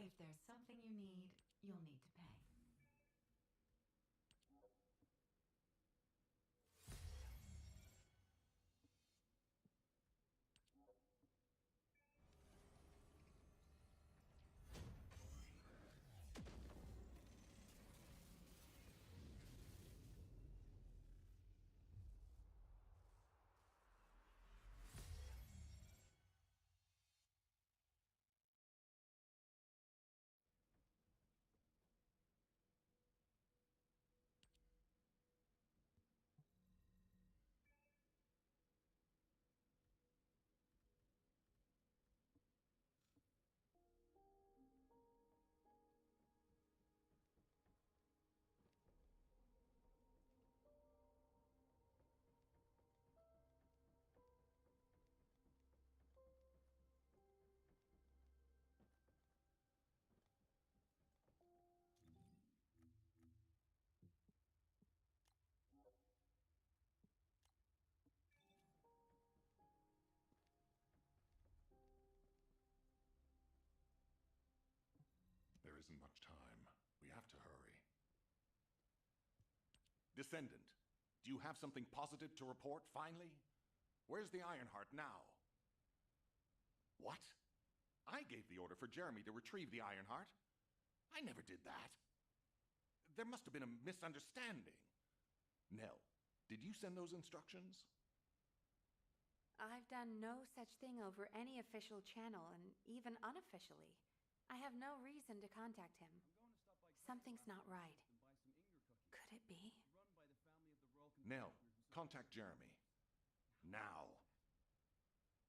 If there's something you need, you'll need to pay. There isn't much time. We have to hurry. Descendant, do you have something positive to report, finally? Where's the Ironheart now? What? I gave the order for Jeremy to retrieve the Ironheart. I never did that. There must have been a misunderstanding. Nell, did you send those instructions? I've done no such thing over any official channel, and even unofficially. I have no reason to contact him. Something's not right. Could it be? Nell, contact Jeremy. Now.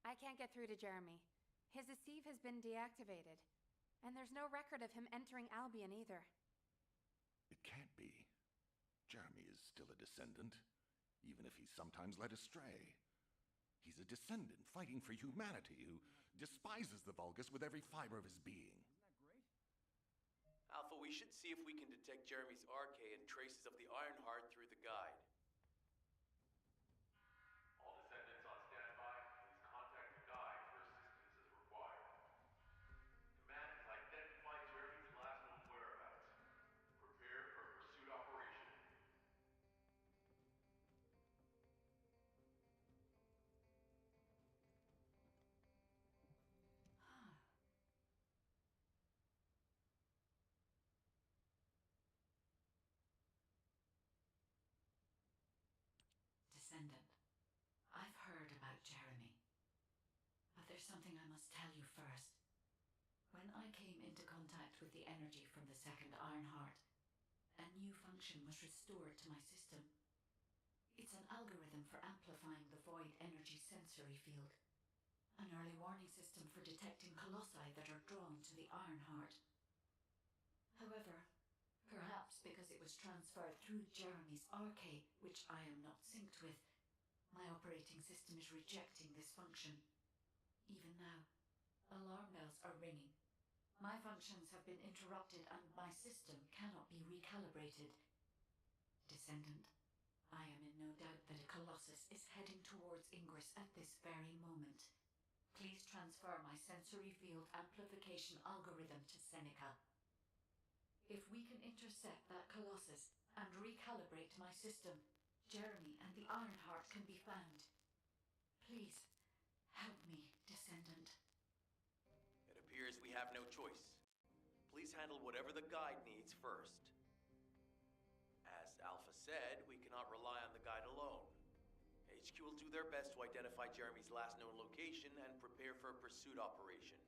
I can't get through to Jeremy. His Deceive has been deactivated, and there's no record of him entering Albion either. It can't be. Jeremy is still a descendant, even if he's sometimes led astray. He's a descendant fighting for humanity who despises the Vulgus with every fiber of his being. Alpha, we should see if we can detect Jeremy's arcade and traces of the Ironheart through the guide. All descendants on standby, please contact the guide for assistance as required. Command has identified Jeremy's last known whereabouts. Prepare for a pursuit operation. Descendant, I've heard about Jeremy. But there's something I must tell you first. When I came into contact with the energy from the second Ironheart, a new function was restored to my system. It's an algorithm for amplifying the void energy sensory field. An early warning system for detecting colossi that are drawn to the Ironheart. However, perhaps because it was transferred through Jeremy's arcade, which I am not synced with, my operating system is rejecting this function. Even now, alarm bells are ringing. My functions have been interrupted and my system cannot be recalibrated. Descendant, I am in no doubt that a Colossus is heading towards Ingress at this very moment. Please transfer my sensory field amplification algorithm to Seneca. If we can intercept that Colossus and recalibrate my system, Jeremy and the Ironheart can be found. Please, help me, Descendant. It appears we have no choice. Please handle whatever the guide needs first. As Alpha said, we cannot rely on the guide alone. HQ will do their best to identify Jeremy's last known location and prepare for a pursuit operation.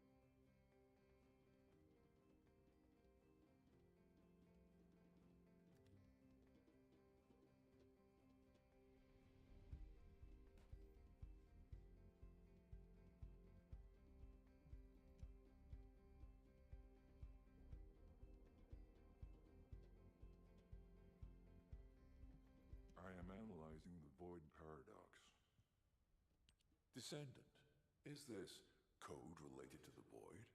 I am analyzing the void paradox. Descendant, is this code related to the void?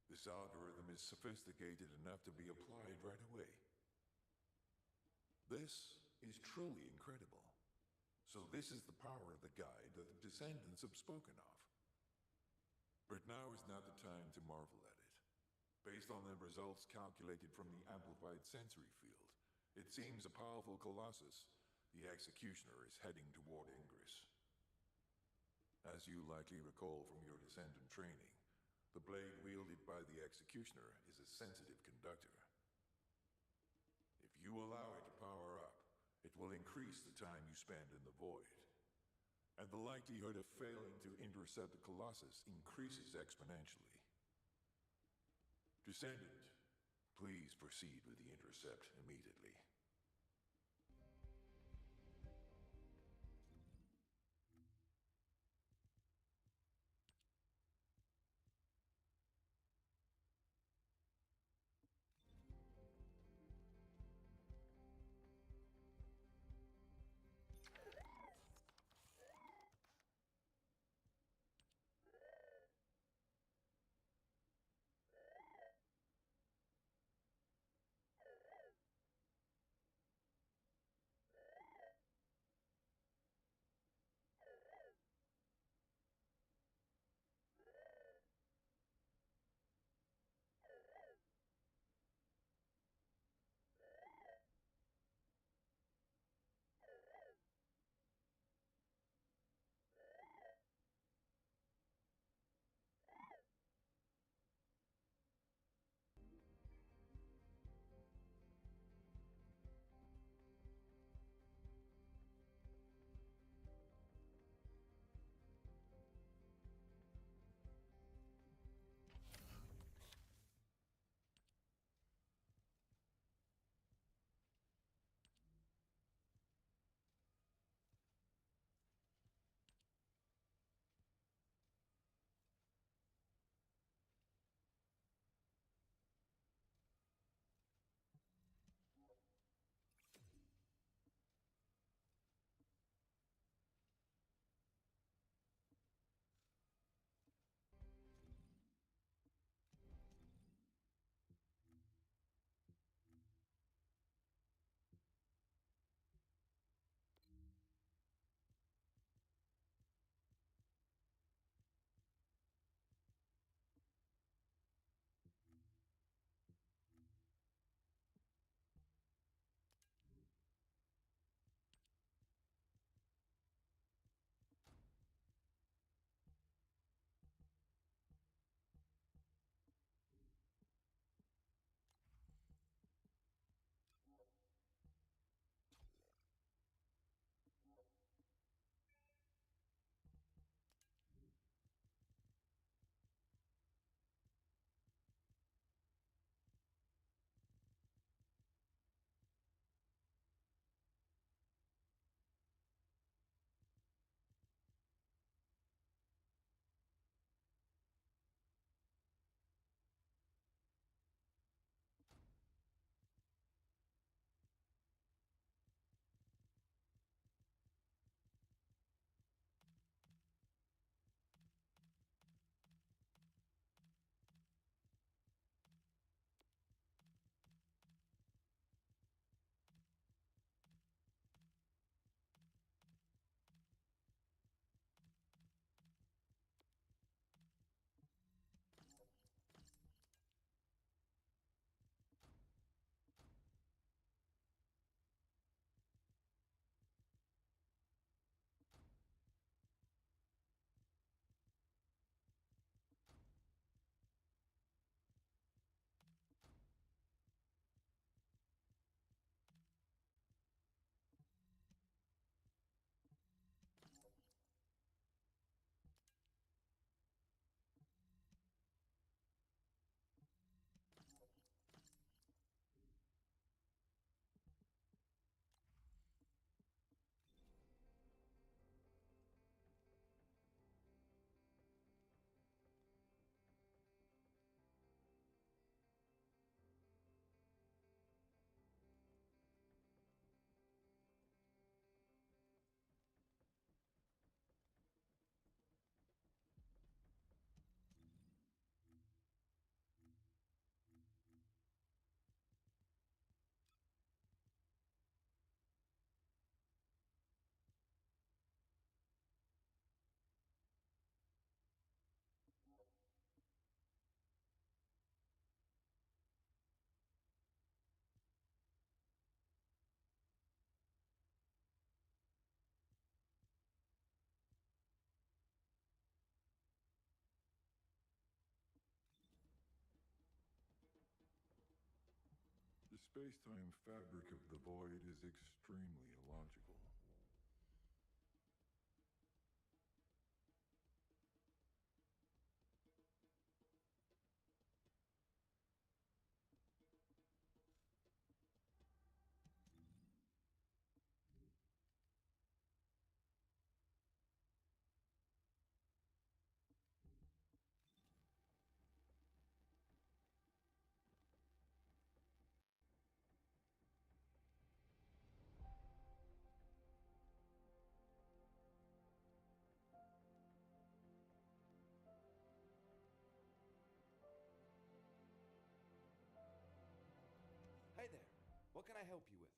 This algorithm is sophisticated enough to be applied right away. This is truly incredible. So this is the power of the guide that the Descendants have spoken of. But now is not the time to marvel at it. Based on the results calculated from the amplified sensory field, it seems a powerful colossus, the Executioner, is heading toward Ingress. As you likely recall from your Descendant training, the blade wielded by the Executioner is a sensitive conductor. If you allow it to power up, it will increase the time you spend in the void, and the likelihood of failing to intercept the Colossus increases exponentially. Descendant, please proceed with the intercept immediately. space-time fabric of the void is extremely illogical. Hey there. What can I help you with?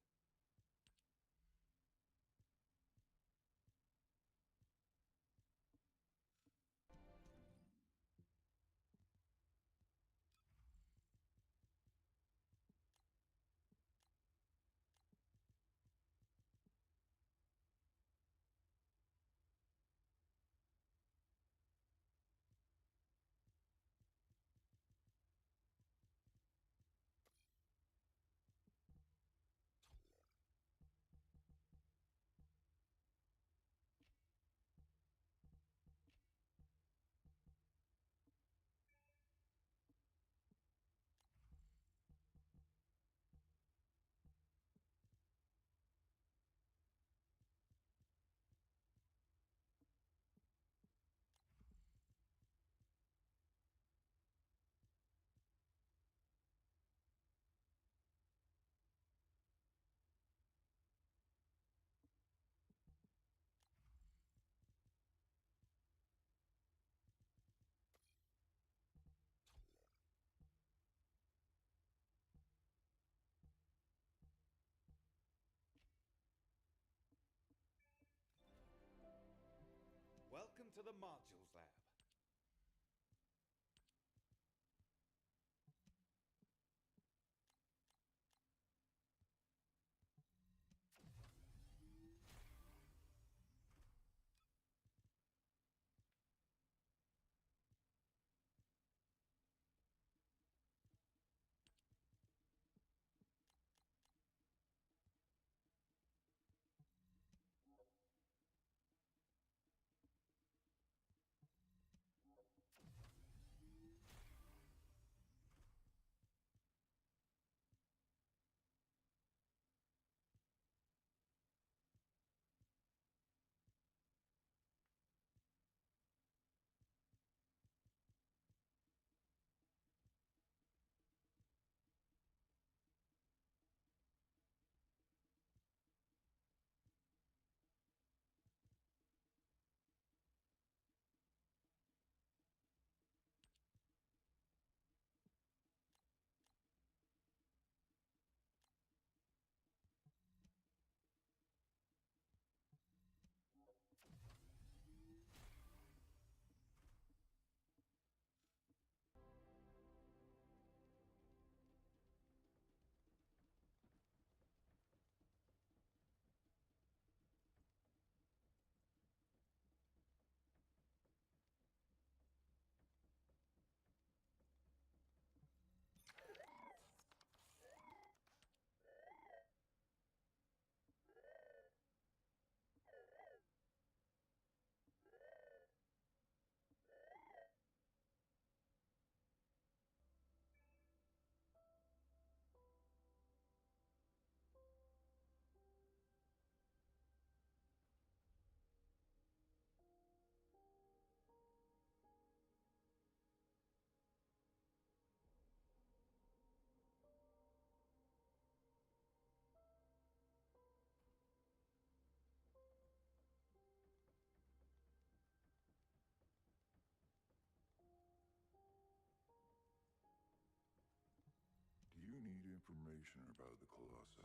Welcome to the Modules Lab. Do you need information about the Colossi?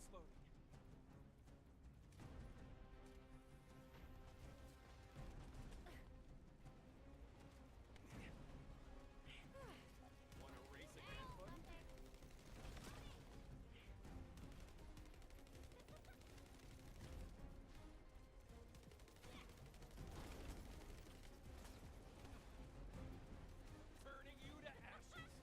It's loading. Wanna race again, buddy? Turning you to ashes.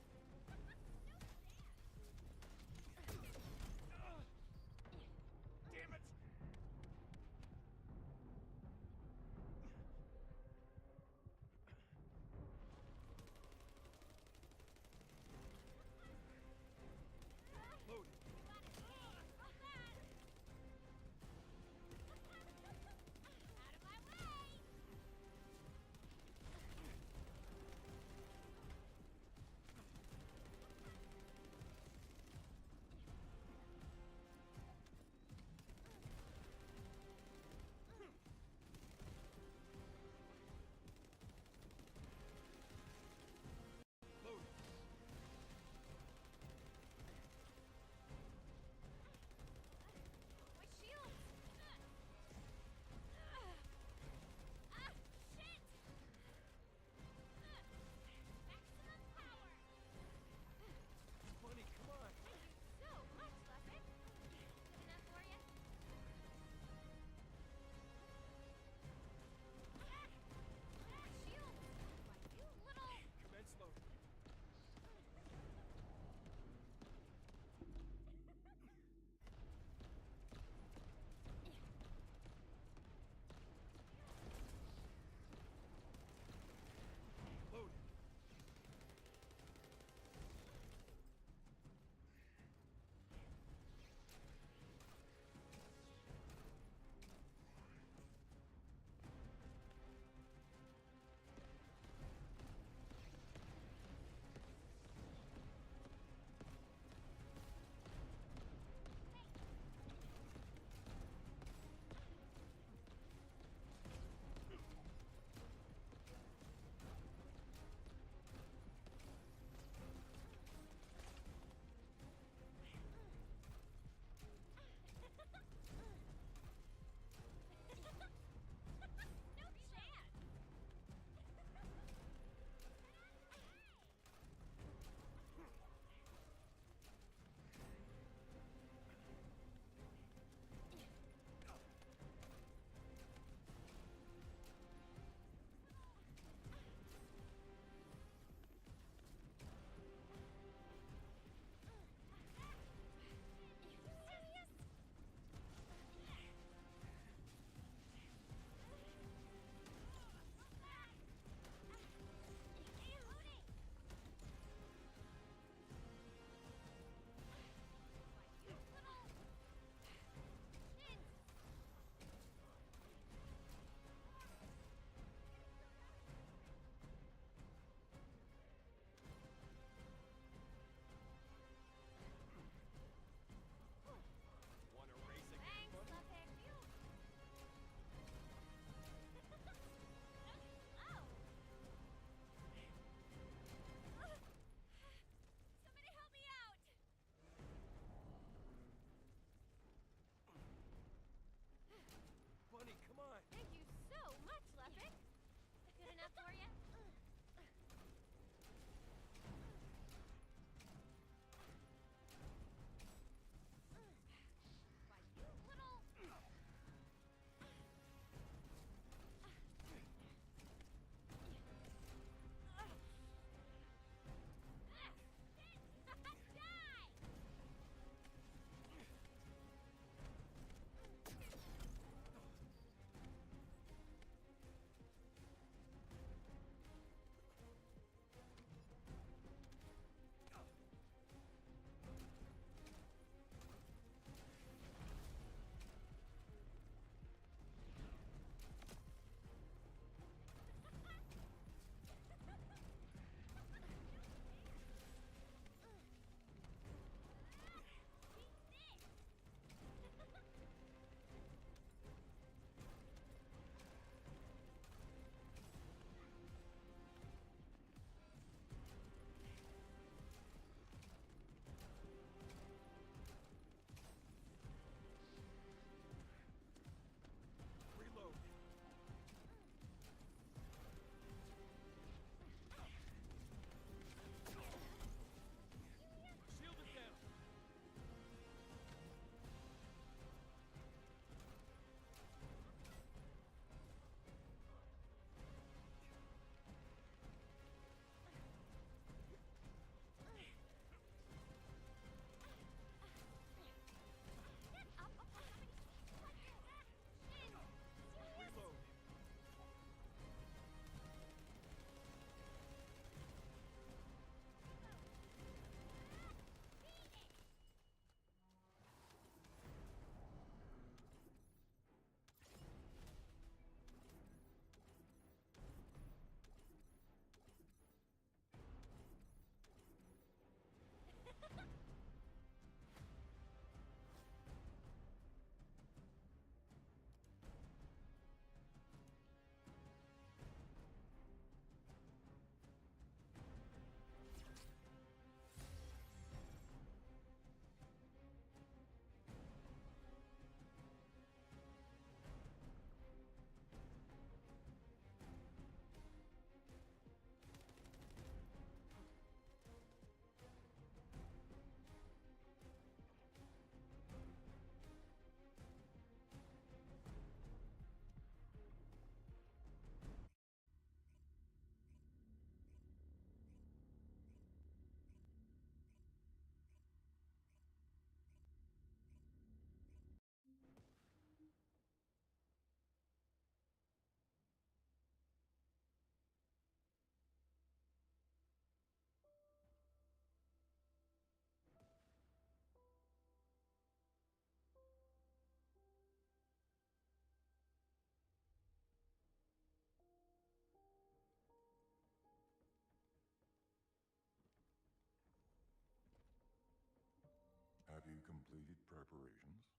completed preparations?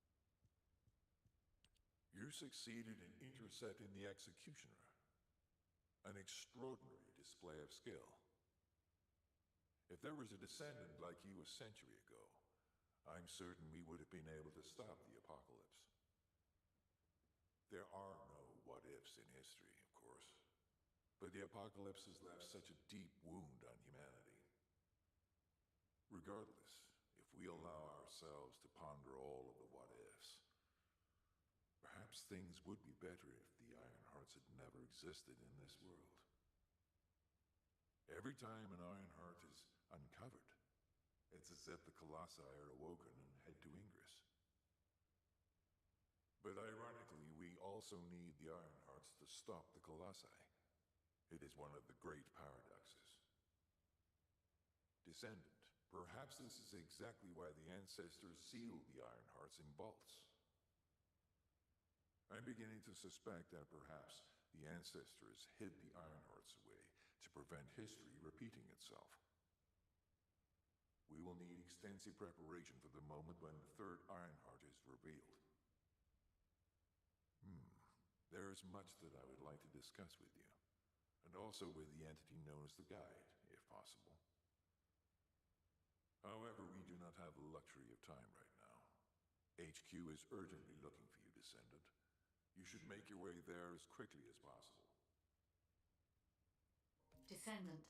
You succeeded in intercepting the executioner. An extraordinary display of skill. If there was a descendant like you a century ago, I'm certain we would have been able to stop the apocalypse. There are no what-ifs in history, of course, but the apocalypse has left such a deep wound on humanity. Regardless, if we allow ourselves to ponder all of the what-ifs, perhaps things would be better if the Ironhearts had never existed in this world. Every time an Ironheart is uncovered, it's as if the Colossi are awoken and head to Ingress. But ironically, we also need the Ironhearts to stop the Colossi. It is one of the great paradoxes. Descendant, perhaps this is exactly why the ancestors sealed the Ironhearts in vaults. I'm beginning to suspect that perhaps the ancestors hid the Ironhearts away to prevent history repeating itself. We will need extensive preparation for the moment when the third Ironheart is revealed. There is much that I would like to discuss with you, and also with the entity known as the Guide, if possible. However, we do not have the luxury of time right now. HQ is urgently looking for you, Descendant. You should make your way there as quickly as possible. Descendant,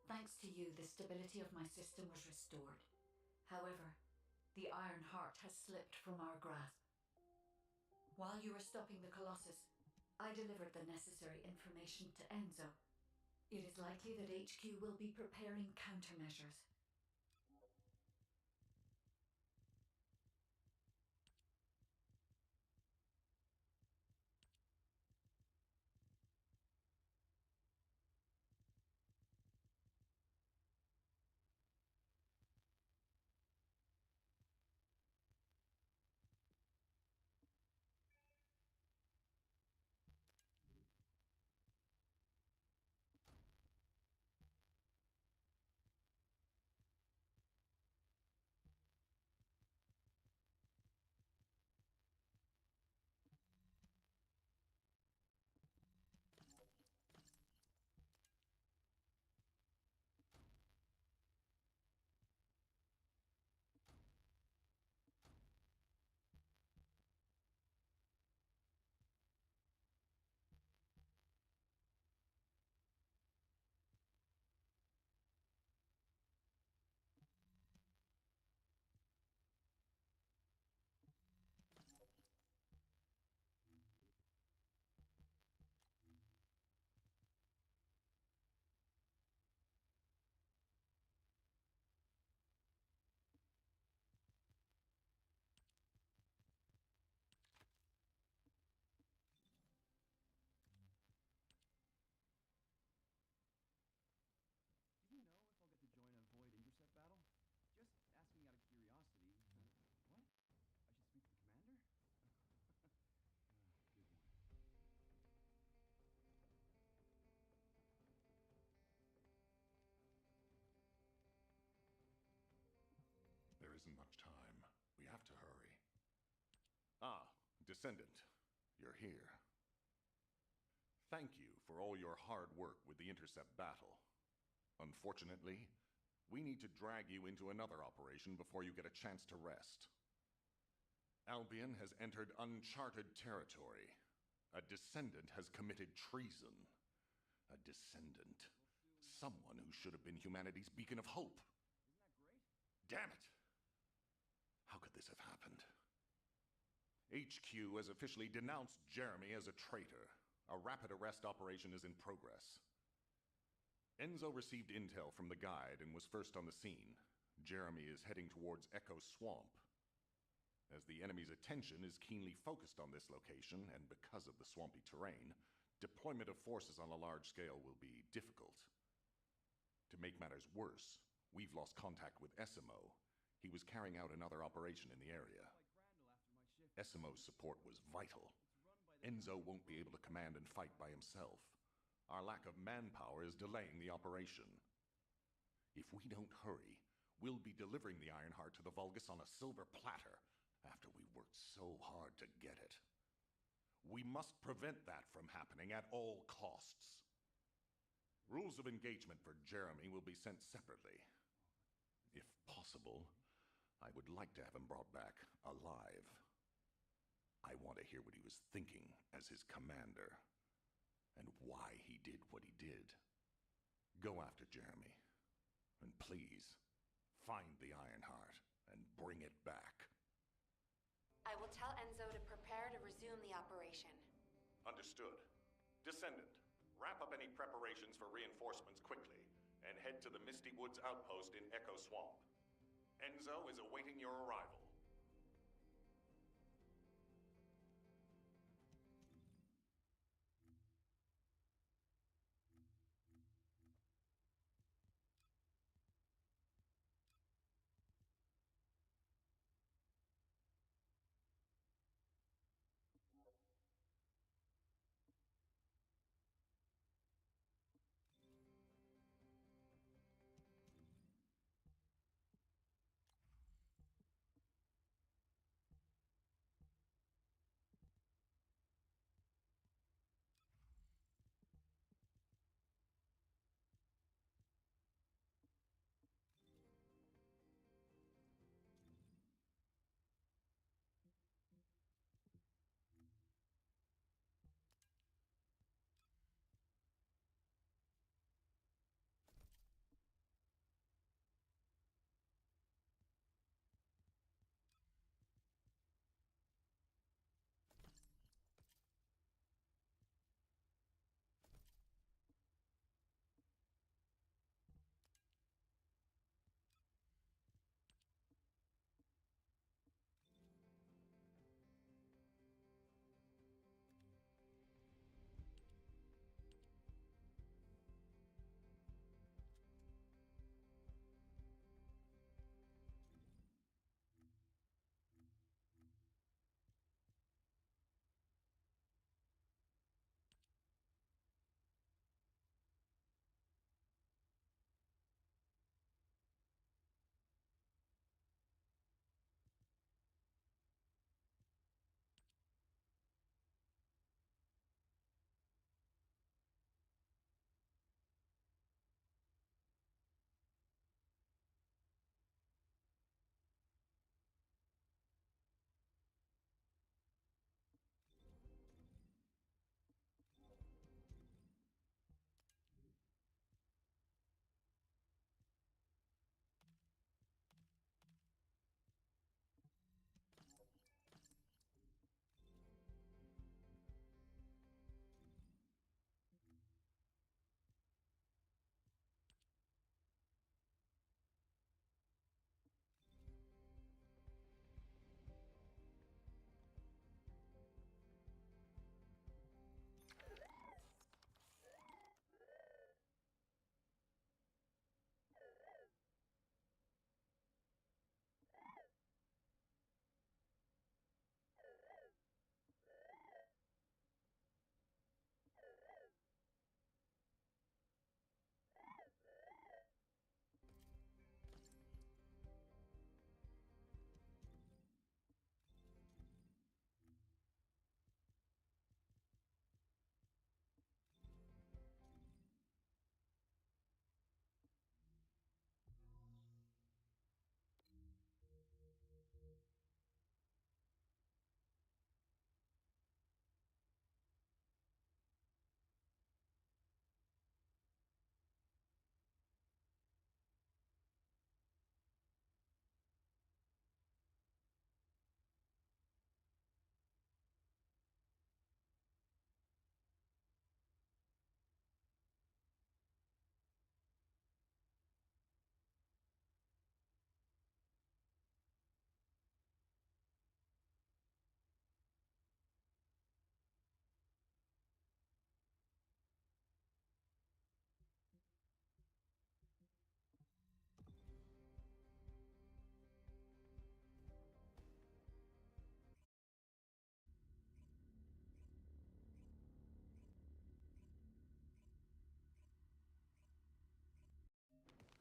thanks to you, the stability of my system was restored. However, the Iron Heart has slipped from our grasp. While you were stopping the Colossus, I delivered the necessary information to Enzo. It is likely that HQ will be preparing countermeasures. Do you know if I'll get to join a Void intercept battle? Just asking out of curiosity. What? I should speak to the commander? Good one. There isn't much time. We have to hurry. Ah, Descendant, you're here. Thank you for all your hard work with the intercept battle. Unfortunately, we need to drag you into another operation before you get a chance to rest. Albion has entered uncharted territory. A Descendant has committed treason. A Descendant. Someone who should have been humanity's beacon of hope. Damn it! How could this have happened? HQ has officially denounced Jeremy as a traitor. A rapid arrest operation is in progress. Enzo received intel from the Guide and was first on the scene. Jeremy is heading towards Echo Swamp. As the enemy's attention is keenly focused on this location, and because of the swampy terrain, deployment of forces on a large scale will be difficult. To make matters worse, we've lost contact with Essimo. He was carrying out another operation in the area. Essimo's support was vital. Enzo won't be able to command and fight by himself. Our lack of manpower is delaying the operation. If we don't hurry, We'll be delivering the Ironheart to the Vulgus on a silver platter after we worked so hard to get it. We must prevent that from happening at all costs. Rules of engagement for Jeremy will be sent separately. If possible, I would like to have him brought back alive. I want to hear what he was thinking as his commander, and why he did what he did. Go after Jeremy, and please, find the Ironheart and bring it back. I will tell Enzo to prepare to resume the operation. Understood. Descendant, wrap up any preparations for reinforcements quickly, and head to the Misty Woods outpost in Echo Swamp. Enzo is awaiting your arrival.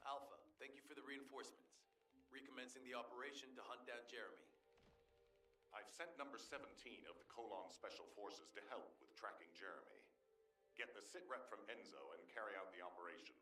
Alpha, thank you for the reinforcements. recommencing the operation to hunt down Jeremy. I've sent number 17 of the Colon Special Forces to help with tracking Jeremy. Get the sitrep from Enzo and carry out the operation.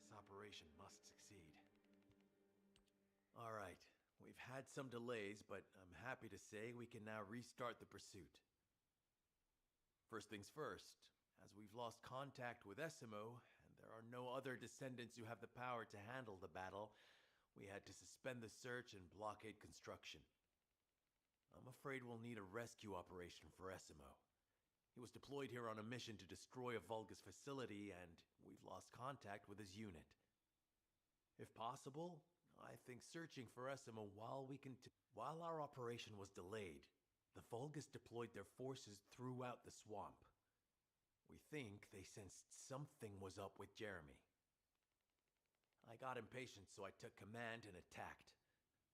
This operation must succeed. All right, we've had some delays, but I'm happy to say we can now restart the pursuit. First things first, as we've lost contact with Essimo, and there are no other descendants who have the power to handle the battle, we had to suspend the search and blockade construction. I'm afraid we'll need a rescue operation for Essimo. He was deployed here on a mission to destroy a Vulgus facility, and we've lost contact with his unit. If possible, I think searching for Essimo while our operation was delayed, the Vulgus deployed their forces throughout the swamp. We think they sensed something was up with Jeremy. I got impatient, so I took command and attacked.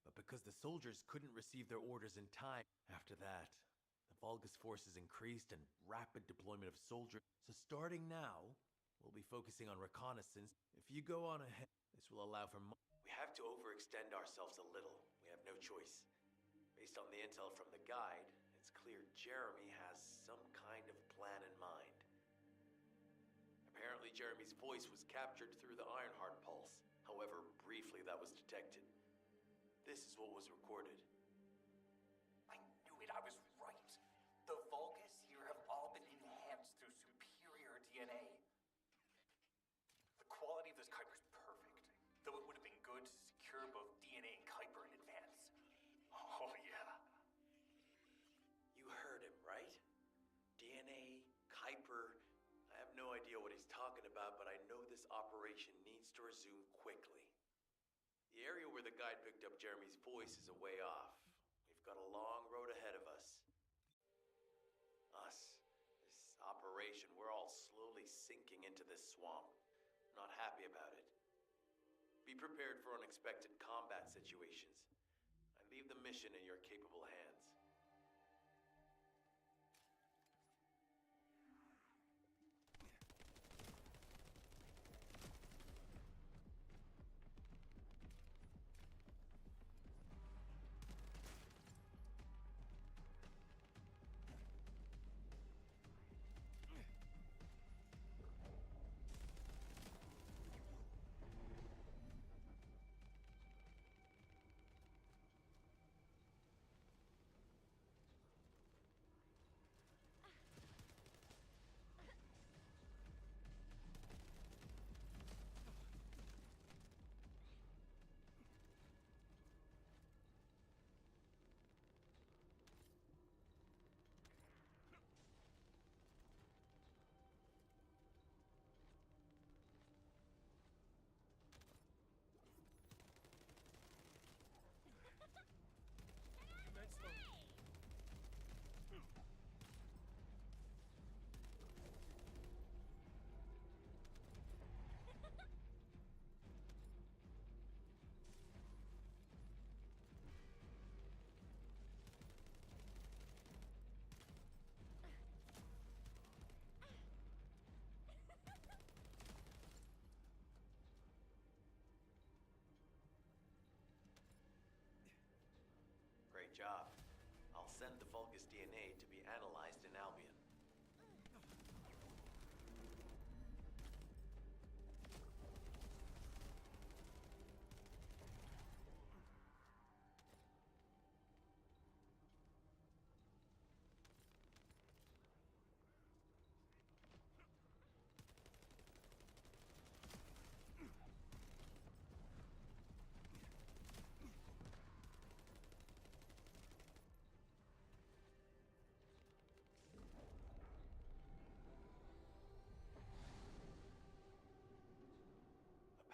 But because the soldiers couldn't receive their orders in time, after that, the Vulgus forces increased and rapid deployment of soldiers. So starting now, we'll be focusing on reconnaissance. If you go on ahead, this will allow for we have to overextend ourselves a little. We have no choice. Based on the intel from the guide, it's clear Jeremy has some kind of plan in mind. Apparently Jeremy's voice was captured through the Ironheart pulse. However, briefly that was detected. This is what was recorded. I knew it, I was right. The Vulgus here have all been enhanced through superior DNA. The quality of this Kuiper's perfect, though it would have been good to secure both DNA and Kuiper in advance. Oh yeah. You heard him, right? DNA, Kuiper. I have no idea what he's talking about, but I know this operation needs to resume quickly. The area where the guide picked up Jeremy's voice is a way off. We've got a long road ahead of us. This operation, we're all slowly sinking into this swamp. Not happy about it. Be prepared for unexpected combat situations. I leave the mission in your capable hands. Great job. I'll send the Vulgus DNA to be analyzed in Albion.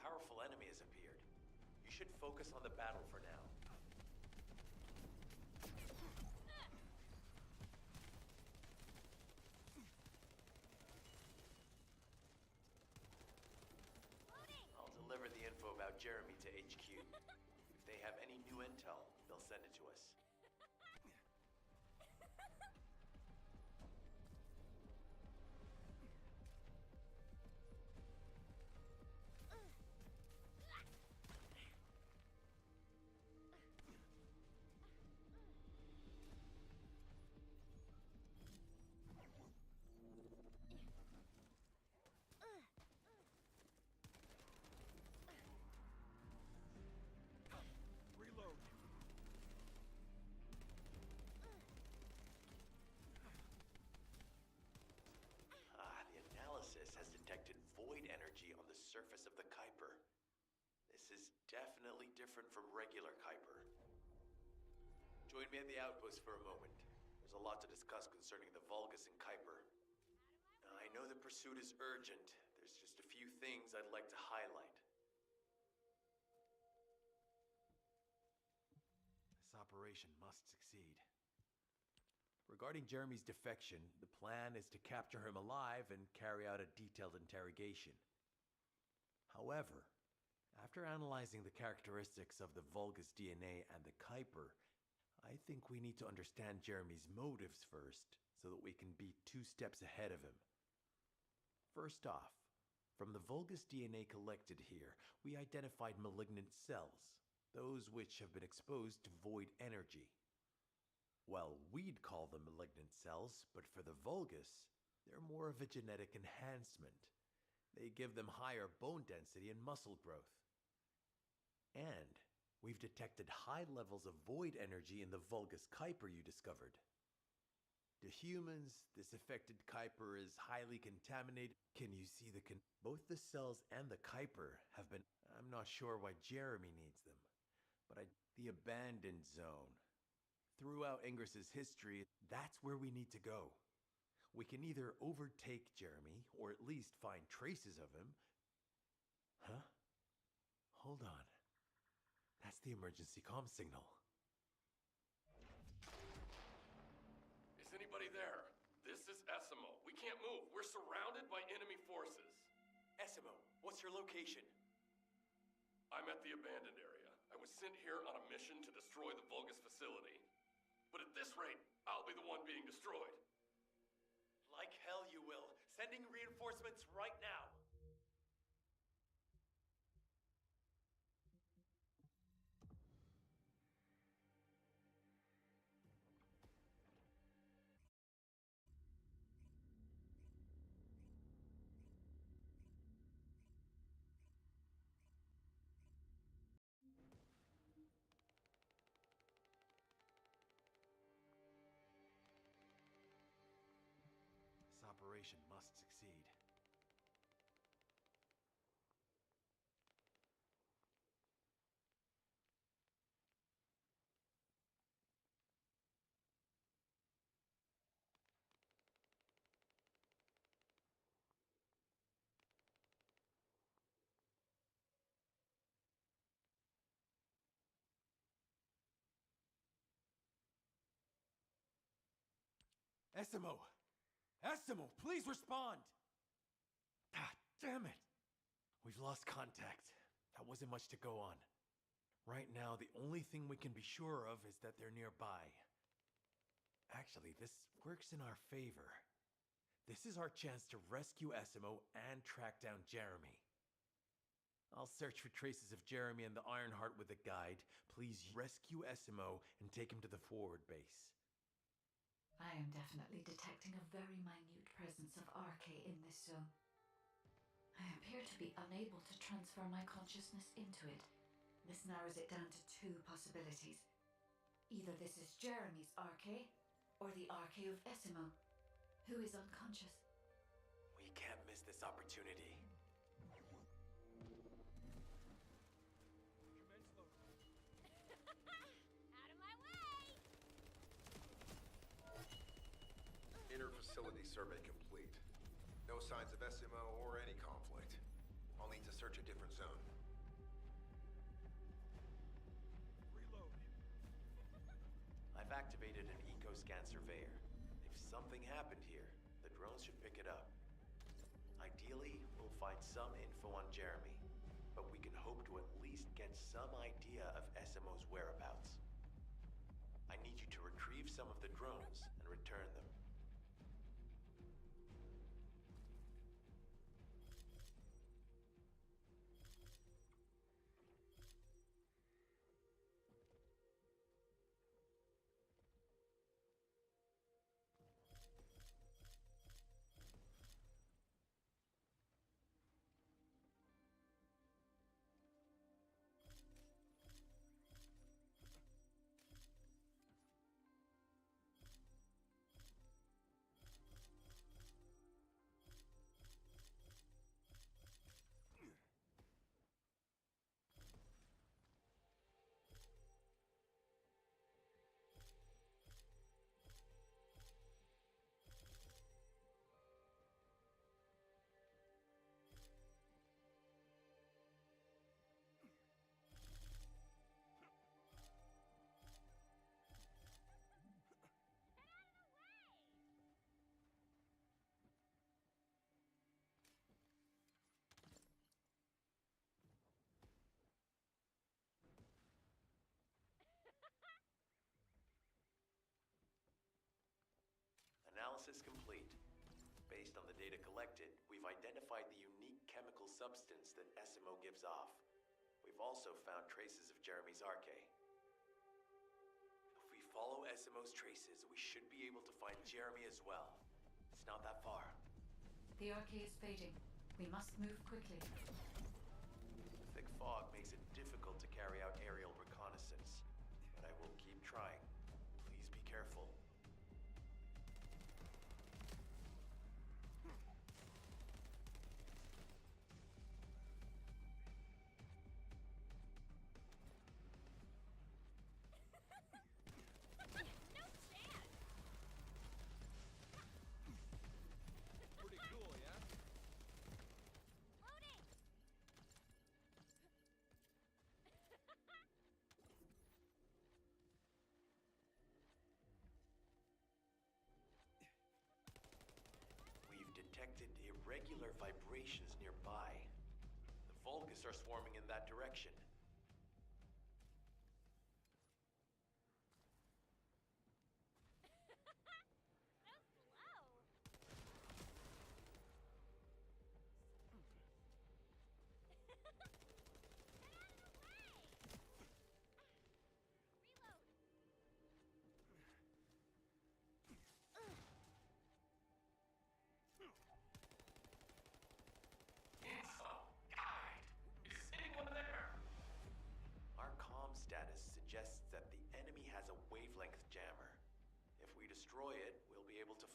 Powerful enemy has appeared. You should focus on the battle for now. I'll deliver the info about Jeremy to HQ. If they have any new intel, they'll send it to us. Void energy on the surface of the Kuiper. This is definitely different from regular Kuiper. Join me at the outpost for a moment. There's a lot to discuss concerning the Vulgus and Kuiper. I know the pursuit is urgent. There's just a few things I'd like to highlight. This operation must succeed. Regarding Jeremy's defection, the plan is to capture him alive and carry out a detailed interrogation. However, after analyzing the characteristics of the Vulgus DNA and the Kuiper, I think we need to understand Jeremy's motives first, so that we can be 2 steps ahead of him. First off, from the Vulgus DNA collected here, we identified malignant cells, those which have been exposed to void energy. Well, we'd call them malignant cells, but for the Vulgus, they're more of a genetic enhancement. They give them higher bone density and muscle growth. And we've detected high levels of void energy in the Vulgus Kuiper you discovered. To humans, this affected Kuiper is highly contaminated. Can you see both the cells and the Kuiper have been... I'm not sure why Jeremy needs them, but the abandoned zone. Throughout Ingris's history, that's where we need to go. We can either overtake Jeremy, or at least find traces of him. Huh? Hold on. That's the emergency comm signal. Is anybody there? This is Essimo. We can't move. We're surrounded by enemy forces. Essimo, what's your location? I'm I'm at the abandoned area. I was sent here on a mission to destroy the Vulgus facility. But at this rate, I'll be the one being destroyed. Like hell you will. Sending reinforcements right now. This operation must succeed. Essimo! Essimo, please respond! Ah, damn it! We've lost contact. That wasn't much to go on. Right now, the only thing we can be sure of is that they're nearby. Actually, this works in our favor. This is our chance to rescue Essimo and track down Jeremy. I'll search for traces of Jeremy and the Ironheart with a guide. Please rescue Essimo and take him to the forward base. I am definitely detecting a very minute presence of RK in this zone. I appear to be unable to transfer my consciousness into it. This narrows it down to two possibilities. Either this is Jeremy's RK, or the RK of Essimo, who is unconscious. We can't miss this opportunity. Out of my way! Inner facility survey complete. No signs of SMO or any conflict. I'll need to search a different zone. Reload. I've activated an eco-scan surveyor. If something happened here, the drones should pick it up. Ideally, we'll find some info on Jeremy, but we can hope to at least get some idea of Essimo's whereabouts. I need you to retrieve some of the drones and return them. Analysis complete. Based on the data collected, we've identified the unique chemical substance that Essimo gives off. We've also found traces of Jeremy's RK. If we follow Essimo's traces, we should be able to find Jeremy as well. It's not that far. The RK is fading. We must move quickly. Thick fog makes it difficult to carry out aerial reconnaissance, but I will keep trying. Please be careful. Pretty cool, yeah? Loading! We've detected irregular vibrations nearby. The Vulgus are swarming in that direction.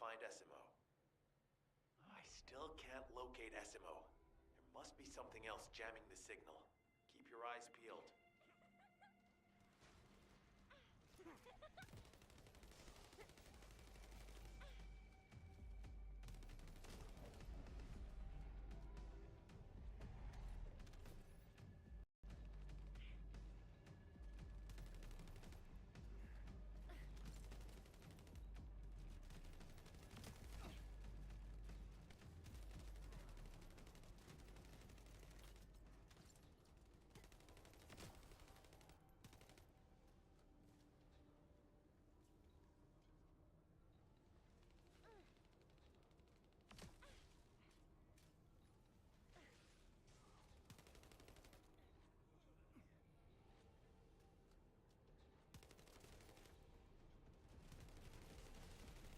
find SMO. I still can't locate SMO. There must be something else jamming the signal. Keep your eyes peeled.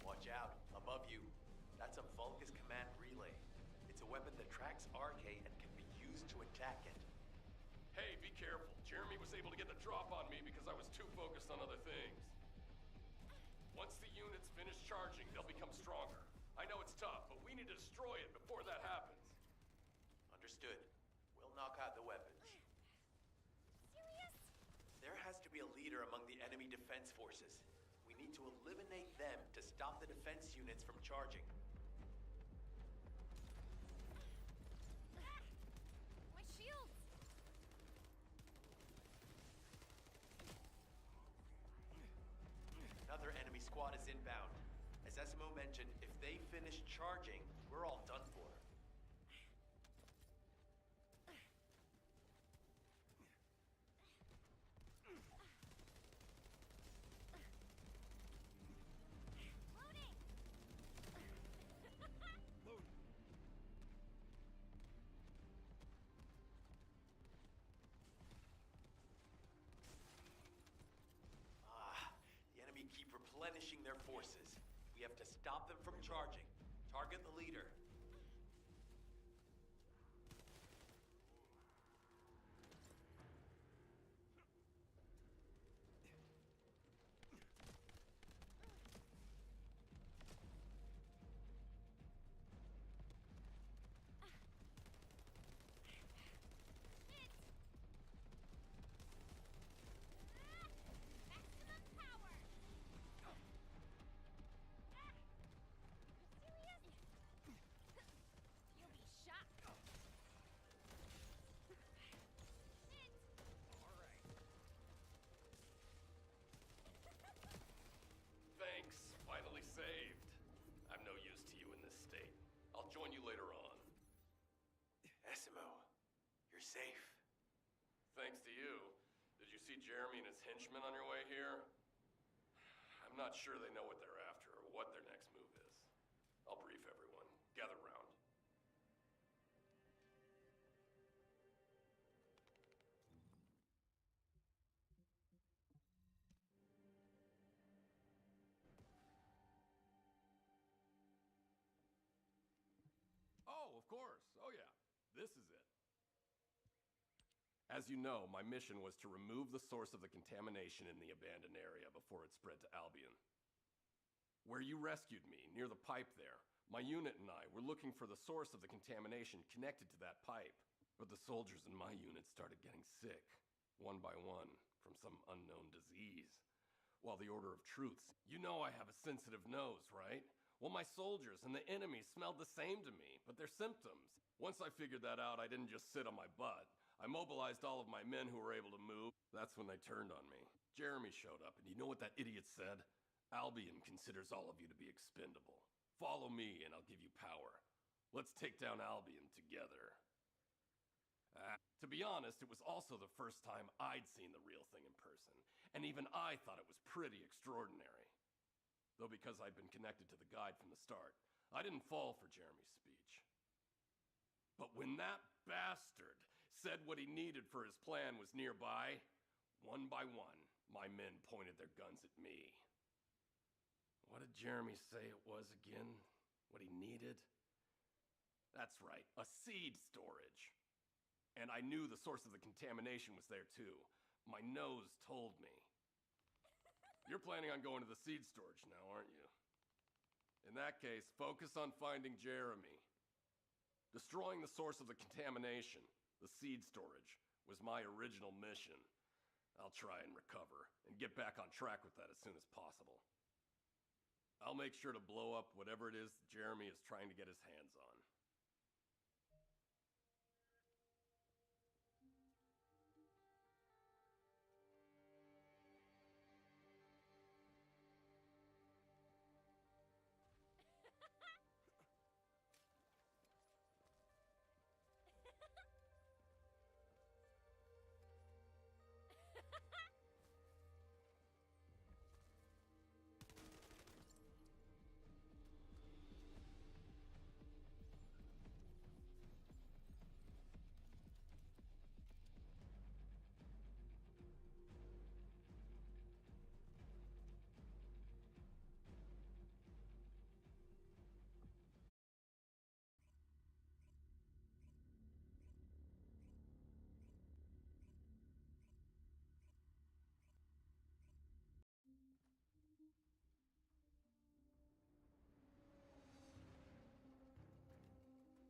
Watch out, above you. That's a Vulgus command relay. It's a weapon that tracks RK and can be used to attack it. Hey, be careful. Jeremy was able to get the drop on me because I was too focused on other things. Once the units finish charging, they'll become stronger. I know it's tough, but we need to destroy it before that happens. Understood. We'll knock out the weapons. Serious? There has to be a leader among the enemy defense forces. We need to eliminate them to stop the defense units from charging. My shields! Another enemy squad is inbound. As SMO mentioned, if they finish charging, we're all done for. Loading! The enemy keep replenishing their forces. We have to stop them from charging. Target the leader. Maximum power! Serious? You'll be shot. Thanks. Finally saved. I'm no use to you in this state. I'll join you later on. SMO, you're safe. Thanks to you. Did you see Jeremy and his henchmen on your way here? I'm not sure they know what they're after or what their next move is. I'll brief everyone. Gather round. Oh, of course. Oh, yeah. This is it. As you know, my mission was to remove the source of the contamination in the abandoned area before it spread to Albion. Where you rescued me, near the pipe there, my unit and I were looking for the source of the contamination connected to that pipe. But the soldiers in my unit started getting sick, one by one, from some unknown disease. While the Order of Truths, you know I have a sensitive nose, right? Well, my soldiers and the enemy smelled the same to me, but their symptoms. Once I figured that out, I didn't just sit on my butt. I mobilized all of my men who were able to move. That's when they turned on me. Jeremy showed up, and you know what that idiot said? Albion considers all of you to be expendable. Follow me, and I'll give you power. Let's take down Albion together. To be honest, it was also the first time I'd seen the real thing in person, and even I thought it was pretty extraordinary. Though because I'd been connected to the guide from the start, I didn't fall for Jeremy's speech. But when that bastard said what he needed for his plan was nearby, one by one, my men pointed their guns at me. What did Jeremy say it was again? What he needed? That's right, a seed storage. And I knew the source of the contamination was there too. My nose told me. You're planning on going to the seed storage now, aren't you? In that case, focus on finding Jeremy. Destroying the source of the contamination, the seed storage, was my original mission. I'll try and recover, and get back on track with that as soon as possible. I'll make sure to blow up whatever it is Jeremy is trying to get his hands on.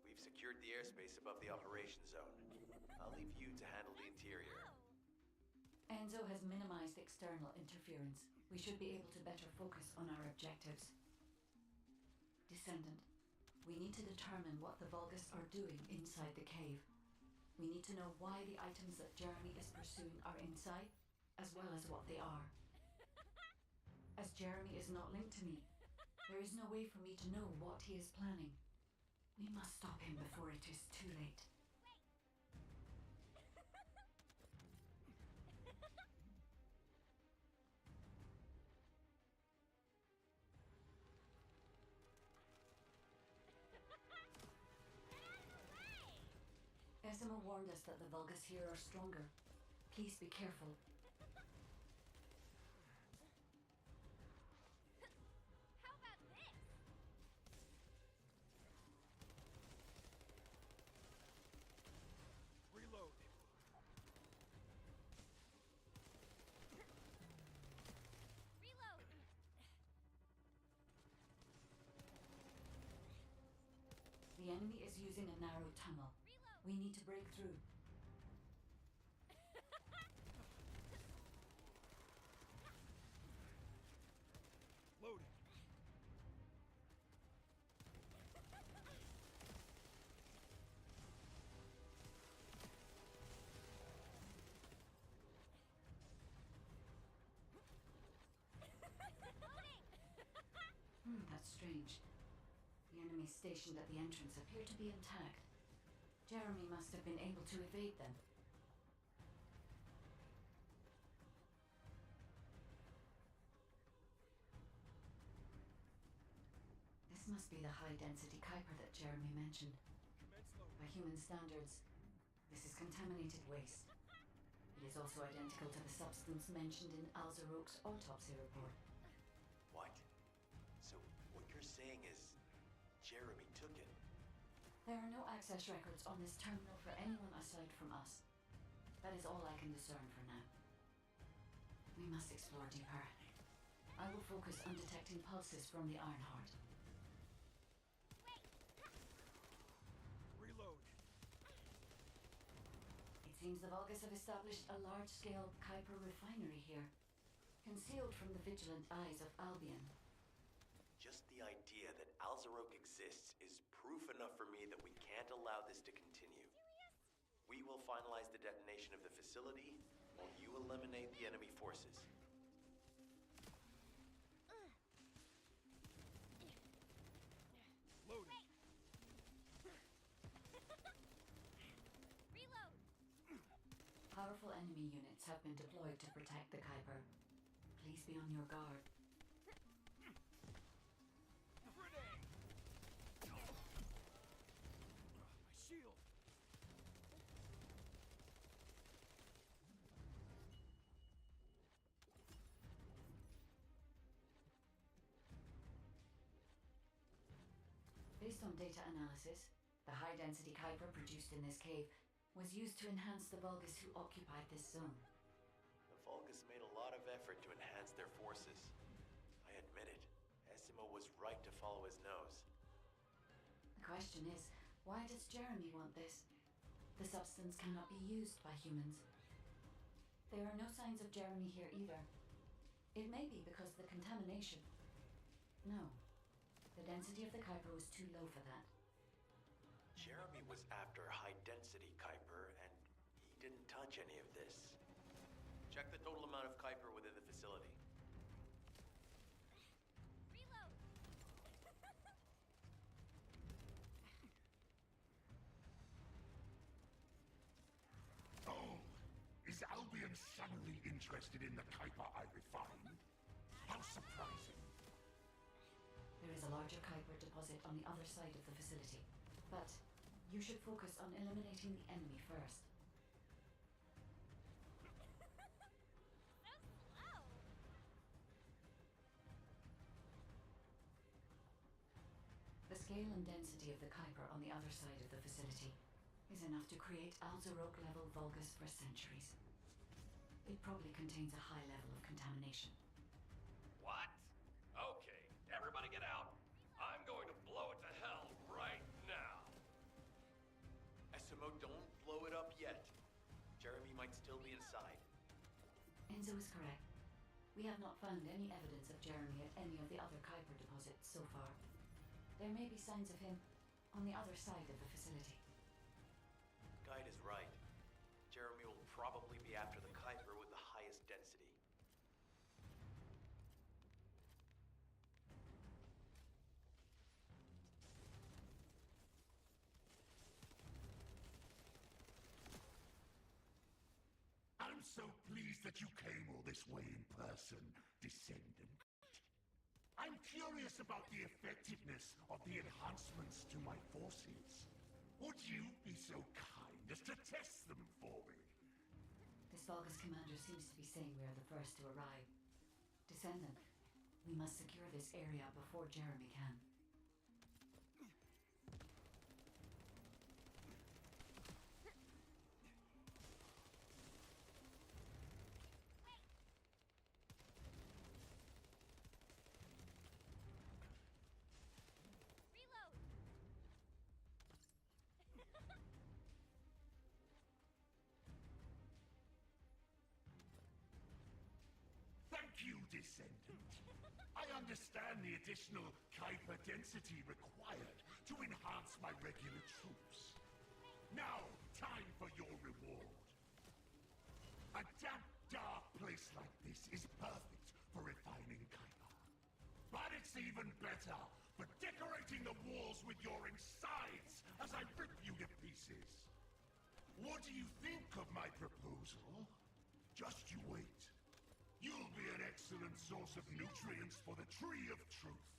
We've secured the airspace above the operation zone. I'll leave you to handle the interior. Enzo has minimized external interference. We should be able to better focus on our objectives. Descendant, we need to determine what the Vulgus are doing inside the cave. We need to know why the items that Jeremy is pursuing are inside, as well as what they are. As Jeremy is not linked to me, there is no way for me to know what he is planning. We must stop him before it is too late. Esima warned us that the Vulgus here are stronger. Please be careful. How about this? Reload. Reload. The enemy is using a narrow tunnel. We need to break through. Loading. That's strange. The enemies stationed at the entrance appear to be intact. Jeremy must have been able to evade them. This must be the high-density Kuiper that Jeremy mentioned. By human standards, this is contaminated waste. It is also identical to the substance mentioned in Alzarok's autopsy report. What? So, what you're saying is, Jeremy took it? There are no access records on this terminal for anyone aside from us. That is all I can discern for now. We must explore deeper. I will focus on detecting pulses from the Ironheart. Reload. It seems the Vulgus have established a large-scale Kuiper refinery here, concealed from the vigilant eyes of Albion. Just the idea that Alzarok exists is proof enough for me that we can't allow this to continue. We will finalize the detonation of the facility while you eliminate the enemy forces. Loading. Reload. Powerful enemy units have been deployed to protect the Kuiper. Please be on your guard. My shield. Based on data analysis, the high-density Kuiper produced in this cave was used to enhance the Vulgus who occupied this zone. The Vulgus made a lot of effort to enhance their forces. I admit it. Massimo was right to follow his nose. The question is, why does Jeremy want this? The substance cannot be used by humans. There are no signs of Jeremy here either. It may be because the contamination... No. The density of the Kuiper was too low for that. Jeremy was after high-density Kuiper, and he didn't touch any of this. Check the total amount of Kuiper within the facility. Reload! Oh, is Albion suddenly interested in the Kuiper I refined? How surprising. There is a larger Kuiper deposit on the other side of the facility. But you should focus on eliminating the enemy first. The scale and density of the Kuiper on the other side of the facility is enough to create Alzarok-level Vulgus for centuries. It probably contains a high level of contamination. What? Okay, everybody get out. I'm going to blow it to hell right now. Massimo, don't blow it up yet. Jeremy might still be inside. Enzo is correct. We have not found any evidence of Jeremy at any of the other Kuiper deposits so far. There may be signs of him on the other side of the facility. Guide is right. Jeremy will probably be after the Kuiper with the highest density. I'm so pleased that you came all this way in person, Descendant. I'm curious about the effectiveness of the enhancements to my forces. Would you be so kind as to test them for me? This Vulgus commander seems to be saying we are the first to arrive. Descendant, we must secure this area before Jeremy can. Thank you, Descendant. I understand the additional Kuiper density required to enhance my regular troops. Now, time for your reward. A damp, dark place like this is perfect for refining Kuiper. But it's even better for decorating the walls with your insides as I rip you to pieces. What do you think of my proposal? Just you wait. You'll be an excellent source of nutrients for the Tree of Truth.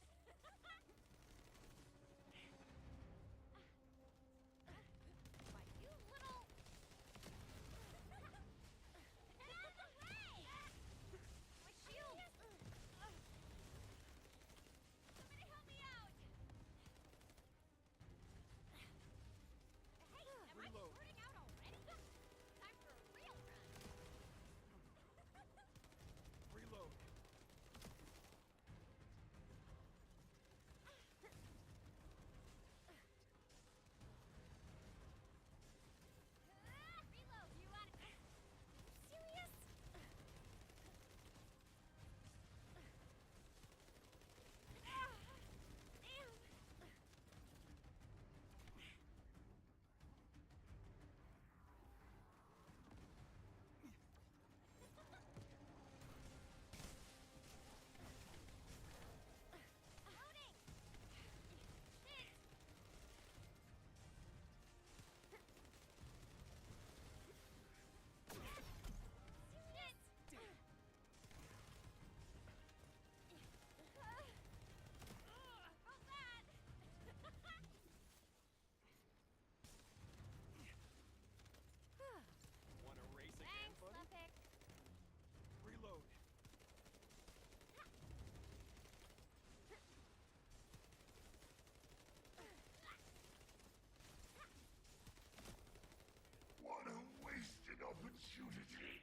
Opportunity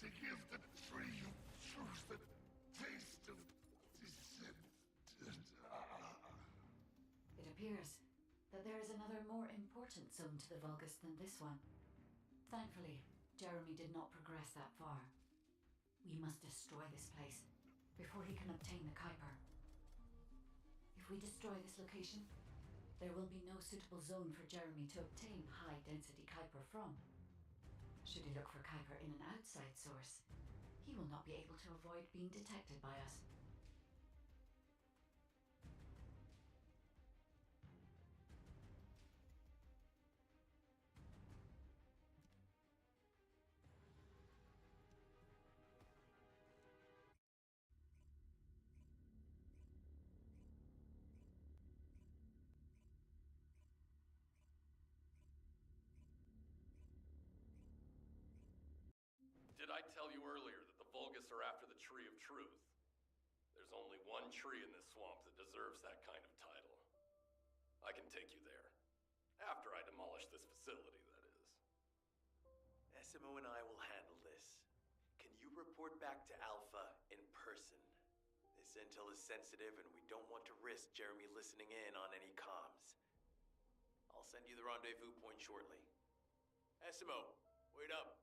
to give the Tree of Truth the taste of descent. appears that there is another more important zone to the Vulgus than this one. Thankfully, Jeremy did not progress that far. We must destroy this place before he can obtain the Kuiper. If we destroy this location, there will be no suitable zone for Jeremy to obtain high-density Kuiper from. Should he look for Kuiper in an outside source, he will not be able to avoid being detected by us. Did I tell you earlier that the Vulgus are after the Tree of Truth? There's only one tree in this swamp that deserves that kind of title. I can take you there. After I demolish this facility, that is. SMO and I will handle this. Can you report back to Alpha in person? This intel is sensitive and we don't want to risk Jeremy listening in on any comms. I'll send you the rendezvous point shortly. SMO, wait up.